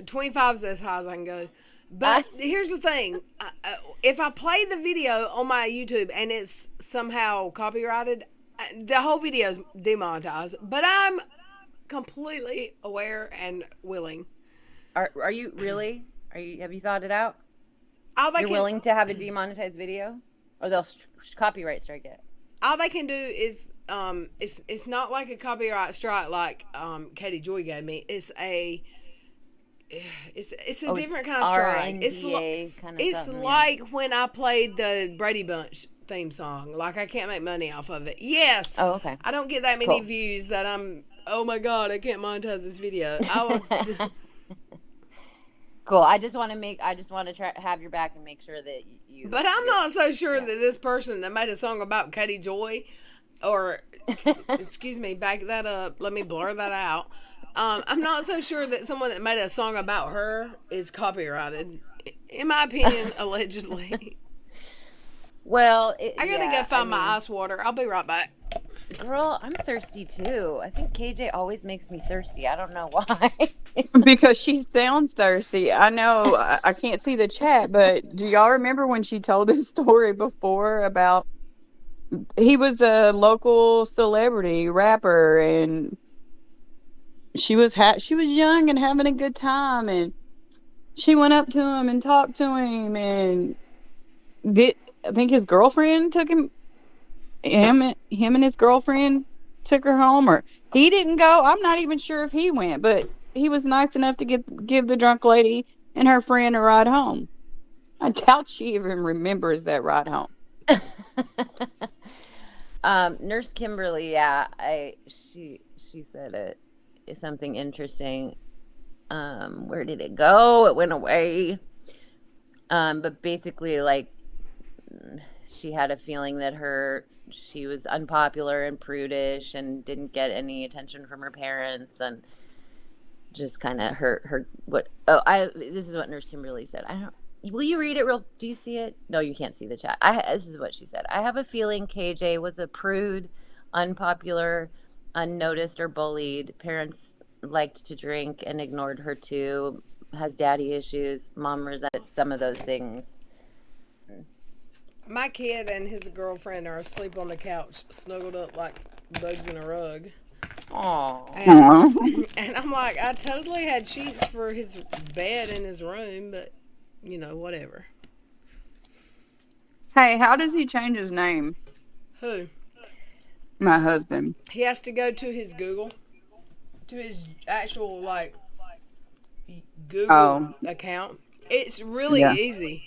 25 is as high as I can go. But here's the thing. If I play the video on my YouTube and it's somehow copyrighted, the whole video is demonetized. But I'm completely aware and willing. Are you really? Have you thought it out? You're willing to have a demonetized video? Or they'll copyright strike it? All they can do is, it's not like a copyright strike like Katie Joy gave me. It's a different kind of strike. It's like when I played the Brady Bunch theme song. Like, I can't make money off of it. Yes. Oh, okay. I don't get that many views that I'm, oh my God, I can't monetize this video. Cool. I just want to have your back and make sure that you. But I'm not so sure that this person that made a song about Katie Joy, or excuse me, back that up. Let me blur that out. I'm not so sure that someone that made a song about her is copyrighted. In my opinion, allegedly. Well, I gotta go find my ice water. I'll be right back. Girl, I'm thirsty too. I think KJ always makes me thirsty. I don't know why. Because she sounds thirsty. I know I can't see the chat, but do y'all remember when she told this story before about he was a local celebrity rapper and she was young and having a good time, and she went up to him and talked to him, and I think his girlfriend took him and his girlfriend took her home, or he didn't go. I'm not even sure if he went, but he was nice enough to give the drunk lady and her friend a ride home. I doubt she even remembers that ride home. Nurse Kimberly, yeah, she said something interesting. Where did it go? It went away. But basically, like, she had a feeling that she was unpopular and prudish and didn't get any attention from her parents, and just kind of this is what Nurse Kimberly said. Will you read it do you see it? No, you can't see the chat. This is what she said. I have a feeling KJ was a prude, unpopular, unnoticed, or bullied. Parents liked to drink and ignored her too. Has daddy issues. Mom resented some of those things. My kid and his girlfriend are asleep on the couch, snuggled up like bugs in a rug. Aww. And I'm like, I totally had sheets for his bed in his room, but, whatever. Hey, how does he change his name? Who? My husband. He has to go to his Google, to his actual, Google account. It's really easy.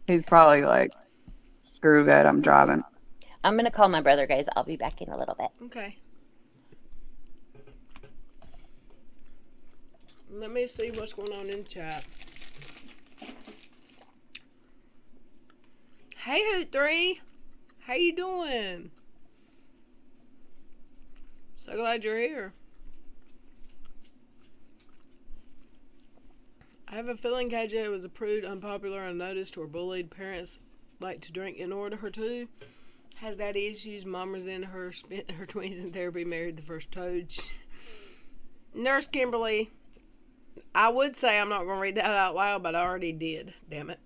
He's probably like, screw that, I'm driving. I'm going to call my brother, guys. I'll be back in a little bit. Okay. Let me see what's going on in the chat. Hey, Hoot3. How you doing? So glad you're here. I have a feeling KJ was a prude, unpopular, unnoticed, or bullied. Parents like to drink in order her too. Has daddy issues. Mom was in her, spent her 20s in therapy, married the first toad. Nurse Kimberly, I would say I'm not going to read that out loud, but I already did. Damn it.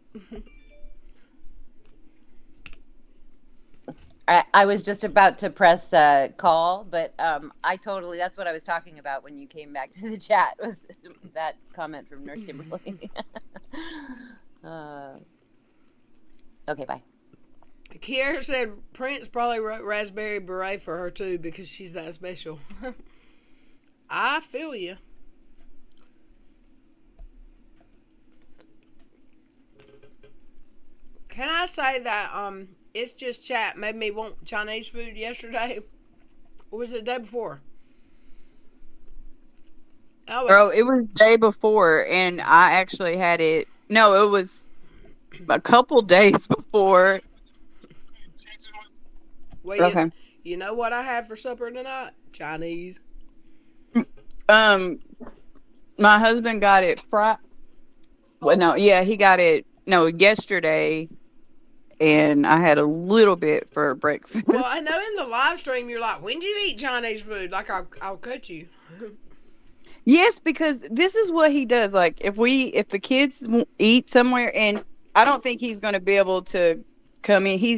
I was just about to press call, but that's what I was talking about when you came back to the chat, was that comment from Nurse Kimberly. Okay, bye. Kiera said Prince probably wrote Raspberry Beret for her too because she's that special. I feel you. Can I say that It's Just Chat made me want Chinese food yesterday? Or was it the day before? Bro, it was the day before, and I actually had it. No, it was a couple days before. Well, okay. You know what I had for supper tonight? Chinese. My husband got it fried. Well, no, yeah, he got it. No, yesterday, and I had a little bit for breakfast. Well, I know in the live stream you're like, when do you eat Chinese food? Like, I'll cut you. Yes, because this is what he does. Like, if the kids eat somewhere, and I don't think he's going to be able to come in. He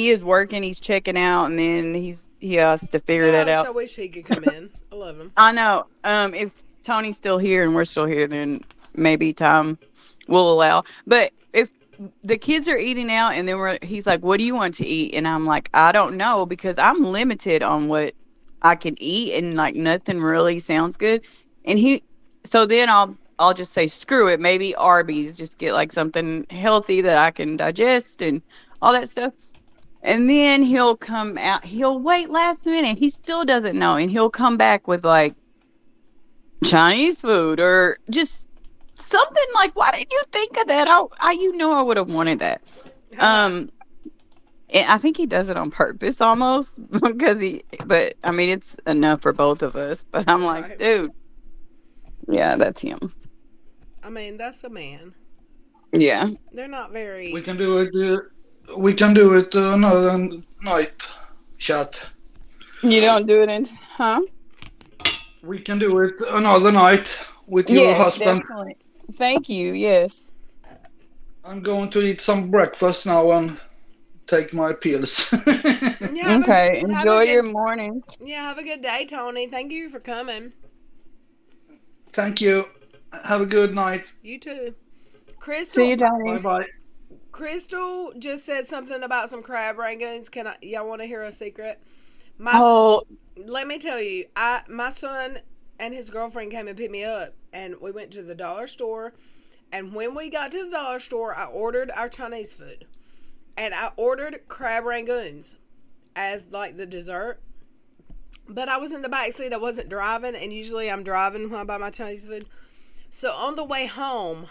is working, he's checking out, and then he has to figure that out. I wish he could come in. I love him. I know. If Tony's still here and we're still here, then maybe time will allow. But if the kids are eating out, and then he's like, what do you want to eat? And I'm like, I don't know, because I'm limited on what I can eat, and like nothing really sounds good. And so then I'll just say, screw it, maybe Arby's, just get like something healthy that I can digest and all that stuff. And then he'll come out, he'll wait last minute, he still doesn't know, and he'll come back with like Chinese food or just something like, why didn't you think of that? I would have wanted that. And I think he does it on purpose almost, because it's enough for both of us. But I'm like, dude, yeah, that's him. I mean, that's a man. Yeah. They're not very. We can do it another night, chat. You don't do it huh? We can do it another night with your husband. Definitely. Thank you. Yes. I'm going to eat some breakfast now and take my pills. Yeah, Okay, have a enjoy good- your morning. Yeah, have a good day, Tony. Thank you for coming. Thank you. Have a good night. You too. Crystal. See you, Tony. Bye bye. Crystal just said something about some crab rangoons. Y'all want to hear a secret? Oh, Let me tell you, my son and his girlfriend came and picked me up, and we went to the dollar store. And when we got to the dollar store, I ordered our Chinese food, and I ordered crab rangoons as like the dessert. But I was in the back seat. I wasn't driving, and usually I'm driving when I buy my Chinese food. So on the way home,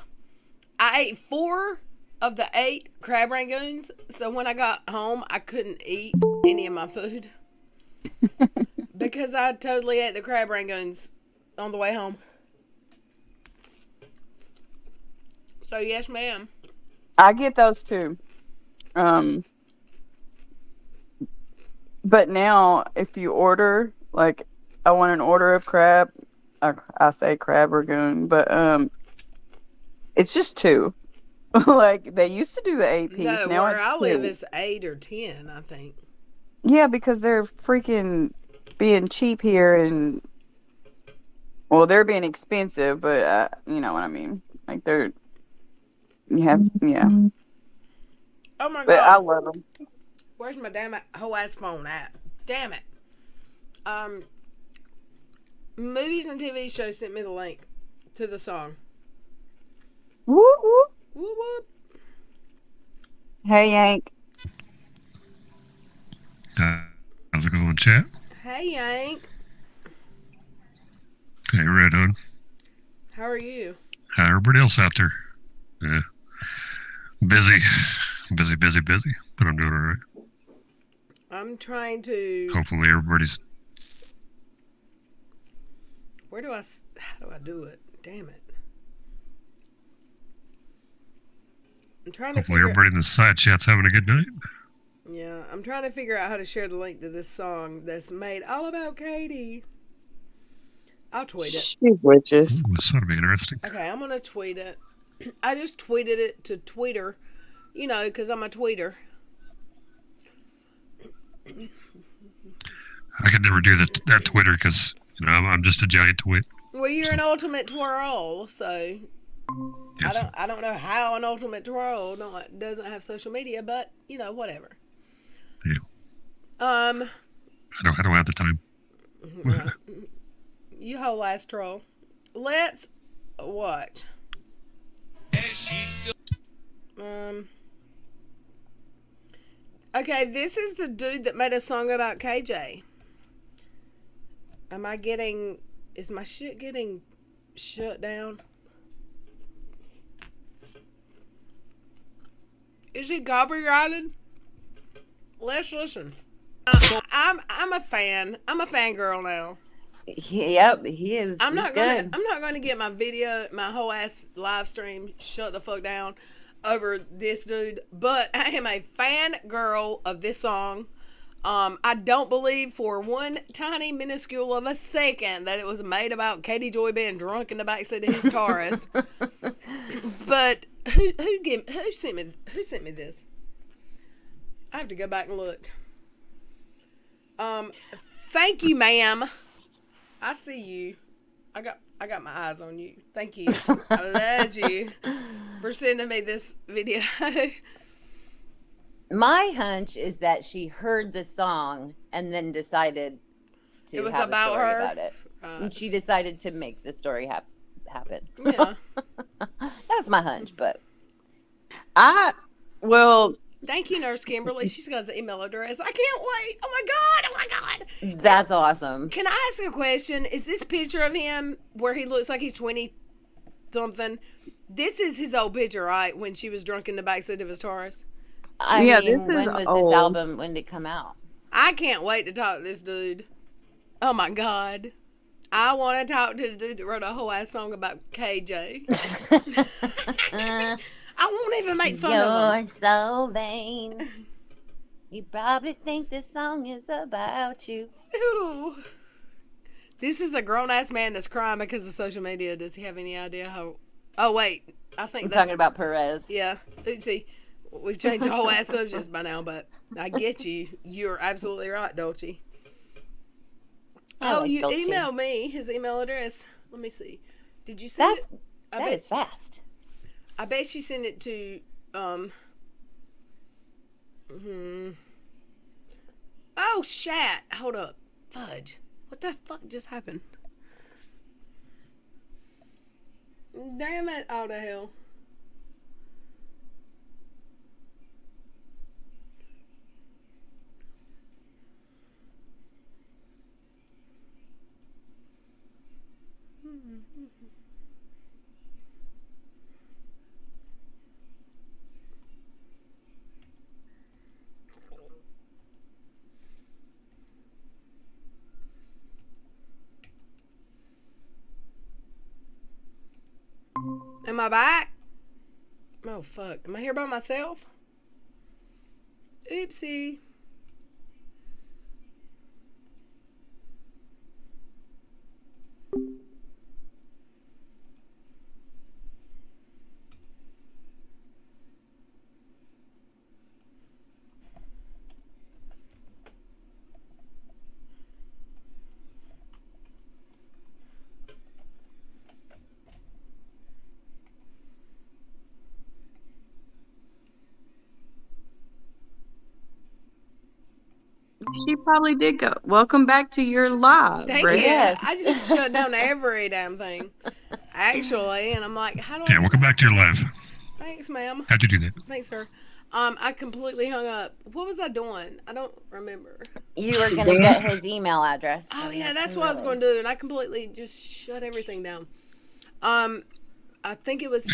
I ate 4 of the 8 crab rangoons. So when I got home, I couldn't eat any of my food because I totally ate the crab rangoons on the way home. So yes, ma'am. I get those too. But now if you order, like, I want an order of crab, I say crab rangoon, but it's just 2. Like, they used to do the 8 piece. No, Now where it's I live 2. is 8 or 10, I think. Yeah, because they're freaking being cheap here, and well, they're being expensive, but you know what I mean. Like, yeah. Oh my But I god. love them. Where's my damn whole ass phone at? Damn it. Movies and TV shows sent me the link to the song. Whoop whoop. Whoop whoop. Hey, Yank. How's it going, chat? Hey Yank. Hey, Red Hood. How are you? How everybody else out there? Yeah. Busy, but I'm doing all right. I'm trying to. Hopefully everybody's... How do I do it? Damn it. I'm trying to Hopefully figure everybody in the side chat's having a good night. Yeah, I'm trying to figure out how to share the link to this song that's made all about Katie. I'll tweet it. She's witches. Ooh, this ought to be interesting. Okay, I'm gonna tweet it. I just tweeted it to Twitter, you know, because I'm a tweeter. I could never do that Twitter because, you know, I'm just a giant twit. Well, you're an ultimate twirl, so Yes. I don't know how an ultimate twirl doesn't have social media, but you know, whatever. Yeah. Um, I don't have the time. you whole ass troll. Let's watch. Okay, this is the dude that made a song about KJ. Is my shit getting shut down? Is it copyrighted? Let's listen. I'm a fan. I'm a fangirl now. Yep, he is. I'm not good. gonna get my whole ass live stream shut the fuck down over this dude. But I am a fan girl of this song. I don't believe for one tiny minuscule of a second that it was made about Katie Joy being drunk in the backseat of his Taurus. But who sent me this? I have to go back and look. Thank you, ma'am. I see you. I got my eyes on you. Thank you. I love you for sending me this video. My hunch is that she heard the song and then decided to It was have about a story her? about it. And she decided to make the story happen. Yeah. That's my hunch, but Thank you, Nurse Kimberly. She's got the email address. I can't wait. Oh my god. that's awesome. Can I ask a question? Is this picture of him where he looks like he's 20 something? This is his old picture, right? When she was drunk in the backseat of his Taurus. I mean, when was old. this album? When did it come out? I can't wait to talk to this dude. Oh my god. I want to talk to the dude that wrote a whole ass song about KJ. I won't even make fun of him. You're so vain. You probably think this song is about you. Ooh. This is a grown ass man that's crying because of social media. Does he have any idea how? Oh wait, I think I'm that's talking about Perez. Yeah, oopsie. We've changed the whole ass subjects by now, but I get you. You're absolutely right, Dolce. You Dolce. emailed me his email address. Let me see. Did you send it? That is fast. I bet she sent it to Oh, shat. Hold up. Fudge. What the fuck just happened? Damn it. Oh, the hell. Am I back? Oh, fuck. Am I here by myself? Oopsie. She probably did go. Welcome back to your live. Thank Brett. you. I just shut down every damn thing. Actually, and I'm like, how do I... Yeah, welcome back to your live. Thanks, ma'am. How'd you do that? Thanks, sir. I completely hung up. What was I doing? I don't remember. You were gonna get his email address. Oh yeah, that's what I was going to do, and I completely just shut everything down. I think it was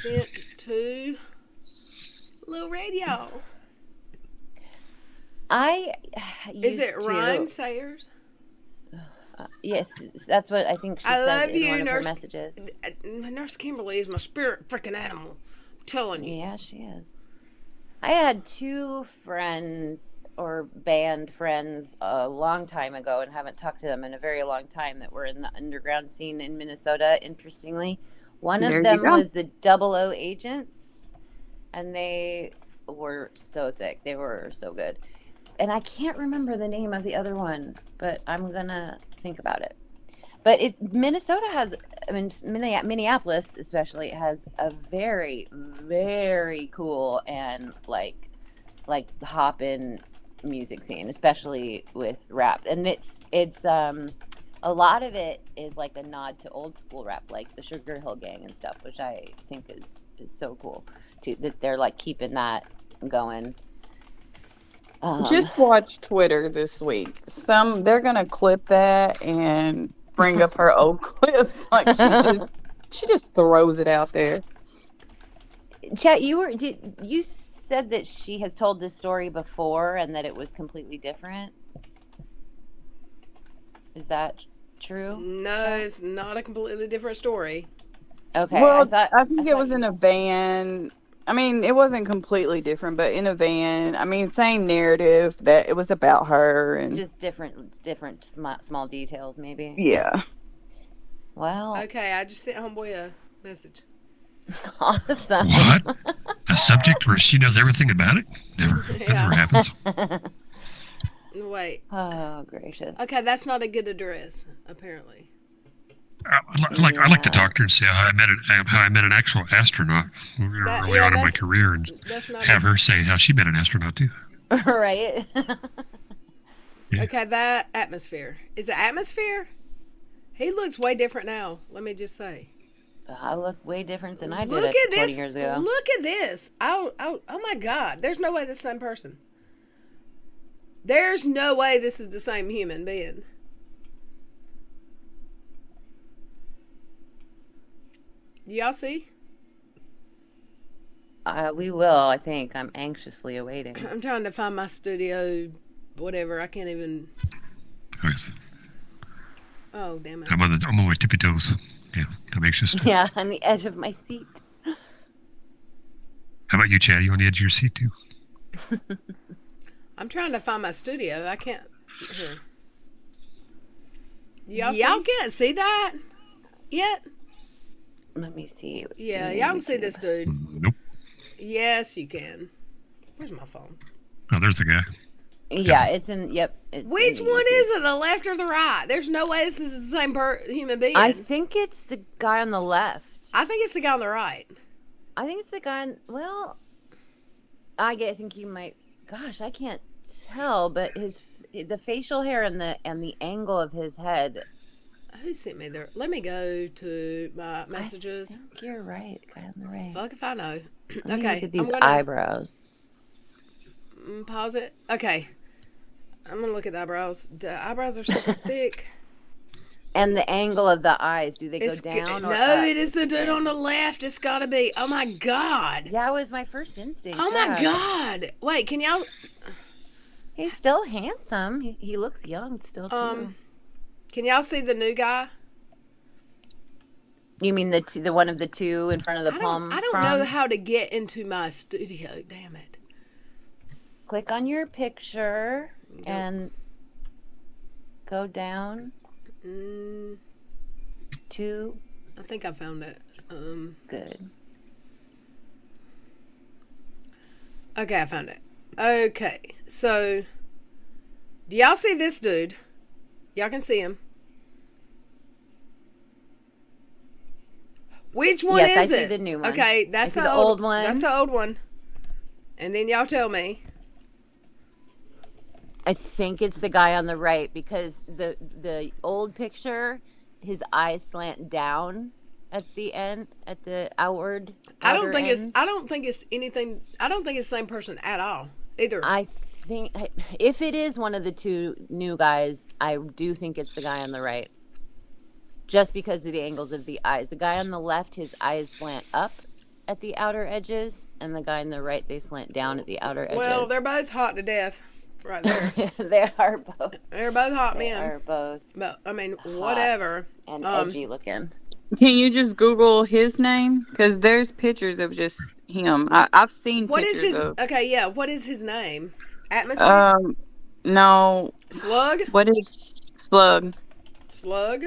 sent to Little Radio. Is it Ryan Sayers? Yes, that's what I think she I said love in you, one of her Nurse. messages. Nurse Kimberly is my spirit freaking animal. I'm telling you. Yeah, she is. I had 2 friends or band friends a long time ago and haven't talked to them in a very long time that were in the underground scene in Minnesota, interestingly. One of them was the 00 Agents, and they were so sick. They were so good. And I can't remember the name of the other one, but I'm going to think about it. But Minnesota has, I mean, Minneapolis especially has a very, very cool and like hop-in music scene, especially with rap. And it's a lot of it is like a nod to old school rap, like the Sugar Hill Gang and stuff, which I think is so cool too, that they're like keeping that going. Just watch Twitter this week. They're gonna clip that and bring up her old clips. Like she just throws it out there. Chat, you said that she has told this story before and that it was completely different. Is that true? No, it's not a completely different story. Okay. Well, I think it was in a van. I mean, it wasn't completely different, but in a van. I mean, same narrative, that it was about her and just different small details, maybe. Yeah. Well. Okay, I just sent homeboy a message. Awesome. What? A subject where she knows everything about it? Never. That never happens. Wait. Oh, gracious. Okay, that's not a good address, apparently. I'd like to talk to her and say how I met an actual astronaut early on in my career, and have her say how she met an astronaut too. Right. Yeah. Okay, that Atmosphere. Is it Atmosphere? He looks way different now. Let me just say. I look way different than I did Look at 20 this. years ago. Look at this. Oh my God. There's no way this is the same person. There's no way this is the same human being. Y'all see? We will, I think. I'm anxiously awaiting. I'm trying to find my studio, whatever. I can't even. Nice. Oh, damn it. I'm on my tippy toes. Yeah, I'm anxious. Yeah, on the edge of my seat. How about you, Chad? You on the edge of your seat too? I'm trying to find my studio. I can't. Here. Y'all can't see that yet? Let me see. Yeah, y'all can see this dude. Nope. Yes, you can. Where's my phone? Oh, there's the guy. Yeah, it's in. Yep. It's Which in one YouTube. is it? The left or the right? There's no way this is the same human being. I think it's the guy on the left. I think it's the guy on the right. I think it's the guy. Well, think he might. Gosh, I can't tell, but the facial hair and the angle of his head. Who sent me there? Let me go to my messages. I think you're right, guy on the right. Fuck if I know. Let me Okay, look at these I'm gonna eyebrows. Pause it. Okay, I'm gonna look at the eyebrows. The eyebrows are super thick. And the angle of the eyes. Do they go down or No, up? it is the dude on the left. It's gotta be. Oh my god. Yeah, it was my first instinct. Oh my god. Wait, can y'all? He's still handsome. He looks young still too. Can y'all see the new guy? You mean the one of the two in front of the palm? I don't know how to get into my studio. Damn it. Click on your picture and go down to. I think I found it. Good. Okay, I found it. Okay, so do y'all see this dude? Y'all can see him. Which one Yes, is I it? see the new one. Okay, that's I see the old one. That's the old one. And then y'all tell me. I think it's the guy on the right because the old picture, his eyes slant down at the end, at the outer I don't think ends. it's anything. I don't think it's the same person at all either. I think if it is one of the two new guys, I do think it's the guy on the right. Just because of the angles of the eyes. The guy on the left, his eyes slant up at the outer edges, and the guy on the right, they slant down at the outer edges. Well, they're both hot to death, right there. They are both. They're both hot They men. are both. But I mean, hot whatever. and edgy looking. Can you just Google his name? Because there's pictures of just him. I've seen What pictures is his? of. Okay, yeah. What is his name? Atmosphere. No. Slug. What is Slug? Slug.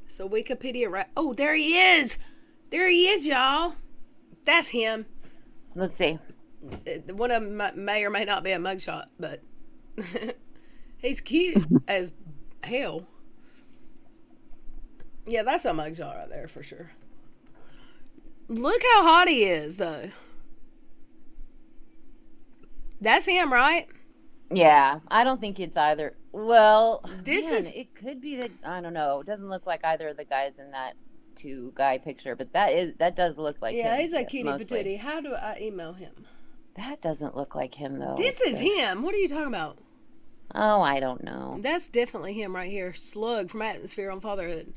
So Wikipedia, right? Oh, there he is. There he is, y'all. That's him. Let's see. One of them may or may not be a mugshot, but he's cute as hell. Yeah, that's a mugshot right there for sure. Look how hot he is, though. That's him, right? Yeah, I don't think it's either. Well, This is- it could be the. I don't know. It doesn't look like either of the guys in that two guy picture, but that does look like Yeah, him. he's a yes, cutie mostly. patootie. How do I email him? That doesn't look like him though. This is him. What are you talking about? Oh, I don't know. That's definitely him right here. Slug from Atmosphere on Fatherhood.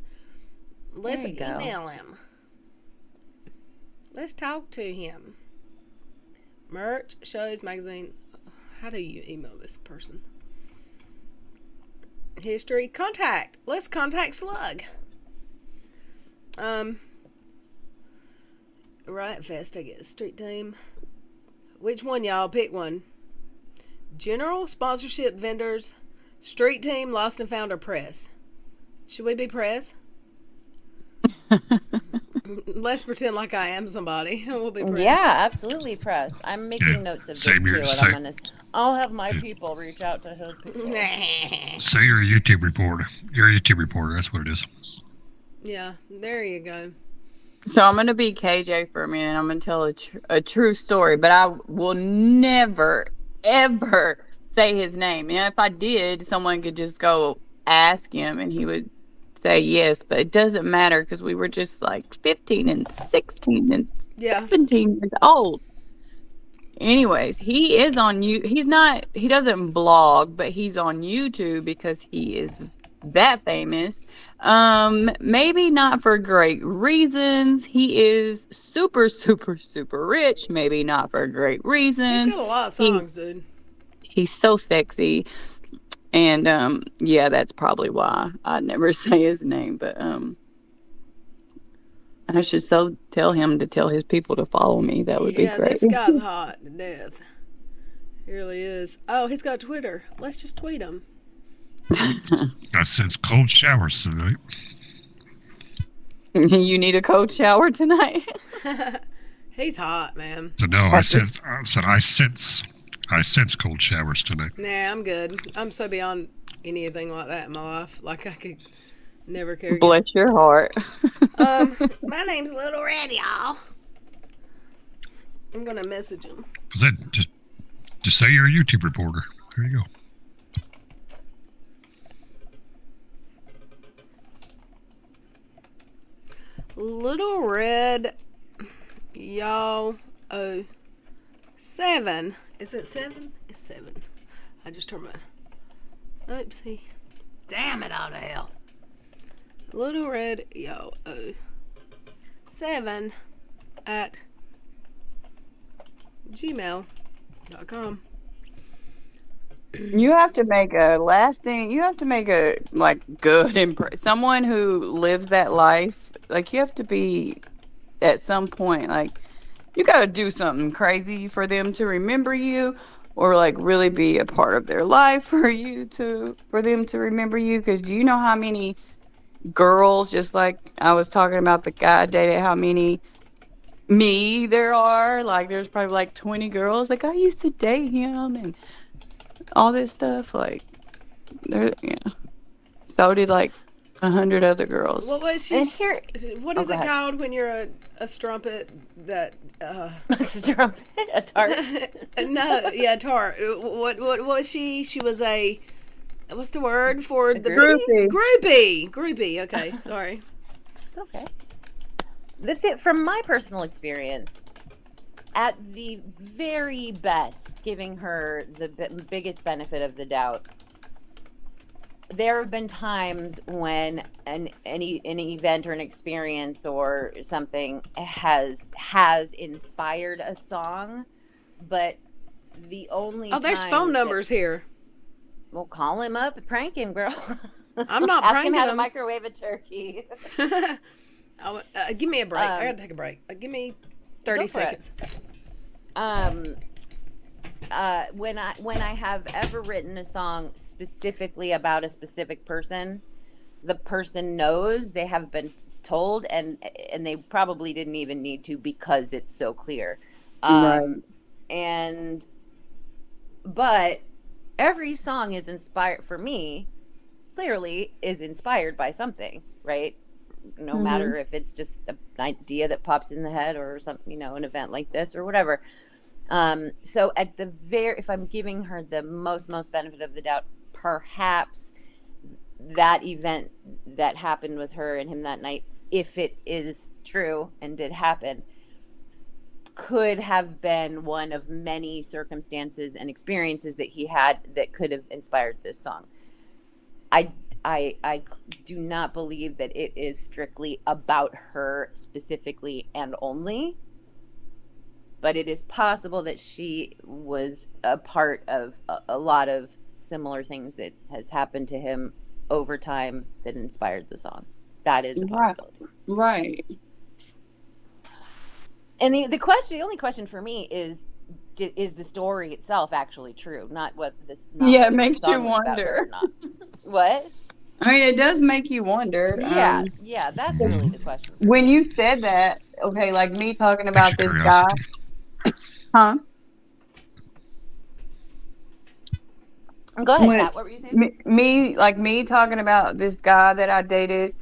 Let's There you go. email him. Let's talk to him. Merch, shows, magazine. How do you email this person? History, contact. Let's contact Slug. Riot Fest, I guess. Street team. Which one, y'all? Pick one. General, sponsorship, vendors, street team, lost and found, or press. Should we be press? Let's pretend like I am somebody. We'll be press. Yeah, absolutely, press. I'm making notes of this same too, here, and same. I'm gonna. I'll have my people reach out to his people. So you're a YouTube reporter. You're a YouTube reporter. That's what it is. Yeah, there you go. So I'm going to be KJ for a minute. I'm going to tell a true story, but I will never, ever say his name. And if I did, someone could just go ask him and he would say yes, but it doesn't matter because we were just like 15 and 16 and 17 years old. Anyways, he is on you. He doesn't blog, but he's on YouTube because he is that famous. Maybe not for great reasons. He is super, super, super rich. Maybe not for great reasons. He's got a lot of songs, dude. He's so sexy. And yeah, that's probably why I never say his name. But I should tell him to tell his people to follow me. That would be great. This guy's hot to death. He really is. Oh, he's got Twitter. Let's just tweet him. I sense cold showers tonight. You need a cold shower tonight? He's hot, man. So no, I sense cold showers tonight. Nah, I'm good. I'm so beyond anything like that in my life. Like I could never care. Bless your heart. My name's Little Red, y'all. I'm gonna message him. Is that just say you're a YouTube reporter? There you go. Little Red, y'all. 7. Is it 7? It's 7. I just turned my. Oopsie. Damn it all to hell. Little Red, yo. 7 at gmail.com. You have to make a lasting. You have to make a good impression. Someone who lives that life. Like you have to be at some point. Like you got to do something crazy for them to remember you, or like really be a part of their life for them to remember you. Because do you know how many girls, just like I was talking about the guy I dated, how many there are? Like there's probably like 20 girls. Like I used to date him and all this stuff. Like there, yeah. So did like 100 other girls. What was she? What is it ahead. called when you're a strumpet that? A strumpet, a tart. No, yeah, tart. What was she? She was a. What's the word for the groupie? Groupie. Okay, sorry. Okay. From my personal experience, at the very best, giving her the biggest benefit of the doubt, there have been times when an event or an experience or something has inspired a song, but the only there's phone numbers here. Well, call him up, prank him, girl. I'm not Ask pranking him how to him. microwave a turkey. Give me a break. I gotta take a break. Give me 30 seconds. When I have ever written a song specifically about a specific person, the person knows, they have been told, and they probably didn't even need to because it's so clear. But every song is inspired, for me, clearly is inspired by something, right? No matter if it's just an idea that pops in the head or something, an event like this or whatever. So at the if I'm giving her the most benefit of the doubt, perhaps that event that happened with her and him that night, if it is true and did happen, could have been one of many circumstances and experiences that he had that could have inspired this song. I do not believe that it is strictly about her specifically and only, but it is possible that she was a part of a lot of similar things that has happened to him over time that inspired the song. That is a possibility. Right. And the only question for me is the story itself actually true? Not what this. Not Yeah, what it the makes song you was about her or wonder. not. What? I mean, it does make you wonder. Yeah, that's really the question. When you said that, okay, like me talking about this guy, huh? Go ahead, Kat. What were you saying? Me talking about this guy that I dated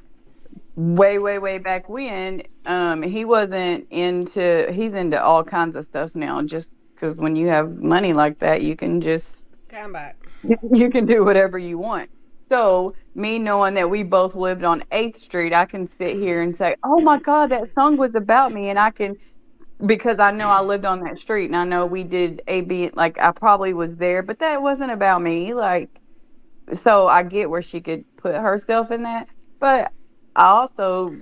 way back when. He's into all kinds of stuff now. Just because when you have money like that, you can just come back. You can do whatever you want. So me knowing that we both lived on 8th Street, I can sit here and say, "Oh my God, that song was about me," and I can. Because I know I lived on that street and I know we did A-B, like I probably was there, but that wasn't about me. Like, so I get where she could put herself in that. But I also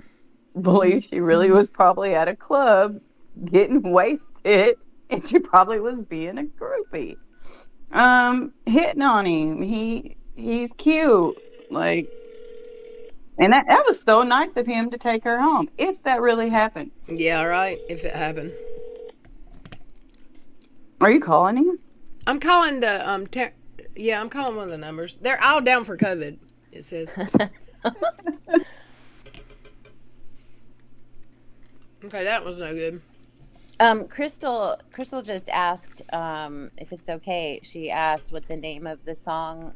believe she really was probably at a club getting wasted and she probably was being a groupie. Hitting on him. He's cute. Like, and that was so nice of him to take her home, if that really happened. Yeah, right. If it happened. Are you calling him? I'm calling the I'm calling one of the numbers. They're all down for COVID. It says. Okay, that was no good. Crystal just asked if it's okay. She asked what the name of the song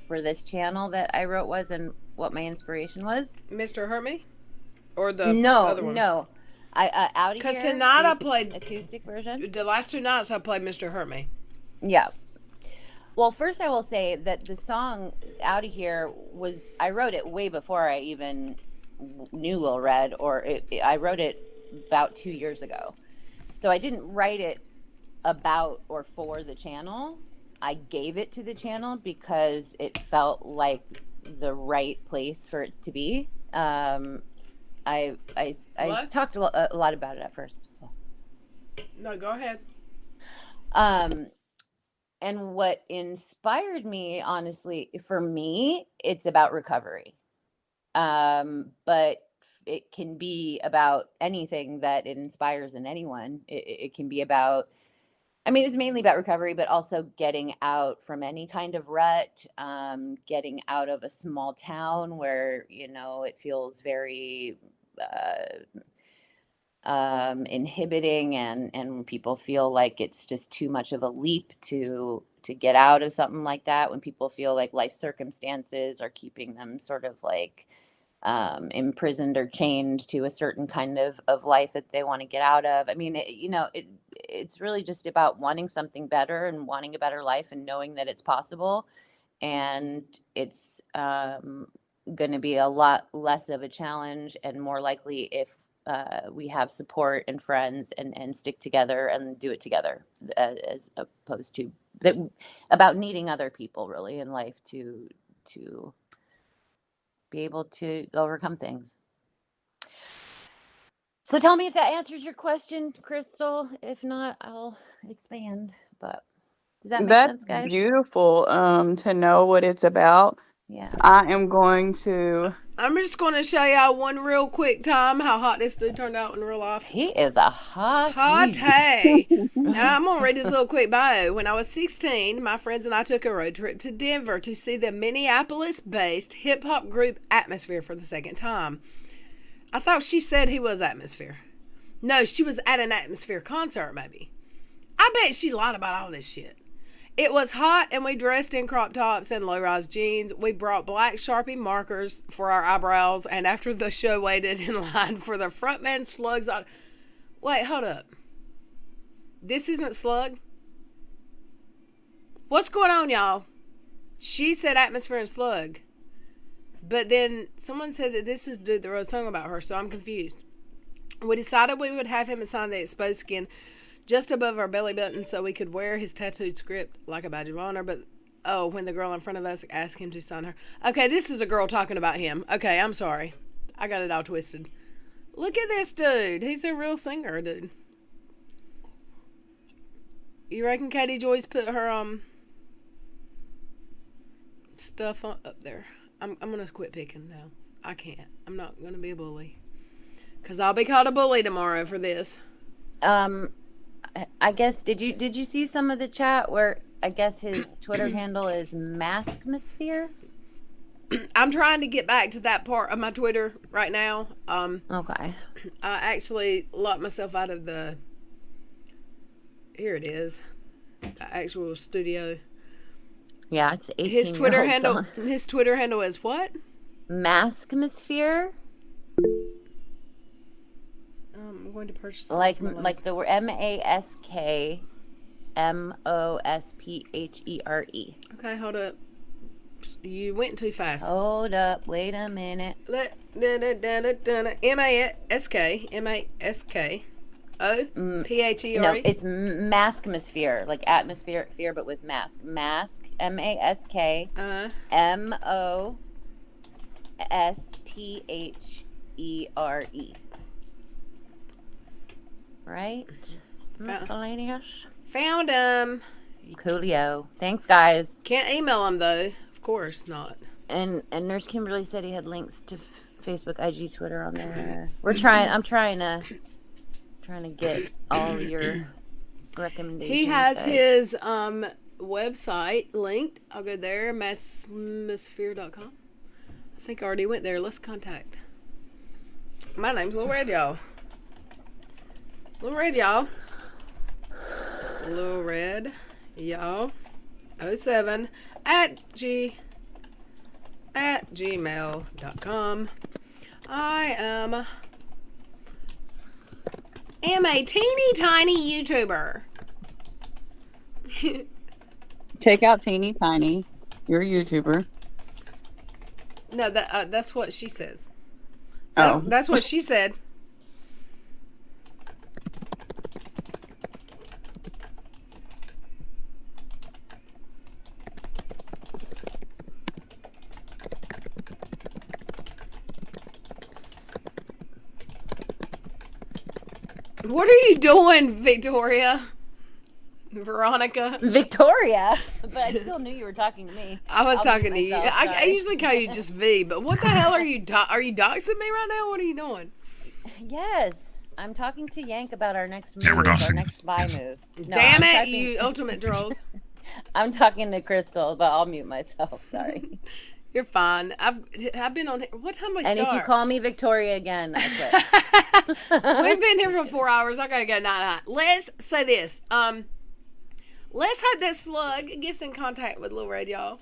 for this channel that I wrote was and what my inspiration was. Mr. Hurt Me? Or the other one? No. I out of here. Because tonight I played acoustic version. The last 2 nights I played Mr. Hurt Me. Yeah. Well, first I will say that the song Out of Here I wrote it way before I even knew Lil Red, I wrote it about 2 years ago. So I didn't write it about or for the channel. I gave it to the channel because it felt like the right place for it to be. I talked a lot about it at first. No, go ahead. And what inspired me, honestly, for me, it's about recovery. But it can be about anything that it inspires in anyone. It can be about, it was mainly about recovery, but also getting out from any kind of rut, getting out of a small town where, it feels very inhibiting and people feel like it's just too much of a leap to get out of something like that, when people feel like life circumstances are keeping them sort of like imprisoned or chained to a certain kind of life that they want to get out of. It's really just about wanting something better and wanting a better life and knowing that it's possible. And it's going to be a lot less of a challenge and more likely if we have support and friends and stick together and do it together, as opposed to about needing other people really in life to be able to overcome things. So tell me if that answers your question, Crystal. If not, I'll expand. But does that make sense, guys? That's beautiful to know what it's about. Yeah. I'm just going to show y'all one real quick time how hot this dude turned out in real life. He is a hot hey. Now I'm going to read this little quick bio. When I was 16, my friends and I took a road trip to Denver to see the Minneapolis-based hip-hop group Atmosphere for the second time. I thought she said he was Atmosphere. No, she was at an Atmosphere concert, maybe. I bet she lied about all this shit. It was hot and we dressed in crop tops and low-rise jeans. We brought black Sharpie markers for our eyebrows, and after the show waited in line for the frontman Slug's... Wait, hold up. This isn't Slug? What's going on, y'all? She said Atmosphere and Slug. But then someone said that this is Dude that wrote a song about her, so I'm confused. We decided we would have him sign the exposed skin just above our belly button so we could wear his tattooed script like a badge of honor. But, when the girl in front of us asked him to sign her. Okay, this is a girl talking about him. Okay, I'm sorry. I got it all twisted. Look at this dude. He's a real singer, dude. You reckon Katie Joyce put her, stuff up there? I'm going to quit picking now. I can't. I'm not going to be a bully. Because I'll be called a bully tomorrow for this. I guess did you see some of the chat where I guess his Twitter handle is Maskmosphere? I'm trying to get back to that part of my Twitter right now. Okay. I actually locked myself out of here it is. The actual studio. Yeah, it's 18. His Twitter handle is what? Maskmosphere. I'm going to purchase like the word MASKMOSPHERE. Okay, hold up. You went too fast. Hold up, wait a minute. MASKOPHERE. No, it's Maskmosphere, like atmosphere, fear, but with mask. Mask, MASKMOSPHERE. Right? Miscellaneous. Found him. Coolio. Thanks, guys. Can't email him though. Of course not. And Nurse Kimberly said he had links to Facebook, IG, Twitter on there. We're trying. I'm trying to get all your recommendations. He has guys. his website linked. I'll go there. Maskmosphere.com. I think I already went there. Let's contact. My name's Lil Red, y'all. Little Red, y'all. Little Red, y'all. 07 at gmail.com. I am a teeny tiny YouTuber. Take out teeny tiny. You're a YouTuber. No, that's what she says. Oh. That's what she said. What are you doing, Victoria? Veronica? Victoria? But I still knew you were talking to me. I was I'll talking to mute you. myself, I sorry. usually call you just V, but what the hell are you doxing me right now? What are you doing? Yes. I'm talking to Yank about our next move, Yeah, we're our doxing. next spy move. No, Damn I'm it, talking- you ultimate trolls. I'm talking to Crystal, but I'll mute myself. Sorry. You're fine. I've been on. What time we And start? if you call me Victoria again, I quit. We've been here for 4 hours. I gotta go night. Let's say this. Let's hope that slug gets in contact with Lil Red, y'all.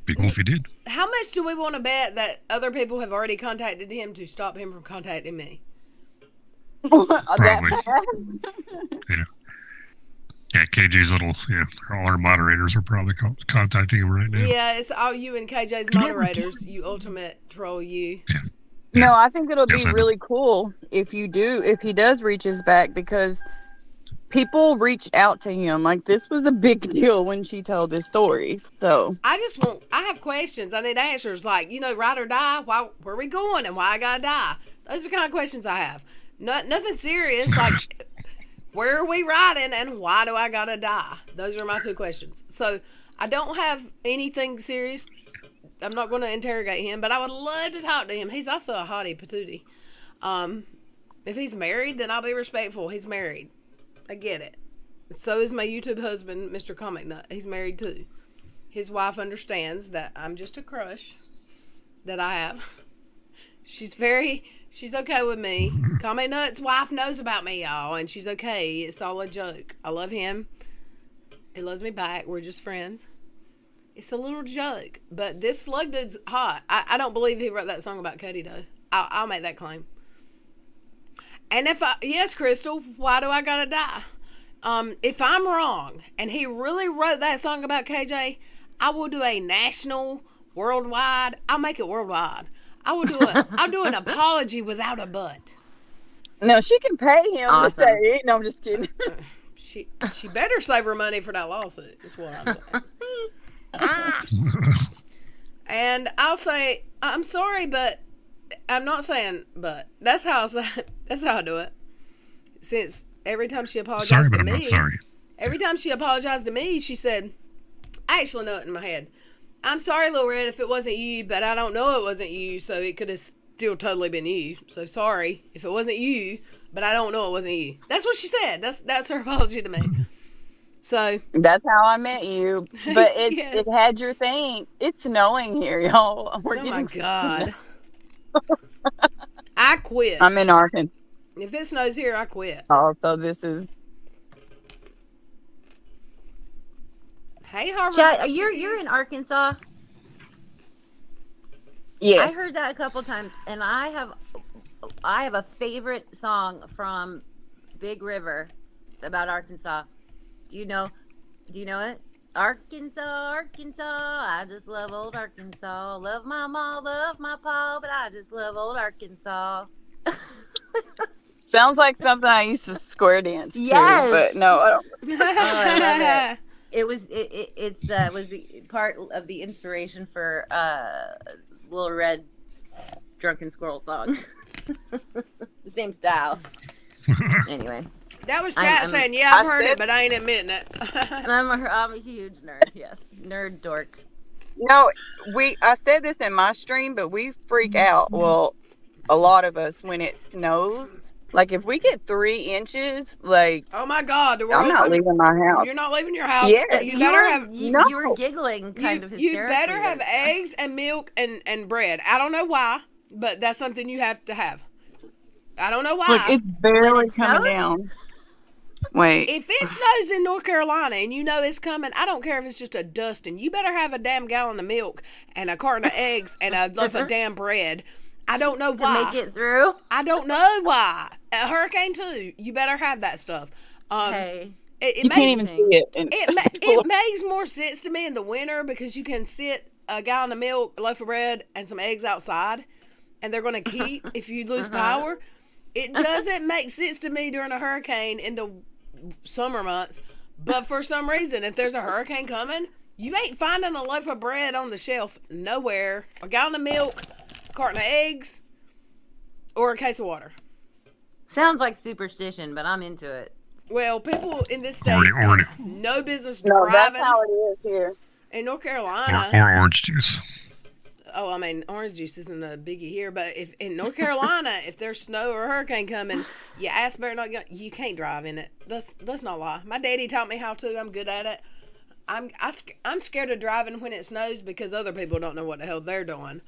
Be cool if he did. How much do we want to bet that other people have already contacted him to stop him from contacting me? Probably. Yeah. Yeah, KJ's all our moderators are probably contacting him right now. Yeah, it's all you and KJ's moderators. You ultimate troll, you. No, I think it'll Yes, be I know. really cool if he does reach his back, because people reached out to him. Like, this was a big deal when she told his story. So I have questions. I need answers. Like, ride or die. Why? Where are we going? And why I gotta die? Those are the kind of questions I have. Nothing serious. Like, where are we riding and why do I gotta die? Those are my two questions. So I don't have anything serious. I'm not going to interrogate him, but I would love to talk to him. He's also a hottie patootie. If he's married, then I'll be respectful. He's married. I get it. So is my YouTube husband, Mr. Comic Nut. He's married too. His wife understands that I'm just a crush that I have. She's okay with me. Comic Nut's wife knows about me, y'all, and she's okay. It's all a joke. I love him. He loves me back. We're just friends. It's a little joke, but this slug dude's hot. I don't believe he wrote that song about Cody, though. I'll make that claim. And yes, Crystal, why do I gotta die? If I'm wrong, and he really wrote that song about KJ, I will do a national, worldwide. I'll make it worldwide. I'll do an apology without a but. no, she can pay him to say it. No, I'm just kidding. She better save her money for that lawsuit. Is what I'm saying. And I'll say I'm sorry, but I'm not saying but. That's how I do it. Since every time she apologized Sorry, to but I'm me, not sorry. every time she apologized to me, she said, I actually know it in my head. I'm sorry, Lil Red, if it wasn't you, but I don't know it wasn't you, so it could have still totally been you. So sorry if it wasn't you, but I don't know it wasn't you. That's what she said. That's her apology to me. So that's how I met you. But it Yes. it had your thing. It's snowing here, y'all. We're Oh my getting God. I quit. I'm in Arkansas. If it snows here, I quit. So this is. Hey, Harvard. Chad, you're in Arkansas. Yes. I heard that a couple times, and I have a favorite song from Big River about Arkansas. Do you know it? Arkansas, Arkansas, I just love old Arkansas. Love my ma, love my pa, but I just love old Arkansas. Sounds like something I used to square dance Yes. to, but no, I don't. Oh, I love it. It was the part of the inspiration for Little Red Drunken Squirrel song. The same style. Anyway. That was chat saying, yeah, I've heard it, but I ain't admitting it. I'm a huge nerd. Yes, nerd dork. No, I said this in my stream, but we freak out. Well, a lot of us when it snows. Like if we get 3 inches, like oh my God, the I'm world's not leaving my house. You're not leaving your house. Yeah, you better have. You were giggling kind of You hysterically. better have eggs and milk and bread. I don't know why, but that's something you have to have. I don't know why. Look, it's barely coming down. Wait. If it snows in North Carolina and you know it's coming, I don't care if it's just a dusting. You better have a damn gallon of milk and a carton of eggs and a loaf of damn bread. I don't know why. To make it through? I don't know why. A hurricane too. You better have that stuff. Hey. It you can't even see it. It makes more sense to me in the winter because you can sit a gallon of milk, a loaf of bread, and some eggs outside, and they're going to keep if you lose power. It doesn't make sense to me during a hurricane in the summer months, but for some reason, if there's a hurricane coming, you ain't finding a loaf of bread on the shelf nowhere, a gallon of milk, a carton of eggs, or a case of water. Sounds like superstition, but I'm into it. Well, people in this state have no business driving. No, that's how it is here. In North Carolina. Or orange juice. Oh, I mean, orange juice isn't a biggie here, but if in North Carolina, if there's snow or a hurricane coming, you you can't drive in it. Let's not lie. My daddy taught me how to. I'm good at it. I'm scared of driving when it snows because other people don't know what the hell they're doing.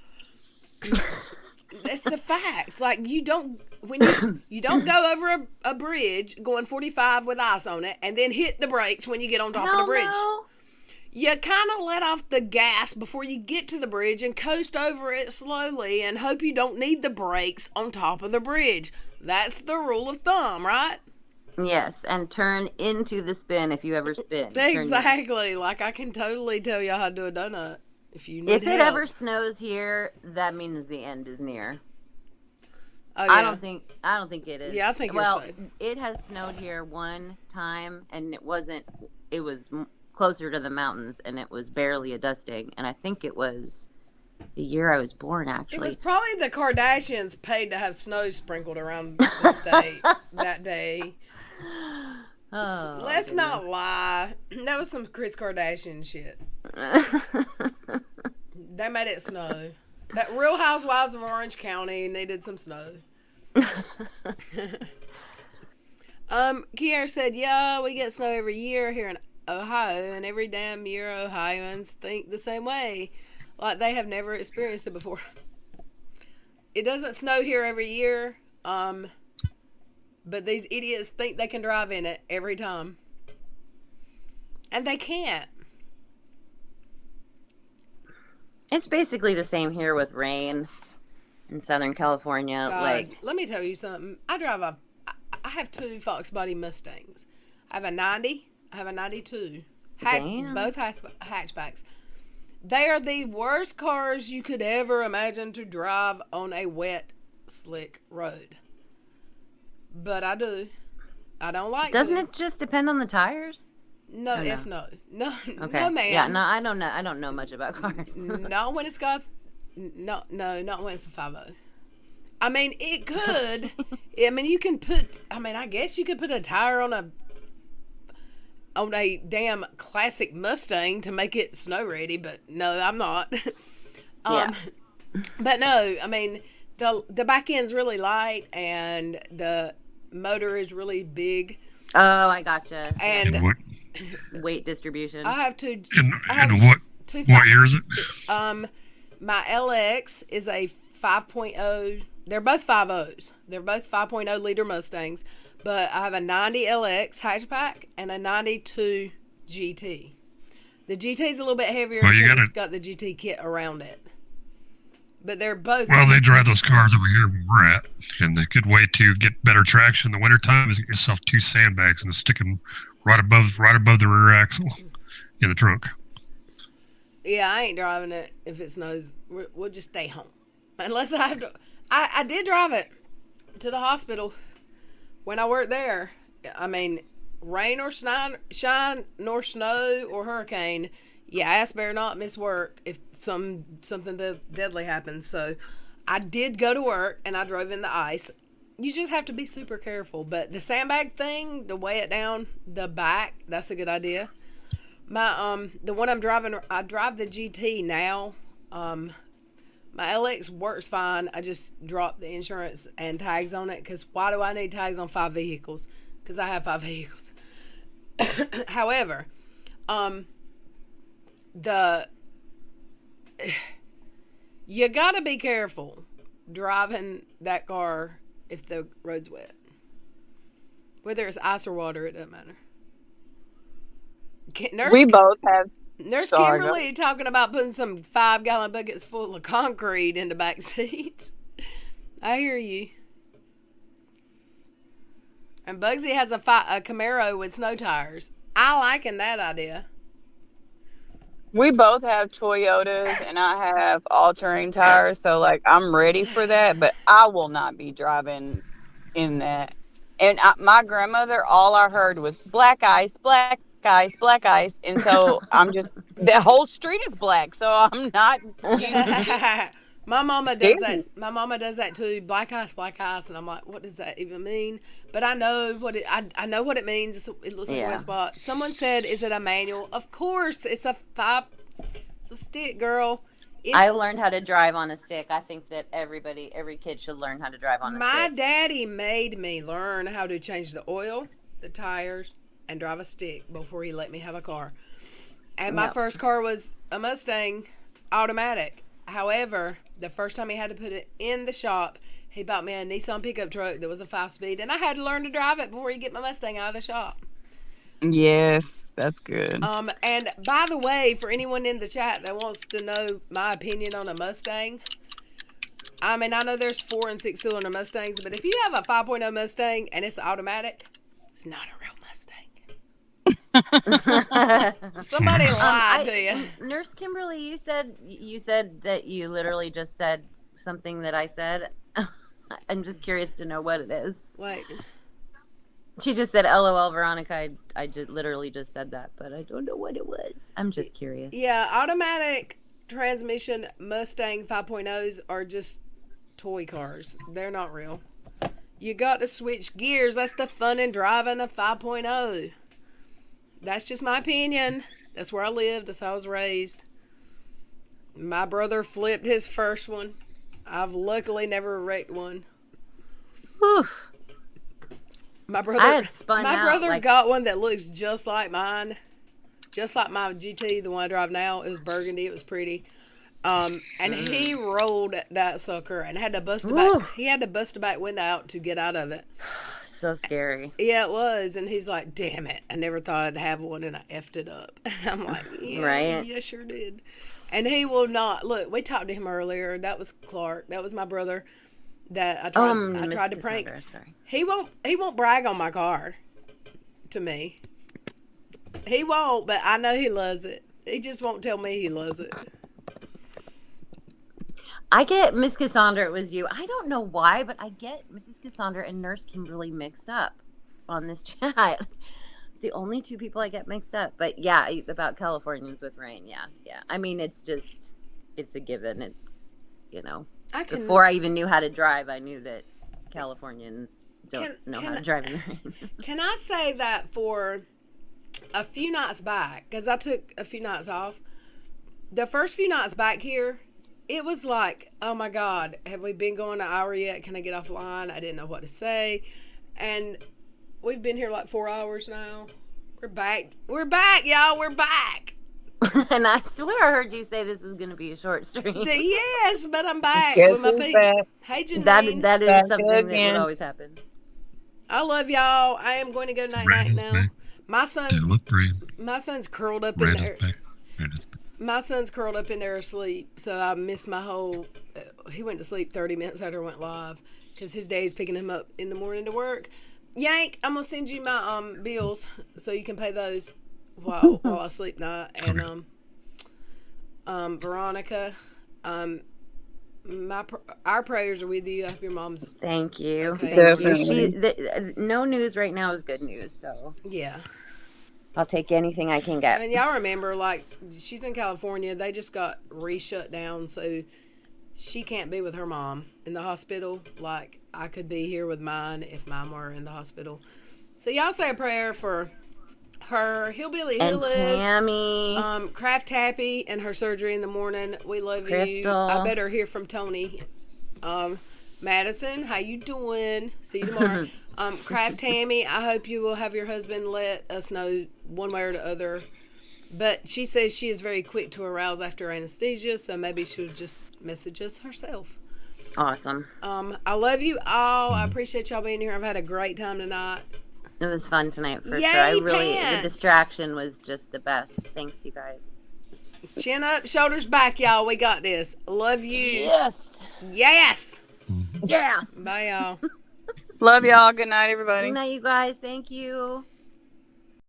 That's the facts. Like you don't go over a bridge going 45 with ice on it and then hit the brakes when you get on top of the bridge. No. You kind of let off the gas before you get to the bridge and coast over it slowly and hope you don't need the brakes on top of the bridge. That's the rule of thumb, right? Yes, and turn into the spin if you ever spin. Exactly. Like I can totally tell you how to do a donut if you need If it help. ever snows here, that means the end is near. Oh, yeah. I don't think it is. Yeah, I think you're safe. It has snowed here one time, and it was closer to the mountains, and it was barely a dusting. And I think it was the year I was born, actually. It was probably the Kardashians paid to have snow sprinkled around the state that day. Oh, Let's not lie. That was some Kris Kardashian shit. They made it snow. That Real Housewives of Orange County needed some snow. Kiara said, yeah, we get snow every year here in Ohio, and every damn year Ohioans think the same way. Like they have never experienced it before. It doesn't snow here every year, but these idiots think they can drive in it every time. And they can't. It's basically the same here with rain in Southern California. God, let me tell you something. I have two Fox Body Mustangs. I have a 90. I have a 92. Both hatchbacks. They are the worst cars you could ever imagine to drive on a wet, slick road. But I do. I don't like Doesn't them. it just depend on the tires? No, no? Okay. No, ma'am. Yeah, no, I don't know. I don't know much about cars. Not when it's got. No, not when it's a 5.0. I mean, it could. I mean, you can put. I mean, I guess you could put a tire on a damn classic Mustang to make it snow ready, but no, I'm not. But no, I mean, the back end's really light and the motor is really big. Oh, I gotcha. And weight distribution. I have two. And what year is it? My LX is a 5.0. They're both 5.0s. They're both 5.0 liter Mustangs. But I have a 90 LX hatchback and a 92 GT. The GT is a little bit heavier because it's got the GT kit around it. But they're both. Well, they drive those cars over here where we're at. And the good way to get better traction in the wintertime is get yourself 2 sandbags and stick them right above the rear axle in the trunk. Yeah, I ain't driving it if it snows. We'll just stay home. Unless I have to. I did drive it to the hospital when I worked there. I mean, rain or shine, nor snow or hurricane, your ass better not miss work if something deadly happens. So I did go to work and I drove in the ice. You just have to be super careful. But the sandbag thing, to weigh it down the back, that's a good idea. My the one I'm driving, I drive the GT now. My LX works fine. I just dropped the insurance and tags on it because why do I need tags on 5 vehicles? Because I have 5 vehicles. However, you gotta be careful driving that car if the road's wet. Whether it's ice or water, it doesn't matter. We both have. Nurse Sorry, Kimberly talking about putting some 5-gallon buckets full of concrete in the back seat. I hear you. And Bugsy has a Camaro with snow tires. I liking that idea. We both have Toyotas, and I have all-terrain tires, so like I'm ready for that. But I will not be driving in that. And my grandmother, all I heard was black ice, black ice, black ice, and so I'm just the whole street is black, so I'm not. My mama does that. My mama does that too. Black ice, and I'm like, what does that even mean? But I know what it. I know what it means. It looks like a wet spot. Someone said, "Is it a manual?" Of course, it's a stick, girl. I learned how to drive on a stick. I think that every kid should learn how to drive on a stick. My daddy made me learn how to change the oil, the tires, and drive a stick before he let me have a car. And my first car was a Mustang automatic. However, the first time he had to put it in the shop, he bought me a Nissan pickup truck that was a 5-speed, and I had to learn to drive it before he get my Mustang out of the shop. Yes, that's good. And by the way, for anyone in the chat that wants to know my opinion on a Mustang, I mean, I know there's 4 and 6 cylinder Mustangs, but if you have a 5.0 Mustang and it's automatic, it's not a real Mustang. Somebody lied to you. Nurse Kimberly, you said that you literally just said something that I said. I'm just curious to know what it is. Wait. She just said, "LOL, Veronica." I just literally just said that, but I don't know what it was. I'm just curious. Yeah, automatic transmission Mustang 5.0s are just toy cars. They're not real. You got to switch gears. That's the fun in driving a 5.0. That's just my opinion. That's where I lived. That's how I was raised. My brother flipped his first one. I've luckily never wrecked one. Whew. My brother got one that looks just like mine. Just like my GT, the one I drive now. It was burgundy. It was pretty. And he rolled that sucker and had to bust the back. He had to bust the back window out to get out of it. So scary. Yeah, it was. And he's like, "Damn it. I never thought I'd have one and I effed it up." And I'm like, "Yeah, right? You sure did." And he will not. Look, we talked to him earlier. That was Clark. That was my brother that I tried to prank. Sorry. He won't brag on my car to me. He won't, but I know he loves it. He just won't tell me he loves it. I get Miss Cassandra, it was you. I don't know why, but I get Mrs. Cassandra and Nurse Kimberly mixed up on this chat. The only 2 people I get mixed up. But yeah, about Californians with rain. Yeah. I mean, it's a given. It's, before I even knew how to drive, I knew that Californians don't know how to drive in the rain. Can I say that for a few nights back, because I took a few nights off, the first few nights back here, it was like, oh my God, have we been going an hour yet? Can I get offline? I didn't know what to say. And we've been here like 4 hours now. We're back. We're back, y'all. We're back. And I swear I heard you say this was going to be a short stream. Yes, but I'm back with my people. Hey, Janine. That is something that would always happen. I love y'all. I am going to go night-night now. My son's curled up in there. My son's curled up in there asleep, so I missed my whole. He went to sleep 30 minutes after I went live because his dad's picking him up in the morning to work. Yank, I'm gonna send you my bills so you can pay those while I sleep night. And Veronica, our prayers are with you. I hope your mom's. Thank you. Okay. Thank you. No news right now is good news, so yeah. I'll take anything I can get. And y'all remember, like, she's in California. They just got shut down, so she can't be with her mom in the hospital. Like, I could be here with mine if mine were in the hospital. So y'all say a prayer for her, Hillbilly Hillis, and Tammy, Craft Tappy, and her surgery in the morning. We love Crystal. you. I better hear from Tony. Madison, how you doing? See you tomorrow. Craft Tammy, I hope you will have your husband let us know one way or the other. But she says she is very quick to arouse after anesthesia, so maybe she'll just message us herself. Awesome. I love you all. I appreciate y'all being here. I've had a great time tonight. It was fun tonight for Yay, sure. I really, pants. the distraction was just the best. Thanks, you guys. Chin up, shoulders back, y'all. We got this. Love you. Yes. Yes. Yes. Bye, y'all. Love y'all. Good night, everybody. Good night, you guys. Thank you.